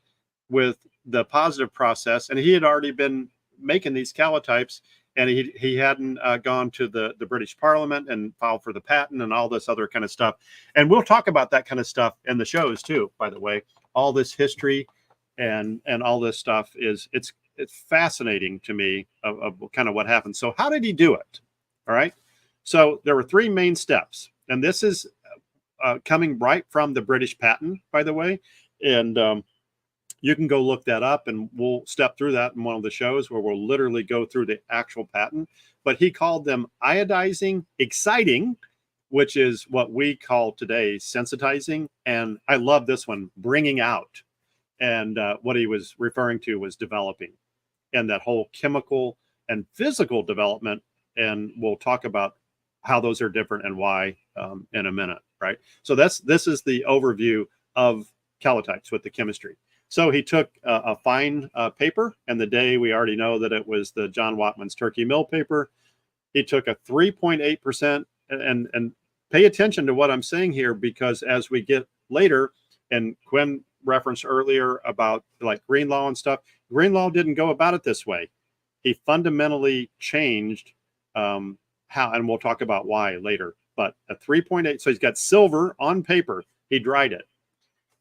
with the positive process, and he had already been making these calotypes, and he hadn't gone to the British Parliament and filed for the patent and all this other kind of stuff. And we'll talk about that kind of stuff in the shows too, by the way. All this history and all this stuff it's fascinating to me of kind of what happened. So how did he do it? All right. So there were three main steps, and this is coming right from the British patent, by the way. And you can go look that up, and we'll step through that in one of the shows where we'll literally go through the actual patent. But he called them iodizing, exciting, which is what we call today sensitizing. And I love this one, bringing out. And what he was referring to was developing. And that whole chemical and physical development and we'll talk about how those are different and why in a minute, right? So this is the overview of calotypes with the chemistry. So he took a fine paper, and the day we already know that it was the John Wattman's turkey mill paper. He took a 3.8%, and pay attention to what I'm saying here, because as we get later, and Quinn referenced earlier about like Greenlaw and stuff, Greenlaw didn't go about it this way. He fundamentally changed how, and we'll talk about why later, but a 3.8. So he's got silver on paper. He dried it.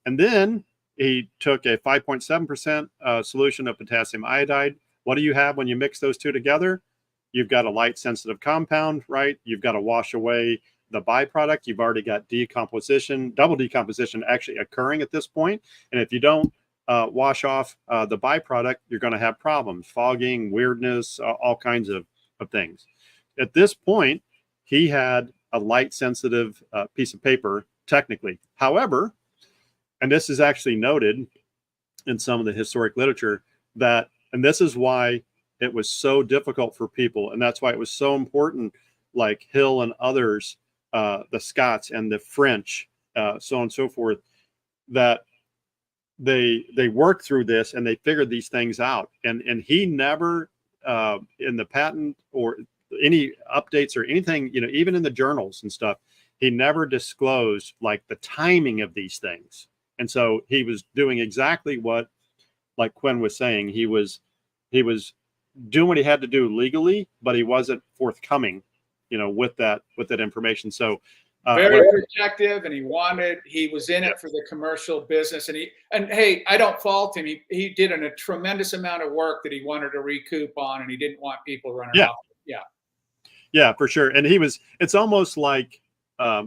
And then he took a 5.7% solution of potassium iodide. What do you have when you mix those two together? You've got a light sensitive compound, right? You've got to wash away the byproduct. You've already got decomposition, double decomposition actually occurring at this point. And if you don't wash off the byproduct, you're going to have problems, fogging, weirdness, all kinds of things. At this point, he had a light sensitive piece of paper, technically. However, and this is actually noted in some of the historic literature, that, and this is why it was so difficult for people, and that's why it was so important, like Hill and others, the Scots and the French, so on and so forth, that they worked through this and they figured these things out. And he never in the patent or any updates or anything, you know, even in the journals and stuff, he never disclosed like the timing of these things. And so he was doing exactly what, like Quinn was saying, he was doing what he had to do legally, but he wasn't forthcoming, you know, with that information. So very protective, and he was in it for the commercial business, and hey, I don't fault him. He did a tremendous amount of work that he wanted to recoup on, and he didn't want people running off. Yeah, for sure. And it's almost like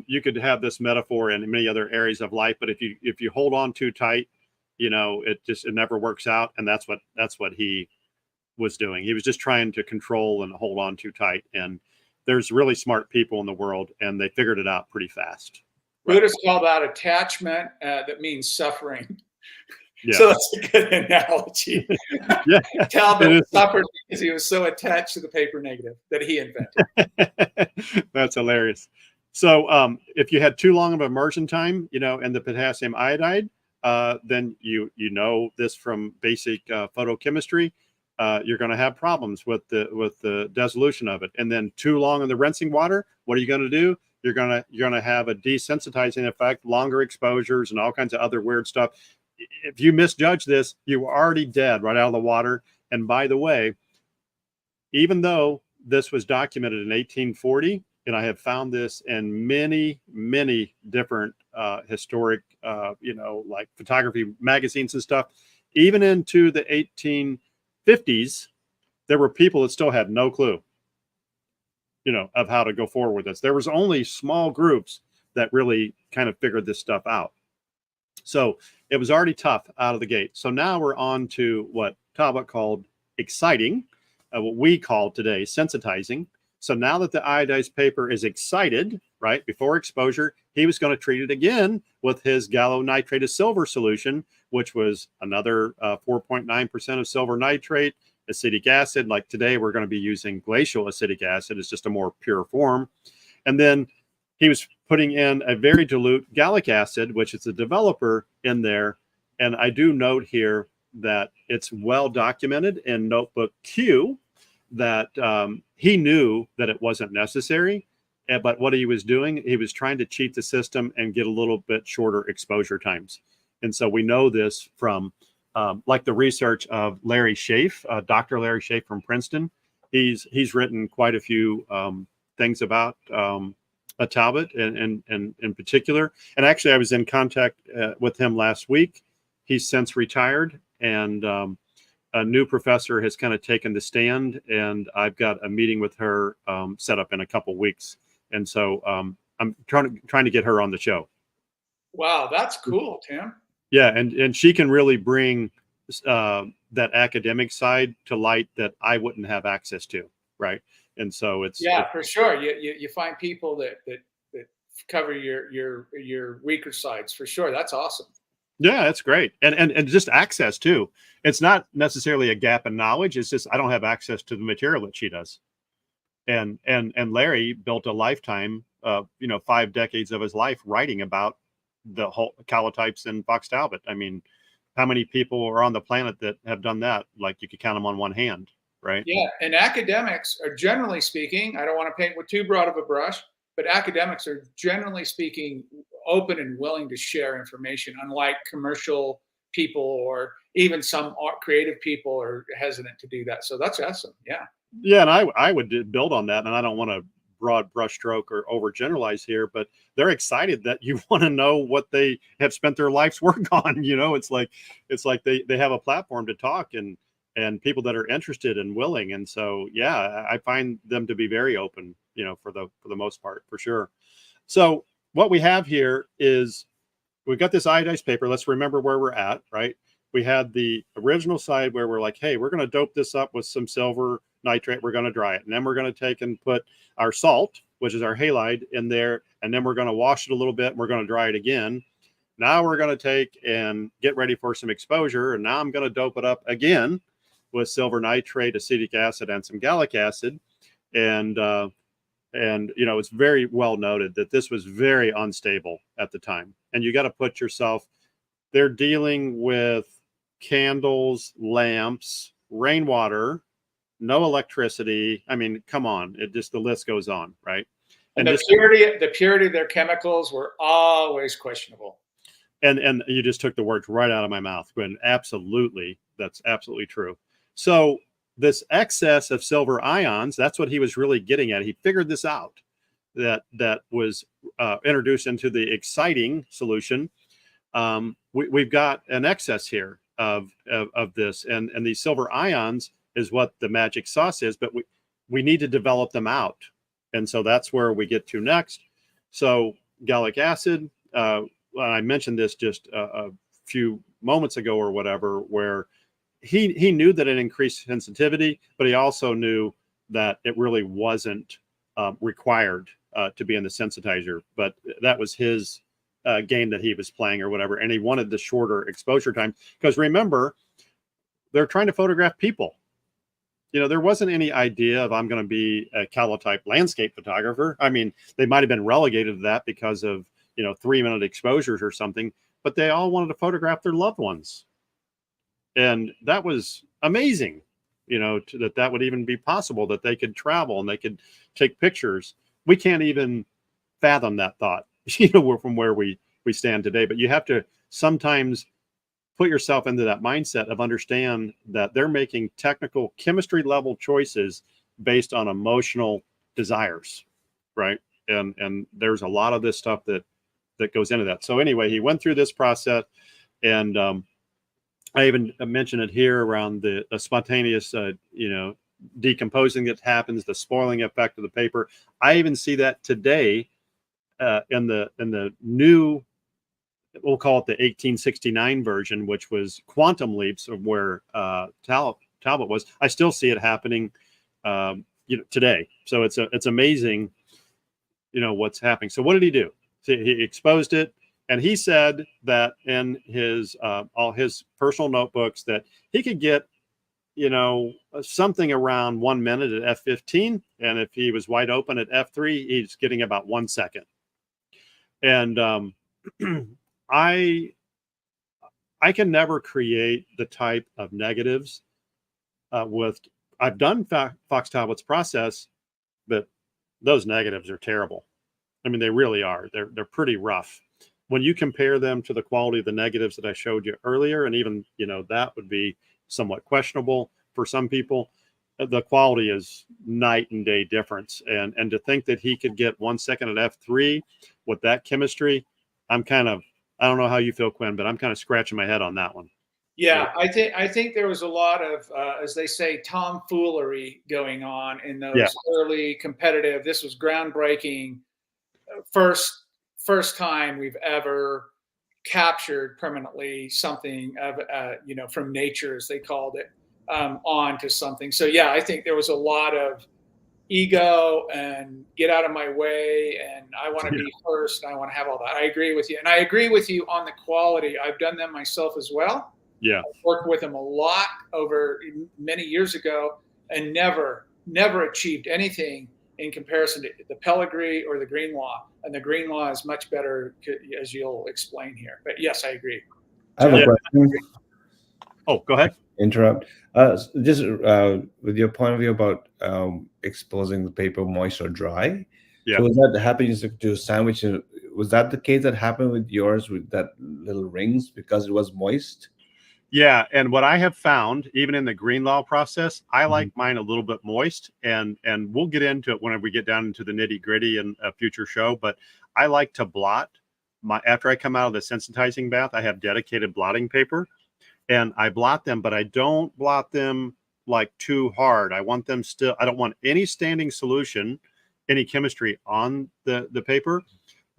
you could have this metaphor in many other areas of life, but if you hold on too tight, you know, it never works out. And that's what he was doing. He was just trying to control and hold on too tight. And there's really smart people in the world, and they figured it out pretty fast. Buddhists call that attachment. That means suffering. Yeah. So that's a good analogy. Yeah. Talbot suffered because he was so attached to the paper negative that he invented. That's hilarious. So if you had too long of immersion time, you know, and the potassium iodide, then you know this from basic photochemistry, you're going to have problems with the dissolution of it. And then too long in the rinsing water, what are you going to do? You're going to have a desensitizing effect, longer exposures, and all kinds of other weird stuff. If you misjudge this, you were already dead right out of the water. And by the way, even though this was documented in 1840, and I have found this in many, many different historic, you know, like photography magazines and stuff, even into the 1850s, there were people that still had no clue, you know, of how to go forward with this. There was only small groups that really kind of figured this stuff out. So it was already tough out of the gate. So now we're on to what Talbot called exciting, what we call today sensitizing. So now that the iodized paper is excited, right, before exposure, he was going to treat it again with his gallonitrate of silver solution, which was another 4.9% of silver nitrate, acetic acid. Like today, we're going to be using glacial acetic acid. It's just a more pure form. And then he was putting in a very dilute gallic acid, which is a developer in there. And I do note here that it's well documented in Notebook Q that he knew that it wasn't necessary. But what he was doing, he was trying to cheat the system and get a little bit shorter exposure times. And so we know this from like the research of Larry Schaaf, Dr. Larry Schaaf from Princeton. He's written quite a few things about Talbot and in particular. And actually, I was in contact with him last week. He's since retired, and a new professor has kind of taken the stand, and I've got a meeting with her set up in a couple weeks. And so I'm trying to get her on the show. Wow, that's cool, Tim. Yeah, and she can really bring that academic side to light that I wouldn't have access to, right? And so it's for sure. You find people that cover your weaker sides for sure. That's awesome. Yeah, that's great. And just access too. It's not necessarily a gap in knowledge. It's just I don't have access to the material that she does. And Larry built a lifetime, 5 decades of his life writing about the whole calotypes and Fox Talbot. I mean, how many people are on the planet that have done that? Like, you could count them on one hand, right? Yeah, and academics are, generally speaking, I don't want to paint with too broad of a brush, but academics are, generally speaking, open and willing to share information, unlike commercial people or even some creative people are hesitant to do that. So that's awesome. Yeah. Yeah, and I would build on that, and I don't want to broad brushstroke or overgeneralize here, but they're excited that you want to know what they have spent their life's work on. It's like they have a platform to talk, and people that are interested and willing. And so, yeah, I find them to be very open, for the most part, for sure. So what we have here is we've got this iodized paper. Let's remember where we're at, right? We had the original side where we're like, hey, we're going to dope this up with some silver nitrate. We're going to dry it. And then we're going to take and put our salt, which is our halide, in there. And then we're going to wash it a little bit. And we're going to dry it again. Now we're going to take and get ready for some exposure. And now I'm going to dope it up again with silver nitrate, acetic acid, and some gallic acid. And it's very well noted that this was very unstable at the time. And you got to put yourself, they're dealing with candles, lamps, rainwater, no electricity. I mean, come on, the list goes on, right? And the purity of their chemicals were always questionable. And you just took the words right out of my mouth, Gwen. Absolutely, that's absolutely true. So this excess of silver ions, that's what he was really getting at. He figured this out, that was introduced into the exciting solution. We've got an excess here of this, and these silver ions is what the magic sauce is, but we need to develop them out. And so that's where we get to next. So gallic acid, I mentioned this just a few moments ago or whatever, where he knew that it increased sensitivity, but he also knew that it really wasn't required to be in the sensitizer. But that was his game that he was playing or whatever. And he wanted the shorter exposure time, because remember, they're trying to photograph people. There wasn't any idea of I'm going to be a calotype landscape photographer. I mean, they might have been relegated to that because of 3-minute exposures or something, but they all wanted to photograph their loved ones. And that was amazing, that would even be possible, that they could travel and they could take pictures. We can't even fathom that thought, from where we stand today. But you have to sometimes put yourself into that mindset of understand that they're making technical chemistry level choices based on emotional desires, right? And there's a lot of this stuff that goes into that. So anyway, he went through this process, and I even mentioned it here around the spontaneous, decomposing that happens, the spoiling effect of the paper. I even see that today in the new, we'll call it the 1869 version, which was quantum leaps of where Talbot was. I still see it happening, today. So it's amazing, what's happening. So what did he do? So he exposed it, and he said that in his all his personal notebooks that he could get, something around 1 minute at f15, and if he was wide open at f3, he's getting about 1 second. And I can never create the type of negatives I've done Fox Talbot's process, but those negatives are terrible. I mean, they really are. They're pretty rough. When you compare them to the quality of the negatives that I showed you earlier, and even, that would be somewhat questionable for some people, the quality is night and day difference. And to think that he could get 1 second at f3 with that chemistry, I don't know how you feel, Quinn, but I'm kind of scratching my head on that one. Yeah, I think there was a lot of, as they say, tomfoolery going on in those early competitive. This was groundbreaking. First time we've ever captured permanently something of, from nature, as they called it, onto something. So yeah, I think there was a lot of ego and get out of my way, and I want to be first, and I want to have all that. I agree with you, and I agree with you on the quality. I've done them myself as well. Yeah, I've worked with them a lot over many years ago, and never achieved anything in comparison to the Pellegrini or the green law. And the green law is much better, as you'll explain here. But yes, I agree. I have a Jeff? question. Oh, go ahead. Interrupt. Just with your point of view about exposing the paper moist or dry. Yeah. So was that happening to sandwich? Was that the case that happened with yours with that little rings because it was moist? Yeah, and what I have found, even in the Greenlaw process, I like mine a little bit moist, and we'll get into it whenever we get down into the nitty gritty in a future show. But I like to blot my after I come out of the sensitizing bath. I have dedicated blotting paper, and I blot them, but I don't blot them like too hard. I want them still. I don't want any standing solution, any chemistry on the paper,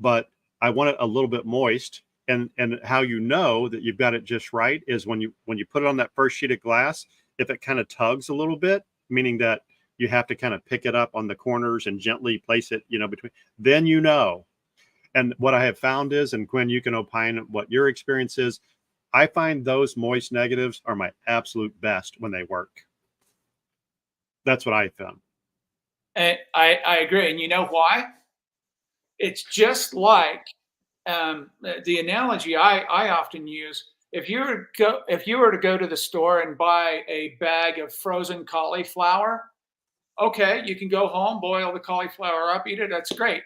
but I want it a little bit moist. And how you know that you've got it just right is when you put it on that first sheet of glass, if it kind of tugs a little bit, meaning that you have to kind of pick it up on the corners and gently place it, between, then you know. And what I have found is, and Gwen, you can opine what your experience is, I find those moist negatives are my absolute best when they work. That's what I found. And I agree. And you know why? It's just like the analogy I often use. If you were to go to the store and buy a bag of frozen cauliflower, okay, you can go home, boil the cauliflower up, eat it. That's great.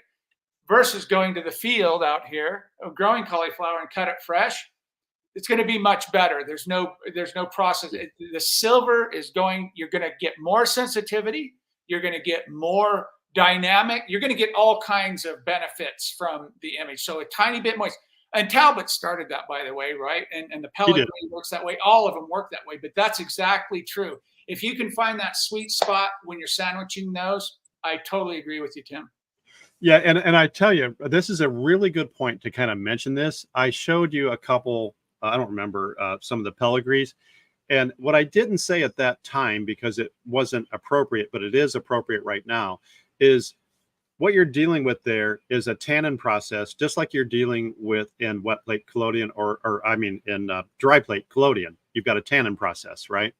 Versus going to the field out here, growing cauliflower and cut it fresh, it's going to be much better. There's no process. The silver is going. You're going to get more sensitivity. You're going to get more dynamic. You're going to get all kinds of benefits from the image. So a tiny bit moist. And Talbot started that, by the way, right? And the Pellegrini works that way. All of them work that way. But that's exactly true. If you can find that sweet spot when you're sandwiching those, I totally agree with you, Tim. Yeah, and I tell you, this is a really good point to kind of mention this. I showed you a couple, I don't remember, some of the Pellegrinis. And what I didn't say at that time, because it wasn't appropriate, but it is appropriate right now, is what you're dealing with there is a tannin process, just like you're dealing with in wet plate collodion or I mean, in dry plate collodion. You've got a tannin process, right?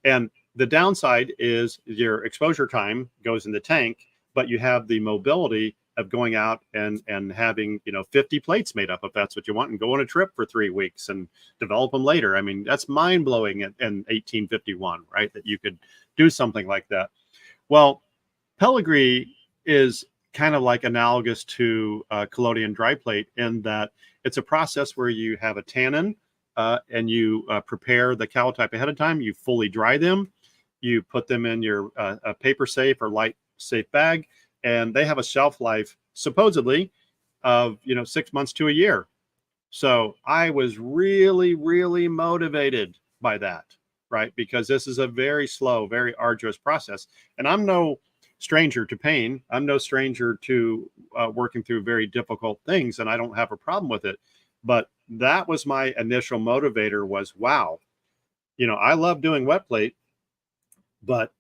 And the downside is your exposure time goes in the tank, but you have the mobility of going out and having 50 plates made up if that's what you want, and go on a trip for 3 weeks and develop them later. I mean, that's mind-blowing in 1851, right? That you could do something like that. Well, Pellegrini is kind of like analogous to collodion dry plate in that it's a process where you have a tannin and you prepare the calotype ahead of time. You fully dry them. You put them in your paper safe or light safe bag, and they have a shelf life supposedly of 6 months to a year. So I was really, really motivated by that, right? Because this is a very slow, very arduous process, and I'm no stranger to pain. I'm no stranger to working through very difficult things, and I don't have a problem with it. But that was my initial motivator was, wow, I love doing wet plate, but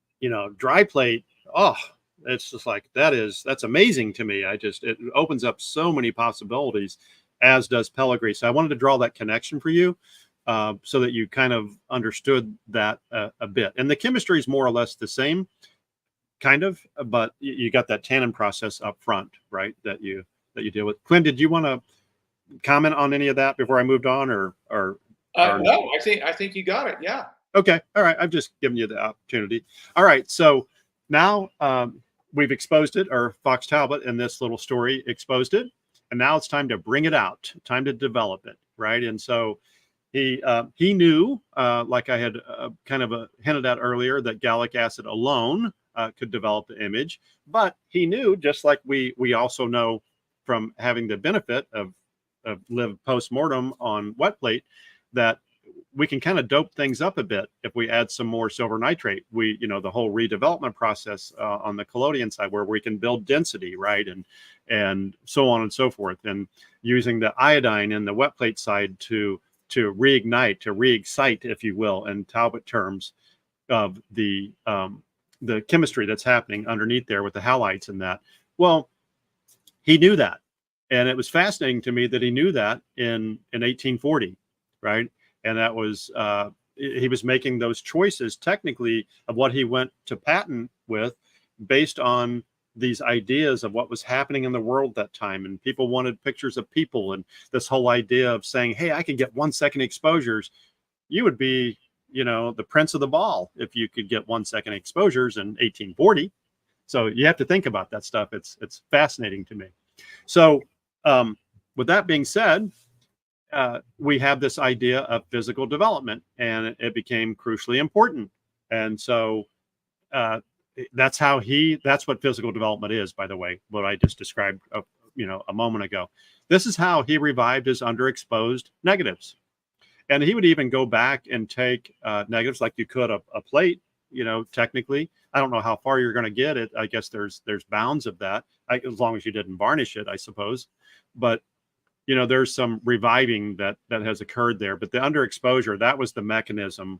dry plate, oh, it's just like that's amazing to me. It opens up so many possibilities, as does Pellegrini. So I wanted to draw that connection for you so that you kind of understood that a bit. And the chemistry is more or less the same, kind of, but you got that tannin process up front, right? That you deal with. Quinn, did you want to comment on any of that before I moved on, or no? I think you got it. Yeah. Okay. All right. I've just given you the opportunity. All right. So now we've exposed it, or Fox Talbot in this little story exposed it. And now it's time to bring it out, time to develop it. Right. And so he knew, like I had kind of hinted at earlier, that gallic acid alone could develop the image. But he knew, just like we also know from having the benefit of live post-mortem on wet plate, that we can kind of dope things up a bit if we add some more silver nitrate. The whole redevelopment process on the collodion side, where we can build density, right, and so on and so forth, and using the iodine in the wet plate side to reignite, to re-excite, if you will, in Talbot terms, of the chemistry that's happening underneath there with the halides and that. Well, he knew that, and it was fascinating to me that he knew that in 1840, right? And that was, he was making those choices technically of what he went to patent with based on these ideas of what was happening in the world that time, and people wanted pictures of people, and this whole idea of saying, hey, I can get 1 second exposures. You would be, you know, the prince of the ball if you could get 1 second exposures in 1840. So you have to think about that stuff. It's fascinating to me. So with that being said, we have this idea of physical development, and it became crucially important. And so that's what physical development is, by the way, what I just described, a moment ago. This is how he revived his underexposed negatives. And he would even go back and take negatives like you could a plate, technically. I don't know how far you're going to get it. I guess there's bounds of that, as long as you didn't varnish it, I suppose. But there's some reviving that has occurred there. But the underexposure, that was the mechanism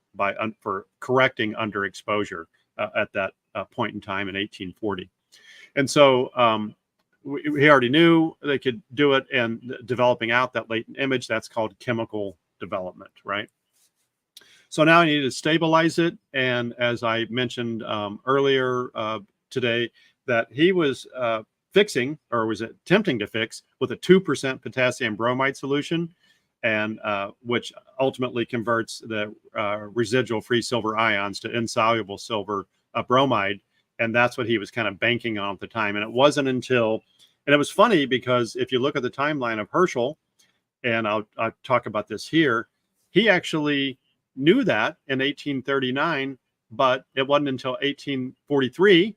for correcting underexposure at that point in time in 1840. And so he already knew they could do it, and developing out that latent image, that's called chemical development, right? So now I need to stabilize it. And as I mentioned earlier today, that he was fixing, or was attempting to fix, with a 2% potassium bromide solution, and which ultimately converts the residual free silver ions to insoluble silver bromide. And that's what he was kind of banking on at the time. And it wasn't until, and it was funny because if you look at the timeline of Herschel, and I'll talk about this here, he actually knew that in 1839, but it wasn't until 1843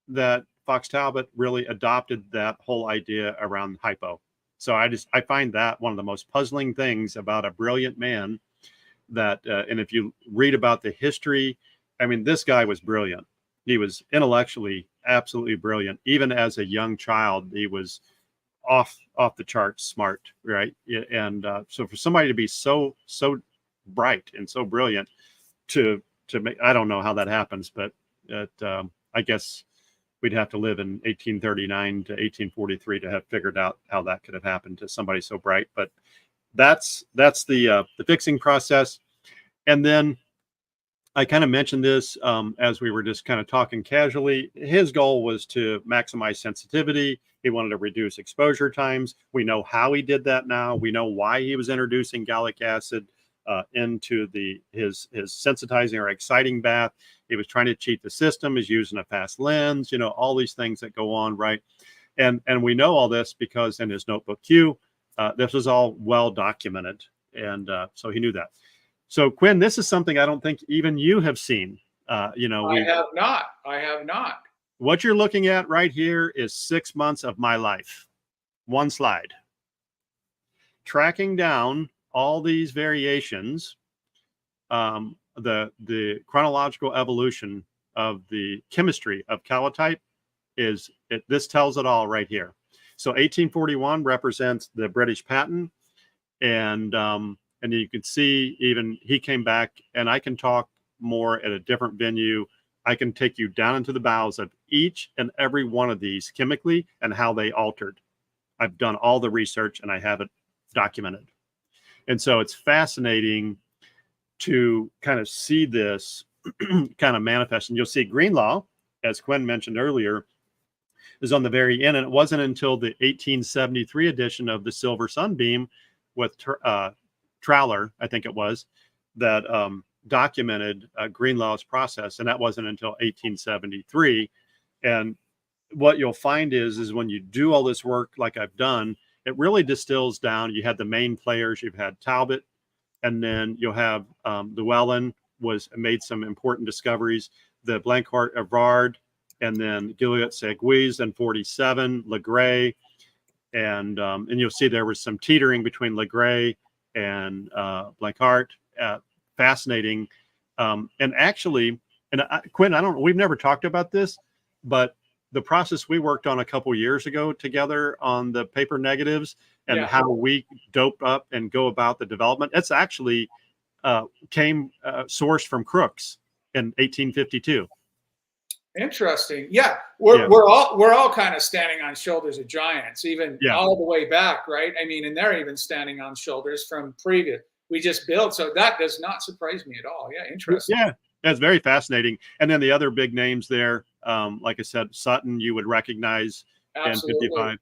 that Fox Talbot really adopted that whole idea around hypo. So I find that one of the most puzzling things about a brilliant man, that, and if you read about the history, I mean, this guy was brilliant. He was intellectually absolutely brilliant. Even as a young child, he was off the charts smart, right? And so for somebody to be so bright and so brilliant to make, I don't know how that happens, but I guess we'd have to live in 1839 to 1843 to have figured out how that could have happened to somebody so bright. But that's the fixing process. And then I kind of mentioned this as we were just kind of talking casually. His goal was to maximize sensitivity. He wanted to reduce exposure times. We know how he did that now. We know why he was introducing gallic acid into his sensitizing or exciting bath. He was trying to cheat the system. He's using a fast lens, all these things that go on, right? And we know all this because in his notebook Q, this was all well documented. And so he knew that. So Quinn, this is something I don't think even you have seen. I have not. What you're looking at right here is 6 months of my life. One slide. Tracking down all these variations, the chronological evolution of the chemistry of calotype this tells it all right here. So 1841 represents the British patent, and you can see even he came back, and I can talk more at a different venue. I can take you down into the bowels of each and every one of these chemically and how they altered. I've done all the research and I have it documented. And so it's fascinating to kind of see this kind of manifest. And you'll see Greenlaw, as Quinn mentioned earlier, is on the very end. And it wasn't until the 1873 edition of the Silver Sunbeam with Trowler, I think it was, that documented Greenlaw's process. And that wasn't until 1873. And what you'll find is when you do all this work like I've done, it really distills down. You had the main players. You've had Talbot, and then you'll have Llewellyn made some important discoveries. The Blanchard Evrard, and then Gilliot-Seguiz in 47, Legray, and you'll see there was some teetering between Legray and Blanchard. Fascinating, and actually, Quinn, we've never talked about this, but the process we worked on a couple years ago together on the paper negatives and how we dope up and go about the development, it's actually came sourced from Crookes in 1852. Interesting. Yeah, we're all kind of standing on shoulders of giants, even all the way back, right? I mean, and they're even standing on shoulders from previous. We just built, so that does not surprise me at all. Yeah, interesting. Yeah, that's very fascinating. And then the other big names there, Like I said, Sutton, you would recognize in Absolutely. 55.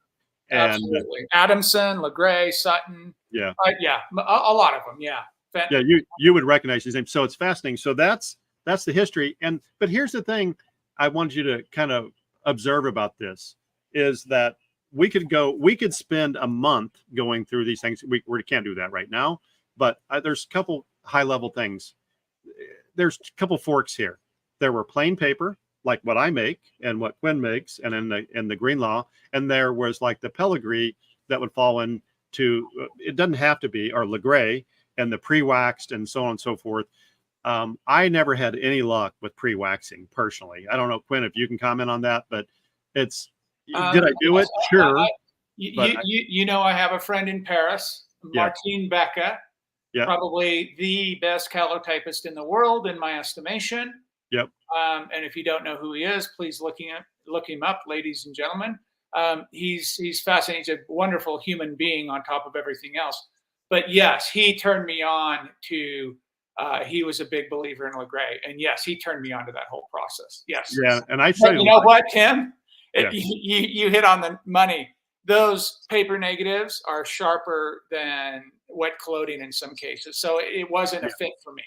And Absolutely. Adamson, LeGray, Sutton. yeah, Yeah, a lot of them. Yeah. yeah, you would recognize his name. So it's fascinating. So that's the history. But here's the thing I wanted you to kind of observe about this is that we could spend a month going through these things. We can't do that right now, but there's a couple high level things. There's a couple forks here. There were plain paper, like what I make and what Quinn makes, and in the Greenlaw, and there was like the Pellegrini that would fall into. It doesn't have to be, or LeGray and the pre-waxed and so on and so forth. I never had any luck with pre-waxing personally. I don't know, Quinn, if you can comment on that, but did I do it? Sure. You know, I have a friend in Paris, Martin Becca, probably the best calotypist in the world, in my estimation. Yep. And if you don't know who he is, please look him up, ladies and gentlemen. He's fascinating. He's a wonderful human being on top of everything else. But yes, he turned me on to. He was a big believer in LeGray, and yes, he turned me on to that whole process. Yes. Yeah, and I say, you know what, Tim? You hit on the money. Those paper negatives are sharper than wet collodion in some cases, so it wasn't a fit for me.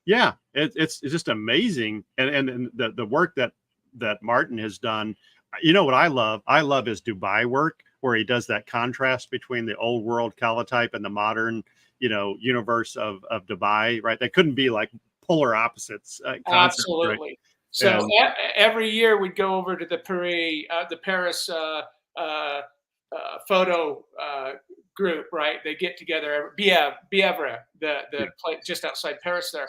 Yeah, it's just amazing, and the work that Martin has done. You know what I love? I love his Dubai work, where he does that contrast between the old world calotype and the modern, universe of Dubai. Right? They couldn't be like polar opposites. Absolutely. Right? So every year we'd go over to the Paris photo group, right? They get together, Bièvre, the place just outside Paris there,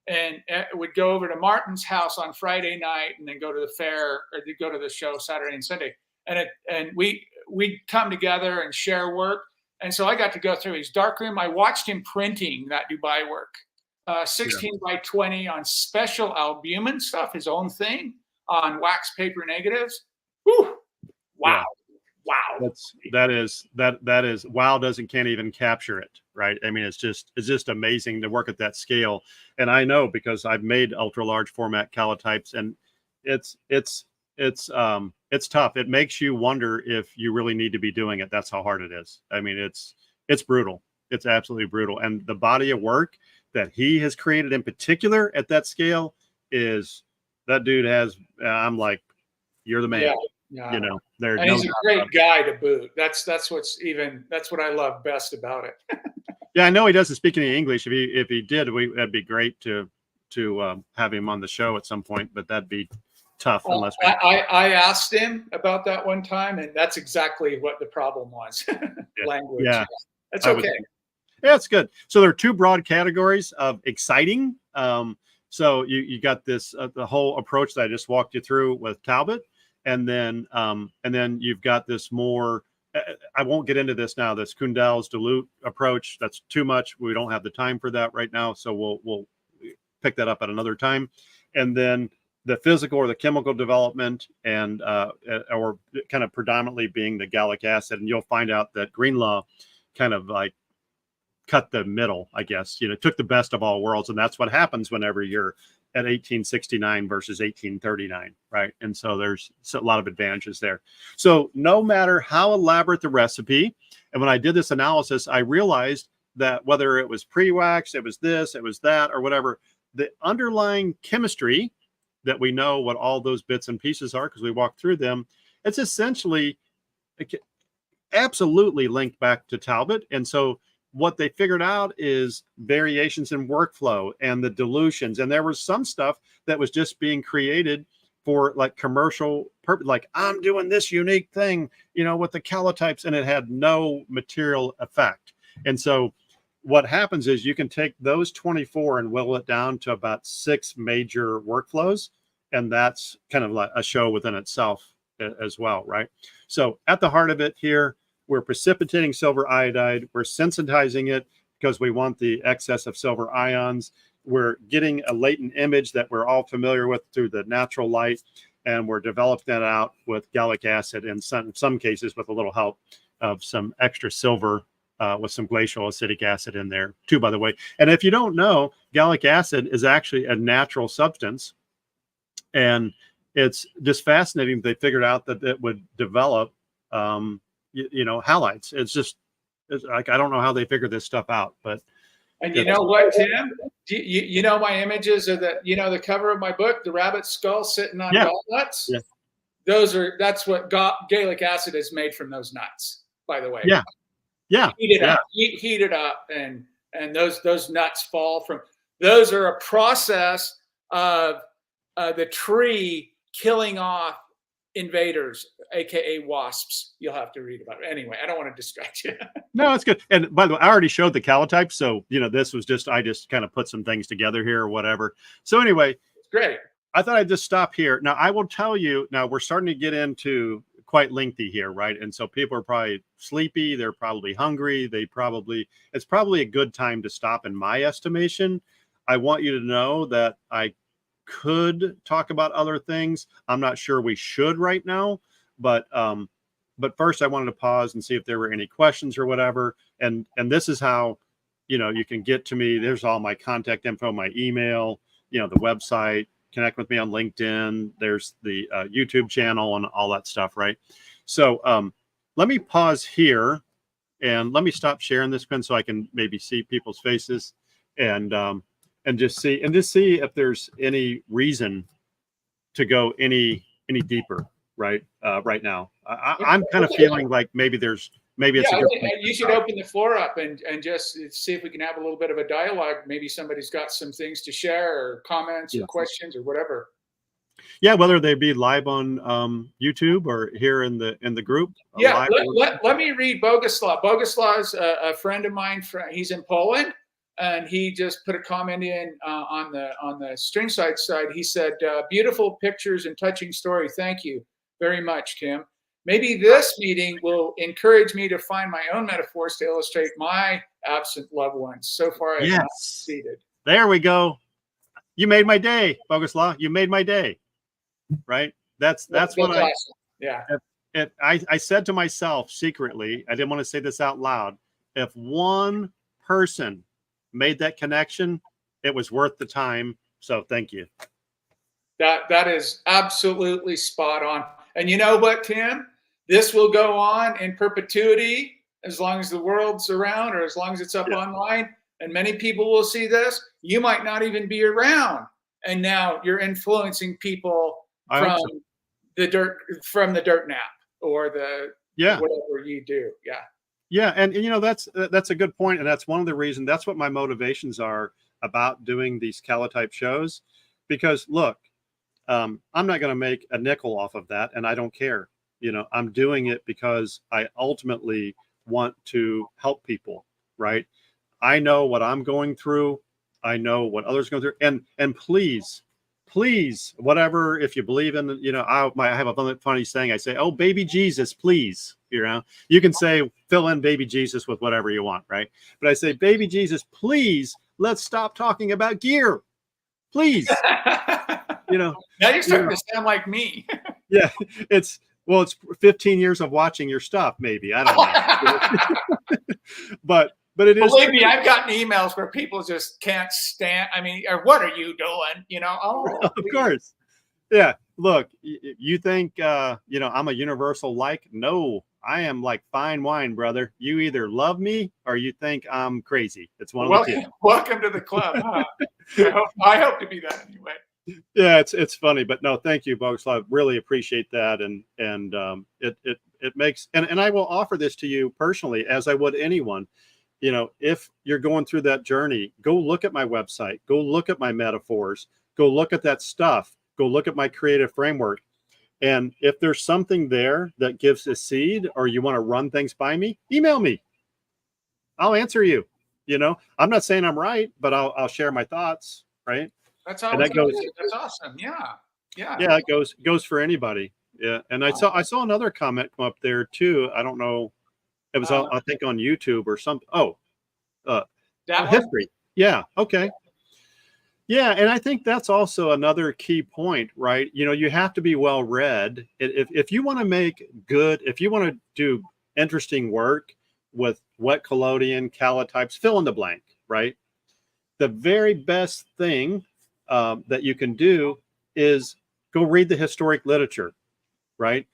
and would go over to Martin's house on Friday night, and then go to the fair, or go to the show Saturday and Sunday, and we'd come together and share work. And so I got to go through his darkroom. I watched him printing that Dubai work. 16 by 20 on special albumin stuff, his own thing, on wax paper negatives. Whew. Wow. Yeah. Wow. That is wow can't even capture it, right? I mean, it's just amazing to work at that scale. And I know, because I've made ultra large format calotypes, and it's tough. It makes you wonder if you really need to be doing it. That's how hard it is. I mean, it's brutal. It's absolutely brutal. And the body of work that he has created in particular at that scale is, that dude has, I'm like, you're the man. Yeah. And he's a great guy to boot. That's what I love best about it. Yeah, I know he doesn't speak any English. If he did, that'd be great to have him on the show at some point, but that'd be tough unless I asked him about that one time, and that's exactly what the problem was. Language. Yeah. That's okay. Yeah, it's good. So there are two broad categories of exciting. So you got this the whole approach that I just walked you through with Talbot, and then you've got this more. I won't get into this now. This Kundal's dilute approach. That's too much. We don't have the time for that right now. So we'll pick that up at another time. And then the physical or the chemical development, and or kind of predominantly being the gallic acid. And you'll find out that Greenlaw kind of like cut the middle, I guess, took the best of all worlds. And that's what happens whenever you're at 1869 versus 1839, right? And so there's a lot of advantages there. So no matter how elaborate the recipe, and when I did this analysis, I realized that whether it was pre-wax, it was this, it was that, or whatever, the underlying chemistry that we know what all those bits and pieces are, because we walked through them, it's essentially absolutely linked back to Talbot. And so what they figured out is variations in workflow and the dilutions. And there was some stuff that was just being created for like commercial purpose, like I'm doing this unique thing, with the calotypes, and it had no material effect. And so what happens is you can take those 24 and whittle it down to about 6 major workflows. And that's kind of like a show within itself as well, right? So at the heart of it here, we're precipitating silver iodide. We're sensitizing it because we want the excess of silver ions. We're getting a latent image that we're all familiar with through the natural light, and we're developing that out with gallic acid, in some cases with a little help of some extra silver with some glacial acidic acid in there too, by the way. And if you don't know, gallic acid is actually a natural substance, and it's just fascinating. They figured out that it would develop, halides. It's like, I don't know how they figured this stuff out, but. And you know what, Tim? You know my images of the cover of my book, the rabbit skull sitting on gallnuts. Yeah. That's what Gallic acid is made from, those nuts, by the way. Yeah. Yeah. Heat it up, and those nuts fall from. Those are a process of the tree killing off invaders, aka wasps. You'll have to read about it. Anyway, I don't want to distract you. No, it's good. And by the way, I already showed the calotypes, so this was I just kind of put some things together here or whatever. So anyway, it's great. I thought I'd just stop here. Now I will tell you. Now we're starting to get into quite lengthy here, right? And so people are probably sleepy. They're probably hungry. It's probably a good time to stop, in my estimation. I want you to know that I could talk about other things. I'm not sure we should right now, but first I wanted to pause and see if there were any questions or whatever. And this is how, you can get to me. There's all my contact info, my email, the website, connect with me on LinkedIn. There's the YouTube channel and all that stuff. Right. So let me pause here and let me stop sharing this pen so I can maybe see people's faces and just see if there's any reason to go any deeper right now. I'm kind of feeling like maybe it's a good point. You should open the floor up and just see if we can have a little bit of a dialogue. Maybe somebody's got some things to share or comments or questions or whatever. Yeah, whether they be live on YouTube or here in the group. Yeah, let me read Boguslaw. Boguslaw's a friend of mine. He's in Poland. And he just put a comment in on the string side. He said, "Beautiful pictures and touching story. Thank you very much, Tim. Maybe this meeting will encourage me to find my own metaphors to illustrate my absent loved ones. So far, I have not succeeded." There we go. You made my day, Boguslaw. You made my day. Right? That's what I. Awesome. Yeah. I said to myself secretly, I didn't want to say this out loud. If one person made that connection, it was worth the time. So thank you. That is absolutely spot on. And you know what, Tim? This will go on in perpetuity as long as the world's around, or as long as it's up online. And many people will see this. You might not even be around, and now you're influencing people from the dirt nap or the whatever you do. Yeah. Yeah, and that's a good point, and that's one of the reasons. That's what my motivations are about doing these Calotype shows, because look, I'm not going to make a nickel off of that, and I don't care. I'm doing it because I ultimately want to help people. Right? I know what I'm going through. I know what others are going through, and please, whatever, if you believe in, I have a funny saying. I say, "Oh, baby Jesus, please." You can say, fill in baby Jesus with whatever you want, right? But I say, "Baby Jesus, please, let's stop talking about gear, please." Now you're starting to sound like me. Yeah, it's 15 years of watching your stuff, maybe. I don't know. But it is. Believe me, I've gotten emails where people just can't stand. I mean, or what are you doing? Of course. Yeah. Look, you think, I'm a universal like? No, I am like fine wine, brother. You either love me or you think I'm crazy. It's one of the two. Welcome to the club. Huh? I hope to be that anyway. Yeah, it's funny, but no, thank you, Boguslaw. Really appreciate that, and it makes, and I will offer this to you personally, as I would anyone. If you're going through that journey, go look at my website, go look at my metaphors, go look at that stuff, go look at my creative framework. And if there's something there that gives a seed, or you want to run things by me, email me. I'll answer you. I'm not saying I'm right, but I'll share my thoughts. Right. That's awesome. Yeah. Yeah. It goes for anybody. Yeah. And I saw another comment come up there too. I don't know. It was, I think, on YouTube or something. History. Yeah. Okay. Yeah. And I think that's also another key point, right? You have to be well read. If you want to if you want to do interesting work with wet collodion, calotypes, fill in the blank, right? The very best thing that you can do is go read the historic literature, right?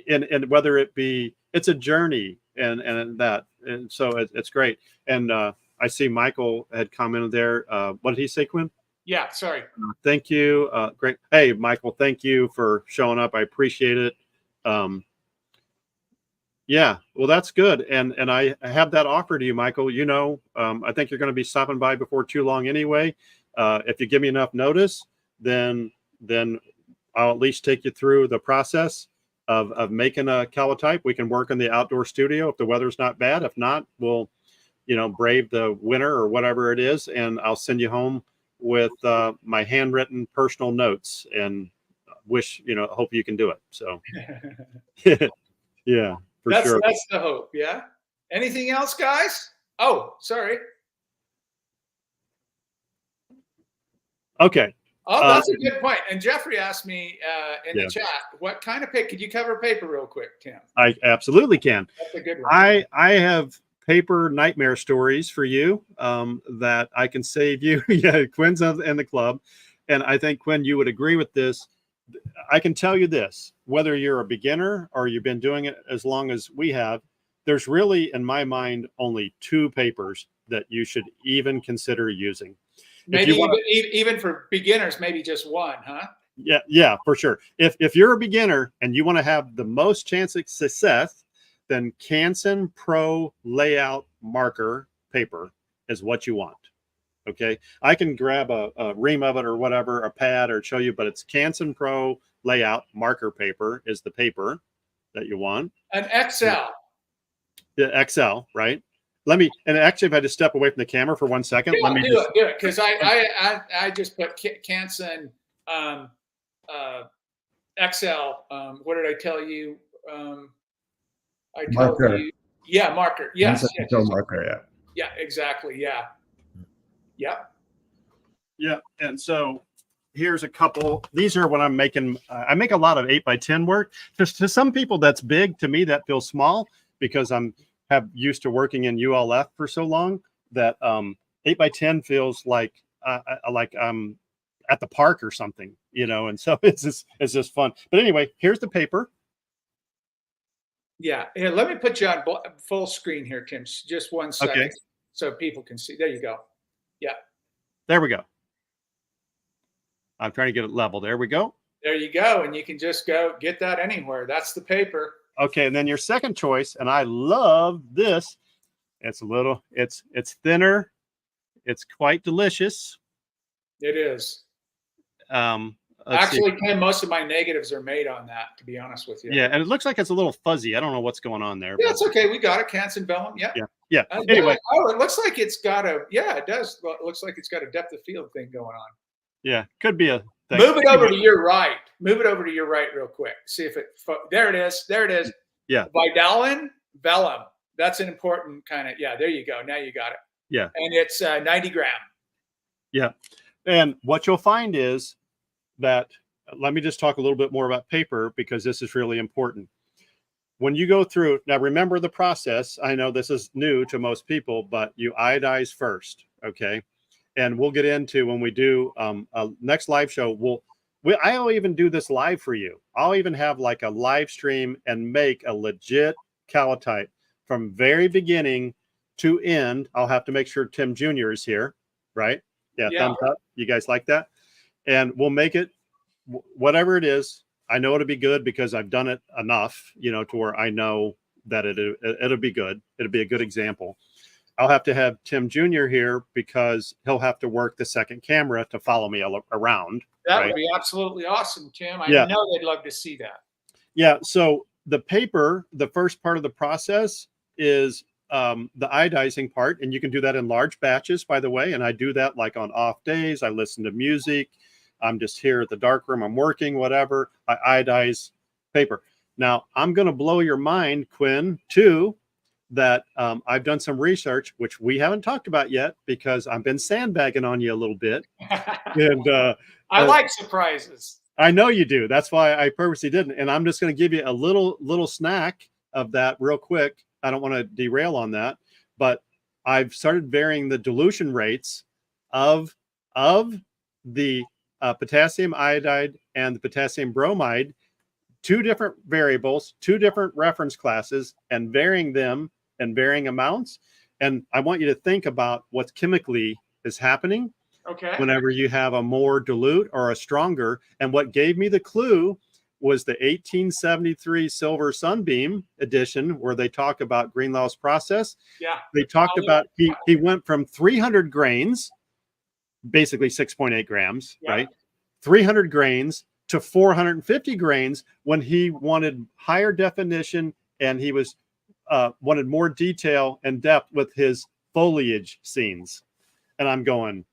And whether it be, it's a journey and that. And so it's great. And I see Michael had commented there. What did he say, Quinn? Yeah, sorry. Thank you. Great. Hey, Michael, thank you for showing up. I appreciate it. Yeah, well, that's good. And I have that offer to you, Michael. You know, I think you're going to be stopping by before too long anyway. If you give me enough notice, then I'll at least take you through the process of making a calotype. We can work in the outdoor studio if the weather's not bad. If not, we'll, you know, brave the winter or whatever it is, and I'll send you home with my handwritten personal notes and wish, you know, hope you can do it. So yeah, for sure. That's the hope. Yeah. Anything else, guys? Oh, sorry. Okay. Oh, that's a good point. And Jeffrey asked me in the chat, what kind of paper? Could you cover paper real quick, Tim? I absolutely can. That's a good one. I have paper nightmare stories for you that I can save you. Yeah, Quinn's in the club. And I think, Quinn, you would agree with this. I can tell you this, whether you're a beginner or you've been doing it as long as we have, there's really, in my mind, only 2 papers that you should even consider using. Maybe even for beginners, maybe just one, huh? Yeah, for sure. If you're a beginner and you want to have the most chance of success, then Canson Pro Layout Marker paper is what you want. Okay, I can grab a ream of it or whatever, a pad, or show you, but it's Canson Pro Layout Marker paper is the paper that you want. An XL. The XL, right? Let me, and actually, if I just step away from the camera for 1 second, Yeah, let me do it, because I just put Canson XL. What did I tell you? I told Marker. you, yeah, marker. Yes, Marker. Yeah, exactly. Yeah. Yeah, and so here's a couple. These are what I'm making. I make a lot of 8x10 work. Just to some people, that's big. To me, that feels small because have used to working in ULF for so long that 8x10 feels like I'm at the park or something, you know. And so it's just fun. But anyway, here's the paper. Yeah. Here, let me put you on full screen here, Tim. Just 1 second, Okay. so people can see. There you go. Yeah. There we go. I'm trying to get it level. There we go. There you go. And you can just go get that anywhere. That's the paper. Okay. And then your second choice, and I love this. It's it's thinner. It's quite delicious. It is. Let's Actually, Tim, most of my negatives are made on that, to be honest with you. Yeah, and it looks like it's a little fuzzy. I don't know what's going on there. Yeah, it's okay. We got it. Canson vellum. Yeah. Yeah. Anyway. Oh, it looks like it's got a. Yeah, it does. Well, it looks like it's got a depth of field thing going on. Yeah, could be a thing. Move it over to your right. Move it over to your right real quick. See if it. There it is. There it is. Yeah. Vidalin vellum. That's an important kind of. Yeah. There you go. Now you got it. Yeah. And it's 90 gram. Yeah. And what you'll find is that, let me just talk a little bit more about paper because this is really important. When you go through, now remember the process. I know this is new to most people, but you iodize first, okay? And we'll get into when we do a next live show. I'll even do this live for you. I'll even have like a live stream and make a legit calotype from very beginning to end. I'll have to make sure Tim Jr. is here, right? Yeah, thumbs up. You guys like that? And we'll make it whatever it is. I know it'll be good because I've done it enough, you know, to where I know that it'll be good. It'll be a good example. I'll have to have Tim Jr. here because he'll have to work the second camera to follow me around. That would be absolutely awesome, Tim. I know they'd love to see that. Yeah. So the paper, the first part of the process is the iodizing part, and you can do that in large batches, by the way. And I do that like on off days. I listen to music. I'm just here at the darkroom. I'm working, whatever. I iodize paper. Now, I'm going to blow your mind, Quinn, too, that I've done some research, which we haven't talked about yet because I've been sandbagging on you a little bit. And I like surprises. I know you do. That's why I purposely didn't. And I'm just going to give you a little snack of that real quick. I don't want to derail on that, but I've started varying the dilution rates of the potassium iodide and the potassium bromide, two different variables, two different reference classes, and varying them in varying amounts. And I want you to think about what chemically is happening Okay. whenever you have a more dilute or a stronger. And what gave me the clue was the 1873 Silver Sunbeam edition, where they talk about Greenlaw's process. Yeah. They talked about he went from 300 grains, basically 6.8 grams, Yeah. right? 300 grains to 450 grains when he wanted higher definition, and he was wanted more detail and depth with his foliage scenes. And I'm going,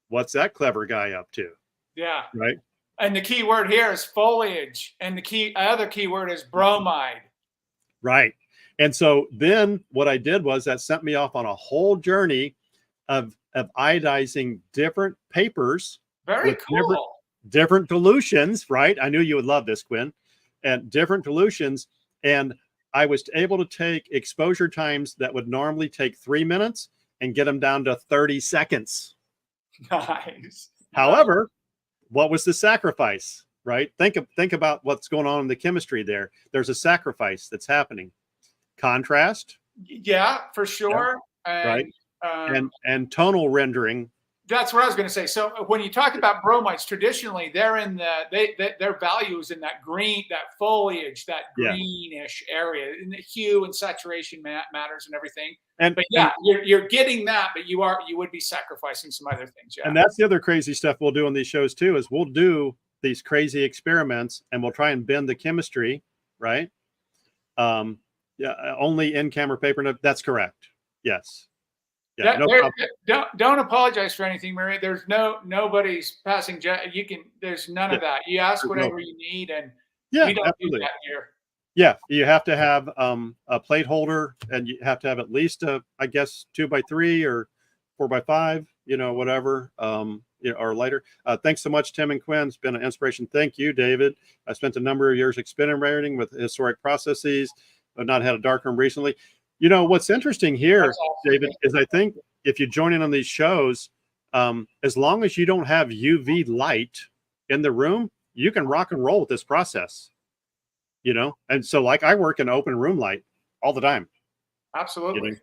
what's that clever guy up to? Yeah. Right. And the key word here is foliage, and the other key word is bromide. Right. And so then what I did was that sent me off on a whole journey of iodizing different papers. Very with cool. Different dilutions, right? I knew you would love this, Quinn. And different dilutions. And I was able to take exposure times that would normally take 3 minutes and get them down to 30 seconds. Nice. However, what was the sacrifice, right? Think about what's going on in the chemistry there. There's a sacrifice that's happening. Contrast. Yeah, for sure. Yeah, and, right. And tonal rendering. That's what I was going to say. So when you talk about bromides, traditionally they're in their value is in that green, that foliage, that greenish area, in the hue and saturation matters and everything. But yeah, you're getting that, but you would be sacrificing some other things. Yeah. And that's the other crazy stuff we'll do on these shows too, is we'll do these crazy experiments and we'll try and bend the chemistry, right? Only in camera paper. No, that's correct. Yes. Yeah, don't apologize for anything, Mary. There's nobody's passing. There's none of that. You ask whatever you need, and we don't do that here. Yeah, you have to have a plate holder, and you have to have at least I guess 2x3 or 4x5, whatever, or lighter. Thanks so much, Tim and Quinn. It's been an inspiration. Thank you, David. I spent a number of years experimenting with historic processes, but not had a darkroom recently. What's interesting here, awesome, David, is I think if you join in on these shows, as long as you don't have UV light in the room, you can rock and roll with this process, And so like I work in open room light all the time. Absolutely.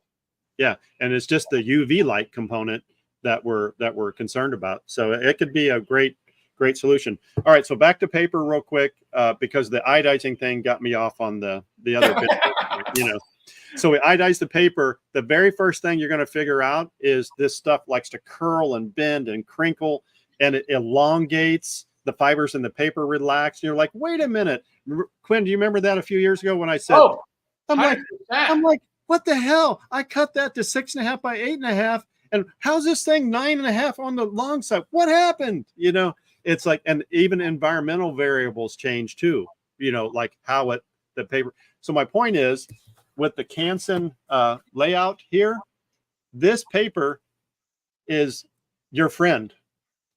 Yeah. And it's just the UV light component that we're concerned about. So it could be a great solution. All right. So back to paper real quick, because the iodizing thing got me off on the other bit, So we iodize the paper. The very first thing you're going to figure out is this stuff likes to curl and bend and crinkle, and it elongates. The fibers in the paper relax. And you're like, wait a minute. Quinn, do you remember that a few years ago when I said, I'm like, what the hell? I cut that to 6.5 by 8.5. And how's this thing 9.5 on the long side? What happened? It's like, and even environmental variables change too, like how the paper. So my point is, with the Canson layout here, this paper is your friend.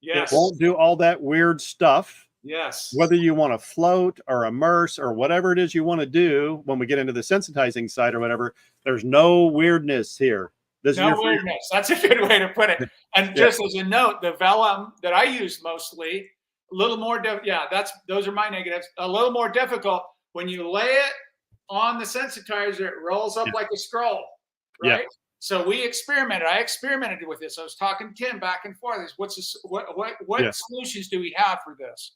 Yes. It won't do all that weird stuff. Yes. Whether you want to float or immerse or whatever it is you want to do when we get into the sensitizing side or whatever, there's no weirdness here. No weirdness. That's a good way to put it. And just as a note, the vellum that I use mostly, a little more, those are my negatives, a little more difficult. When you lay it on the sensitizer, it rolls up like a scroll, right? Yeah. So we experimented. I experimented with this. I was talking to Tim back and forth. What solutions do we have for this?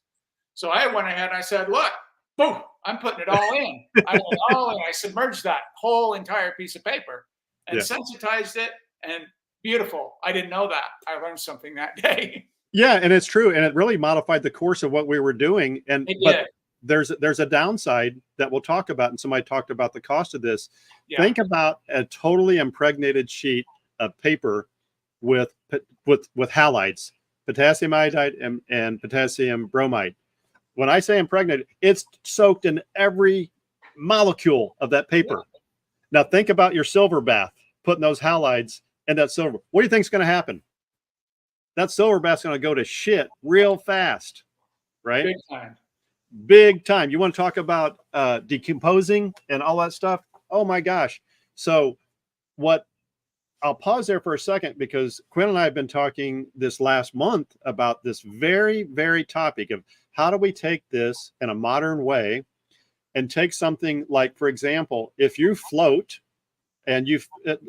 So I went ahead and I said, look, boom, I'm putting it all in. I went all in. I submerged that whole entire piece of paper and sensitized it, and beautiful. I didn't know that. I learned something that day. Yeah, and it's true. And it really modified the course of what we were doing. And but there's a downside that we'll talk about, and somebody talked about the cost of this. Yeah. Think about a totally impregnated sheet of paper with halides, potassium iodide and potassium bromide. When I say impregnated, it's soaked in every molecule of that paper. Yeah. Now think about your silver bath, putting those halides in that silver. What do you think is going to happen? That silver bath's going to go to shit real fast, right? Big time. Big time. You want to talk about decomposing and all that stuff? Oh my gosh. So what I'll pause there for a second because Quinn and I have been talking this last month about this very, very topic of how do we take this in a modern way and take something like, for example, if you float and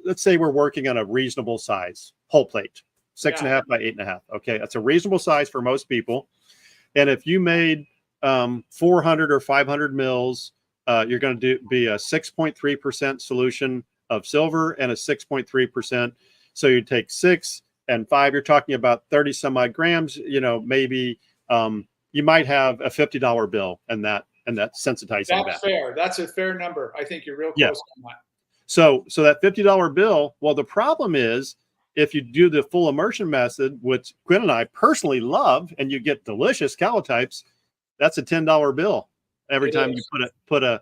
let's say we're working on a reasonable size whole plate, 6.5 by 8.5. Okay. That's a reasonable size for most people. And if you made 400 or 500 mils, you're going to be a 6.3% solution of silver and a 6.3%. So you take 6 and 5, you're talking about 30 some odd grams, maybe you might have a $50 bill and that sensitizing That's fair. That's a fair number. I think you're real close on that. So that $50 bill, well, the problem is if you do the full immersion method, which Quinn and I personally love, and you get delicious calotypes, that's a $10 bill every time you put a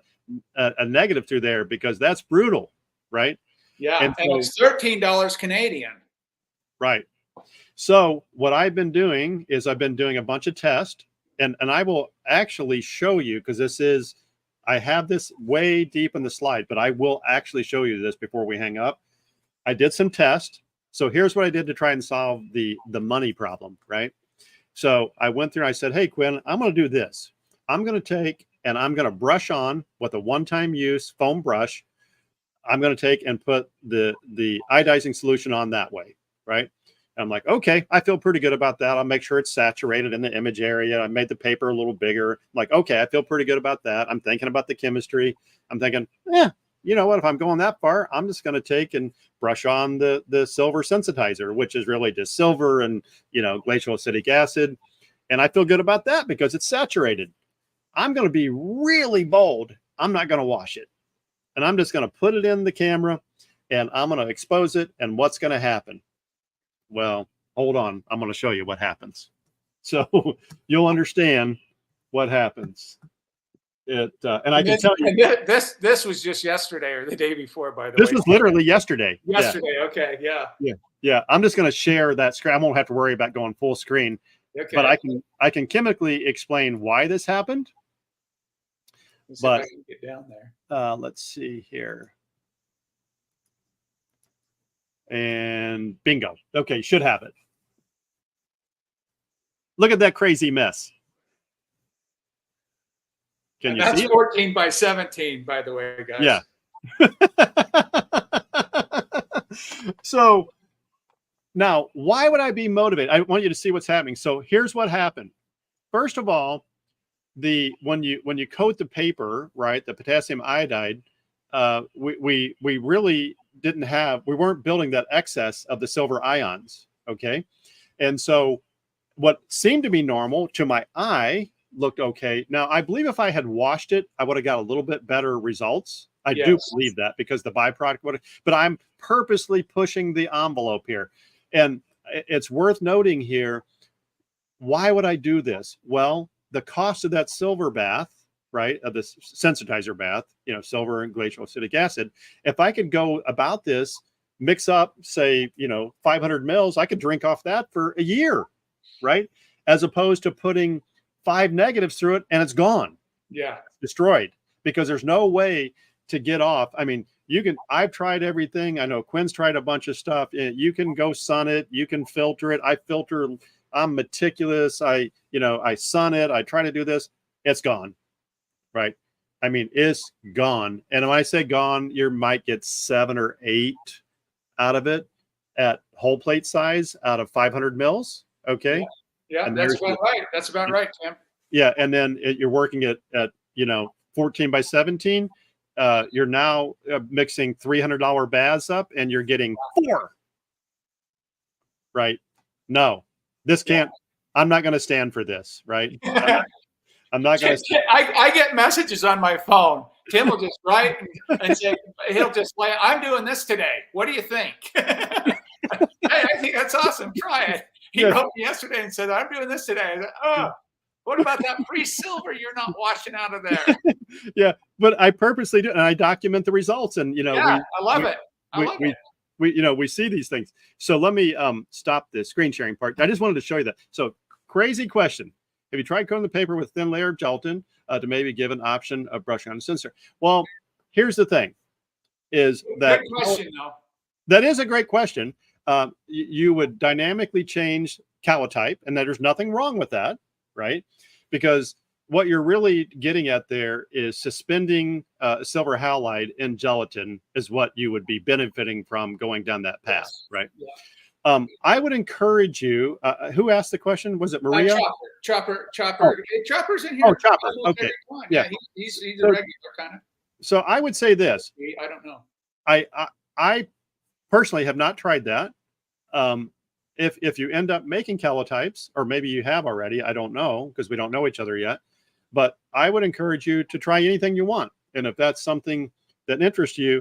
negative through there, because that's brutal, right? Yeah, and it's $13 Canadian. Right. So what I've been doing is I've been doing a bunch of tests, and I will actually show you, because I have this way deep in the slide, but I will actually show you this before we hang up. I did some tests. So here's what I did to try and solve the money problem, right? So I went through and I said, hey, Quinn, I'm going to do this. I'm going to take and I'm going to brush on with a one-time use foam brush. I'm going to take and put the iodizing solution on that way, right? And I'm like, okay, I feel pretty good about that. I'll make sure it's saturated in the image area. I made the paper a little bigger. I'm like, okay, I feel pretty good about that. I'm thinking about the chemistry. I'm thinking, you know what? If I'm going that far, I'm just going to take and brush on the silver sensitizer, which is really just silver and, glacial acetic acid. And I feel good about that because it's saturated. I'm going to be really bold. I'm not going to wash it. And I'm just going to put it in the camera and I'm going to expose it. And what's going to happen? Well, hold on. I'm going to show you what happens. So you'll understand what happens. And I can tell you, this was just yesterday or the day before, by the way. This was literally yesterday. Yesterday. Yeah. Okay. Yeah. I'm just going to share that screen. I won't have to worry about going full screen, but I can chemically explain why this happened. But I can get down there. Let's see here. And bingo. Okay. Should have it. Look at that crazy mess. Can you see it? That's 14 by 17, by the way, guys. Yeah. So now, why would I be motivated? I want you to see what's happening. So here's what happened. First of all, when you coat the paper, right, the potassium iodide, we really we weren't building that excess of the silver ions. Okay, and so what seemed to be normal to my eye looked okay. Now, I believe if I had washed it, I would have got a little bit better results. I do believe that because the byproduct would have, but I'm purposely pushing the envelope here. And it's worth noting here, why would I do this? Well, the cost of that silver bath, right, of this sensitizer bath, silver and glacial acetic acid, if I could go about this, mix up, say, 500 mils, I could drink off that for a year, right? As opposed to putting 5 negatives through it and it's gone. Yeah. Destroyed, because there's no way to get off. I mean, I've tried everything. I know Quinn's tried a bunch of stuff. You can go sun it. You can filter it. I'm meticulous. I sun it. I try to do this. It's gone. Right. I mean, it's gone. And when I say gone, you might get 7 or 8 out of it at whole plate size out of 500 mils. Okay. Yeah, that's about right. That's about right, Tim. Yeah, and then you're working at 14 by 17. You're now mixing $300 baths up, and you're getting 4. Right? No, this can't. I'm not going to stand for this. Right? I'm not going to. I get messages on my phone. Tim will just write and say, he'll just play, I'm doing this today. What do you think? I think that's awesome. Try it. He wrote me yesterday and said, I'm doing this today. I said, what about that free silver you're not washing out of there? Yeah, but I purposely do, and I document the results. And I love it. We see these things. So let me stop the screen sharing part. I just wanted to show you that. So crazy question. Have you tried coating the paper with thin layer of gelatin to maybe give an option of brushing on a sensor? Well, here's the thing: is that good question though? That is a great question. You would dynamically change calotype, and there's nothing wrong with that, right? Because what you're really getting at there is suspending silver halide in gelatin is what you would be benefiting from going down that path, Yes. right? Yeah. I would encourage you. Who asked the question? Was it Maria? Chopper. Oh. Hey, Chopper's in here. Oh, Chopper. Almost Okay. every one. Yeah. He's a So- regular kind of. So I would say this. I don't know. I personally have not tried that. If you end up making calotypes, or maybe you have already, I don't know, because we don't know each other yet. But I would encourage you to try anything you want. And if that's something that interests you,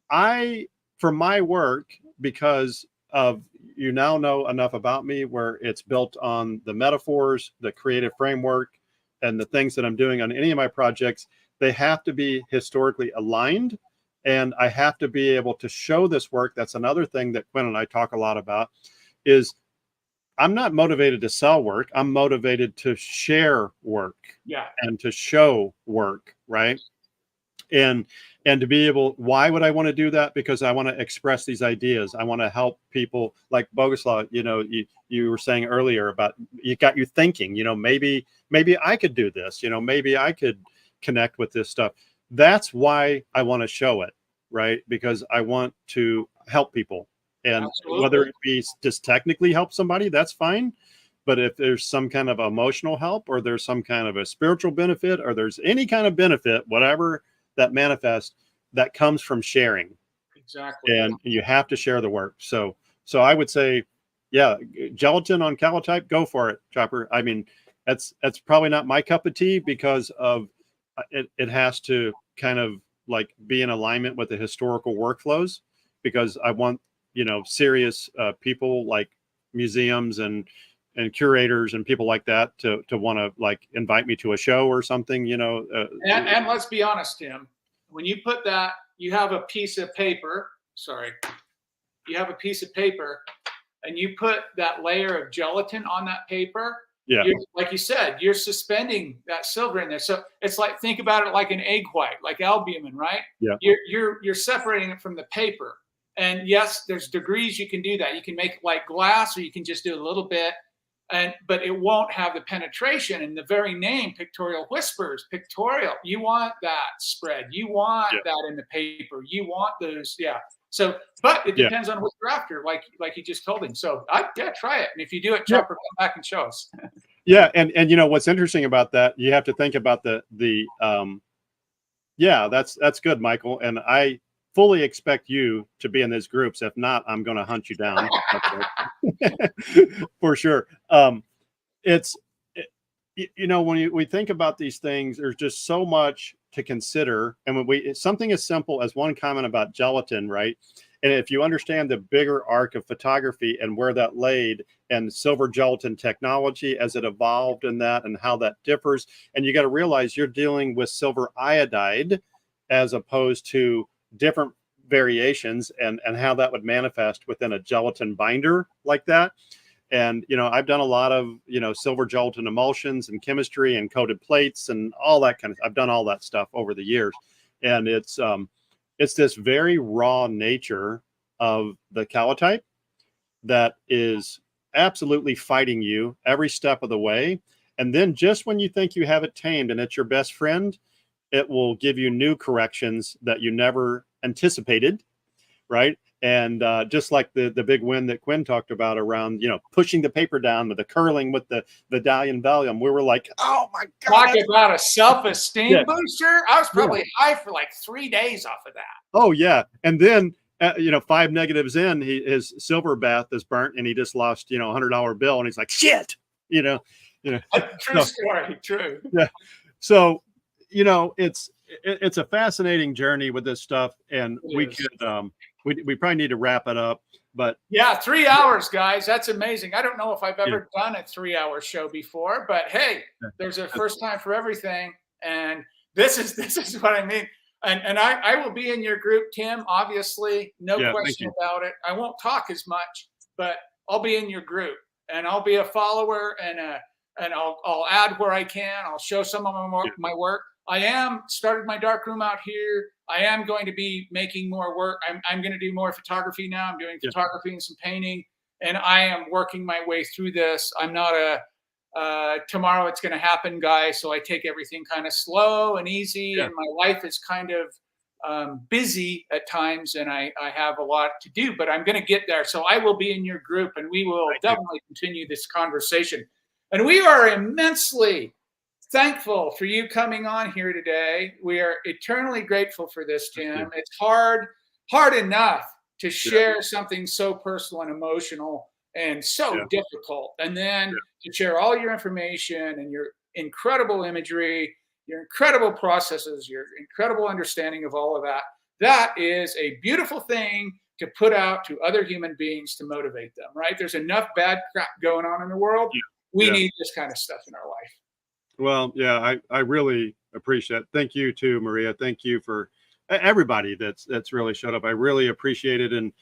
for my work, because of you now know enough about me where it's built on the metaphors, the creative framework, and the things that I'm doing on any of my projects, they have to be historically aligned. And I have to be able to show this work. That's another thing that Quinn and I talk a lot about is I'm not motivated to sell work. I'm motivated to share work and to show work, right? And to be able, why would I want to do that? Because I want to express these ideas. I want to help people like Boguslav, you were saying earlier about, you got you thinking, maybe I could do this, maybe I could connect with this stuff. That's why I want to show it, right? Because I want to help people. And Absolutely. Whether it be just technically help somebody, that's fine. But if there's some kind of emotional help, or there's some kind of a spiritual benefit, or there's any kind of benefit, whatever that manifests, that comes from sharing. Exactly. And you have to share the work. So I would say, yeah, gelatin on calotype, go for it, Chopper. I mean, that's probably not my cup of tea, because of it has to kind of like be in alignment with the historical workflows, because I want, serious people like museums and curators and people like that to want to like invite me to a show or something, And let's be honest, Tim, when you put that, you have a piece of paper, and you put that layer of gelatin on that paper. Yeah. Like you said, you're suspending that silver in there. So it's like, think about it like an egg white, like albumin, right? Yeah. You're separating it from the paper. And yes, there's degrees you can do that. You can make it like glass, or you can just do a little bit. But it won't have the penetration. And the very name, Pictorial Whispers, pictorial. You want that spread. You want that in the paper. You want those, So, but it depends on what you're after, like you just told him. So, try it. And if you do it, Chopper, come back and show us. Yeah, and what's interesting about that, you have to think about that's good, Michael. And I fully expect you to be in these groups. If not, I'm going to hunt you down for sure. When we think about these things, there's just so much to consider. And when something as simple as one comment about gelatin, right? And if you understand the bigger arc of photography and where that laid, and silver gelatin technology as it evolved in that, and how that differs, and you got to realize you're dealing with silver iodide as opposed to different variations, and how that would manifest within a gelatin binder like that. And, I've done a lot of, silver gelatin emulsions and chemistry and coated plates and all that kind of, I've done all that stuff over the years. And it's this very raw nature of the calotype that is absolutely fighting you every step of the way. And then just when you think you have it tamed and it's your best friend, it will give you new corrections that you never anticipated, right? And just like the big win that Quinn talked about around, pushing the paper down with the curling with the Vidalian Valium, we were like, oh my God. Talk about a self-esteem booster. I was probably high for like 3 days off of that. Oh, yeah. And then, 5 negatives in, his silver bath is burnt, and he just lost, $100 bill. And he's like, shit, True story. True. Yeah. So, it's a fascinating journey with this stuff, and we probably need to wrap it up, but 3 hours, guys. That's amazing. I don't know if I've ever done a 3-hour show before, but hey, there's a first time for everything. And this is what I mean. And I will be in your group, Tim, obviously, no question about it. I won't talk as much, but I'll be in your group, and I'll be a follower, and I'll add where I can. I'll show some of my work. I am started my dark room out here. I am going to be making more work. I'm going to do more photography now. I'm doing photography and some painting, and I am working my way through this. I'm not a tomorrow it's going to happen guy, so I take everything kind of slow and easy, and my life is kind of busy at times, and I have a lot to do, but I'm going to get there. So I will be in your group, and we will definitely continue this conversation. And we are immensely thankful for you coming on here today. We are eternally grateful for this, Tim. It's hard enough to share something so personal and emotional and so difficult, and then to share all your information and your incredible imagery, your incredible processes, your incredible understanding of all of that. That is a beautiful thing to put out to other human beings to motivate them, right? There's enough bad crap going on in the world. We need this kind of stuff in our life. Well, yeah, I really appreciate it. Thank you too, Maria. Thank you for everybody that's really showed up. I really appreciate it. And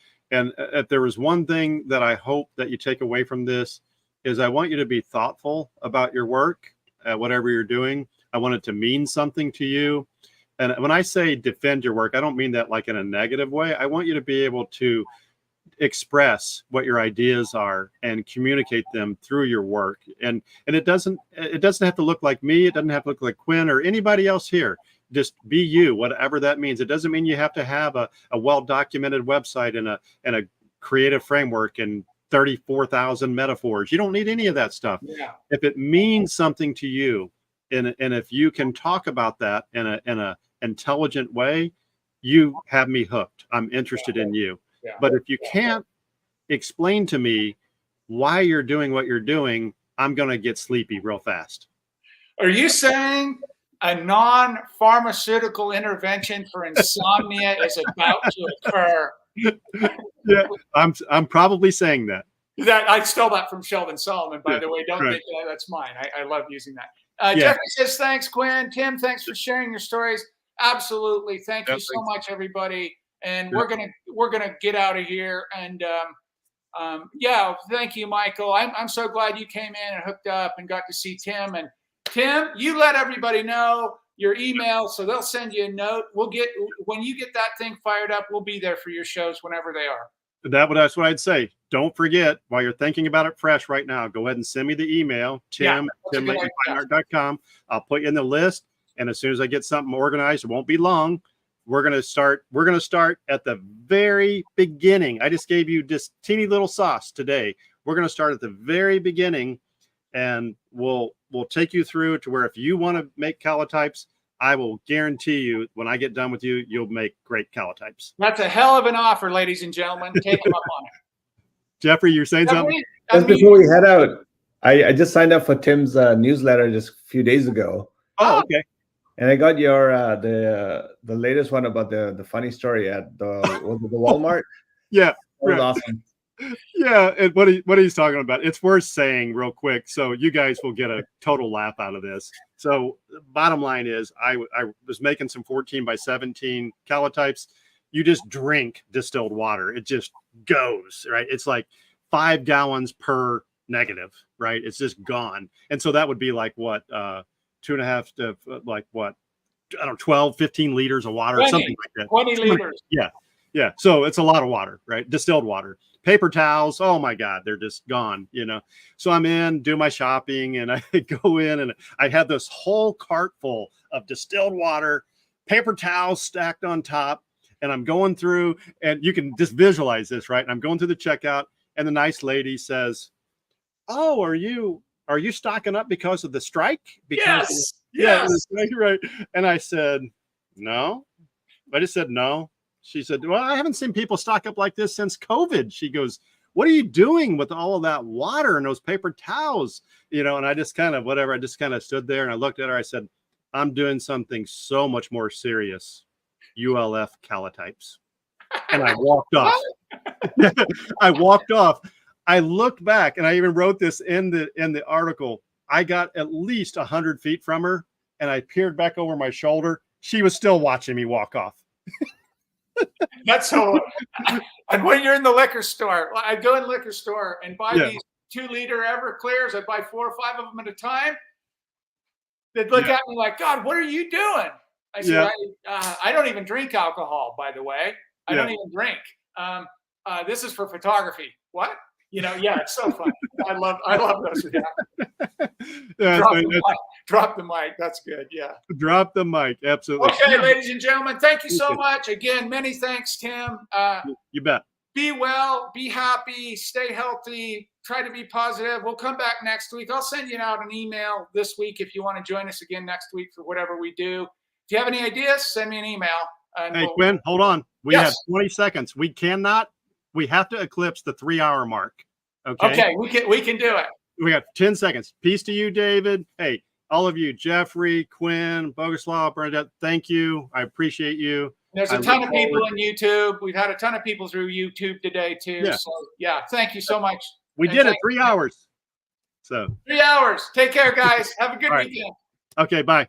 if there was one thing that I hope that you take away from this is I want you to be thoughtful about your work, whatever you're doing. I want it to mean something to you. And when I say defend your work, I don't mean that like in a negative way. I want you to be able to express what your ideas are and communicate them through your work. And it doesn't have to look like me. It doesn't have to look like Quinn or anybody else here. Just be you, whatever that means. It doesn't mean you have to have a well-documented website and a creative framework and 34,000 metaphors. You don't need any of that stuff. If it means something to you, and if you can talk about that in a intelligent way, you have me hooked. I'm interested in you. But if you can't explain to me why you're doing what you're doing, I'm going to get sleepy real fast. Are you saying a non-pharmaceutical intervention for insomnia is about to occur? Yeah, I'm probably saying that. I stole that from Sheldon Solomon, by the way. Don't think that's mine. I love using that. Jeffrey says, thanks, Quinn. Tim, thanks for sharing your stories. Absolutely. Thank you so much, everybody. And we're gonna get out of here. And thank you, Michael. I'm so glad you came in and hooked up and got to see Tim. And Tim, you let everybody know your email, so they'll send you a note. When you get that thing fired up, we'll be there for your shows whenever they are. That's what I'd say. Don't forget, while you're thinking about it fresh right now, go ahead and send me the email, tim@timlaytonfineart.com. I'll put you in the list, and as soon as I get something organized, it won't be long. We're going to start at the very beginning. I just gave you this teeny little sauce today. We're going to start at the very beginning, and we'll take you through to where if you want to make calotypes, I will guarantee you when I get done with you, you'll make great calotypes. That's a hell of an offer, ladies and gentlemen. Take them up on it. Jeffrey, you're saying something? Just before we head out, I just signed up for Tim's newsletter just a few days ago. Oh, okay. And I got your the latest one about the funny story at the Walmart. Yeah, that was awesome. Yeah, and what he's talking about, it's worth saying real quick, so you guys will get a total laugh out of this. So bottom line is, I was making some 14x17 calotypes. You just drink distilled water; it just goes, right. It's like 5 gallons per negative, right? It's just gone, and so that would be like what 2.5 to like what, I don't know, 12, 15 liters of water, 20, something like that. 20 liters. Yeah. So it's a lot of water, right? Distilled water. Paper towels, oh my God, they're just gone, So I'm in, do my shopping, and I go in and I have this whole cart full of distilled water, paper towels stacked on top, and I'm going through, and you can just visualize this, right? And I'm going through the checkout, and the nice lady says, "Oh, are you stocking up because of the strike?" Yes. Right. And I said, "No." I just said, "No." She said, "Well, I haven't seen people stock up like this since COVID." She goes, "What are you doing with all of that water and those paper towels?" And I just kind of stood there and I looked at her. I said, "I'm doing something so much more serious. ULF calotypes." And I walked off. I walked off. I looked back, and I even wrote this in the article. I got at least 100 feet from her, and I peered back over my shoulder. She was still watching me walk off. That's so. And when you're in the liquor store, I go in the liquor store and buy these 2-liter Everclears. I buy 4 or 5 of them at a time. They'd look at me like, "God, what are you doing?" I said, I don't even drink alcohol, by the way. I Yeah. don't even drink. This is for photography. What? You know, yeah, it's so funny. I love those. Yeah, Drop the mic. That's good. Yeah. drop the mic. Absolutely. Okay, ladies and gentlemen, thank you so much. Again, many thanks, Tim. You bet. Be well, be happy, stay healthy, try to be positive. We'll come back next week. I'll send you out an email this week if you want to join us again next week for whatever we do. If you have any ideas, send me an email. Hey, Quinn, hold on. We Yes. have 20 seconds. We have to eclipse the 3-hour mark. Okay. Okay, we can do it. We got 10 seconds. Peace to you, David. Hey, all of you, Jeffrey, Quinn, Boguslaw, Bernadette, thank you. I appreciate you. There's a ton of people on YouTube. We've had a ton of people through YouTube today too. Yeah. So yeah, thank you so much. We did it 3 hours. So 3 hours. Take care, guys. Have a good All right. weekend. Okay, bye.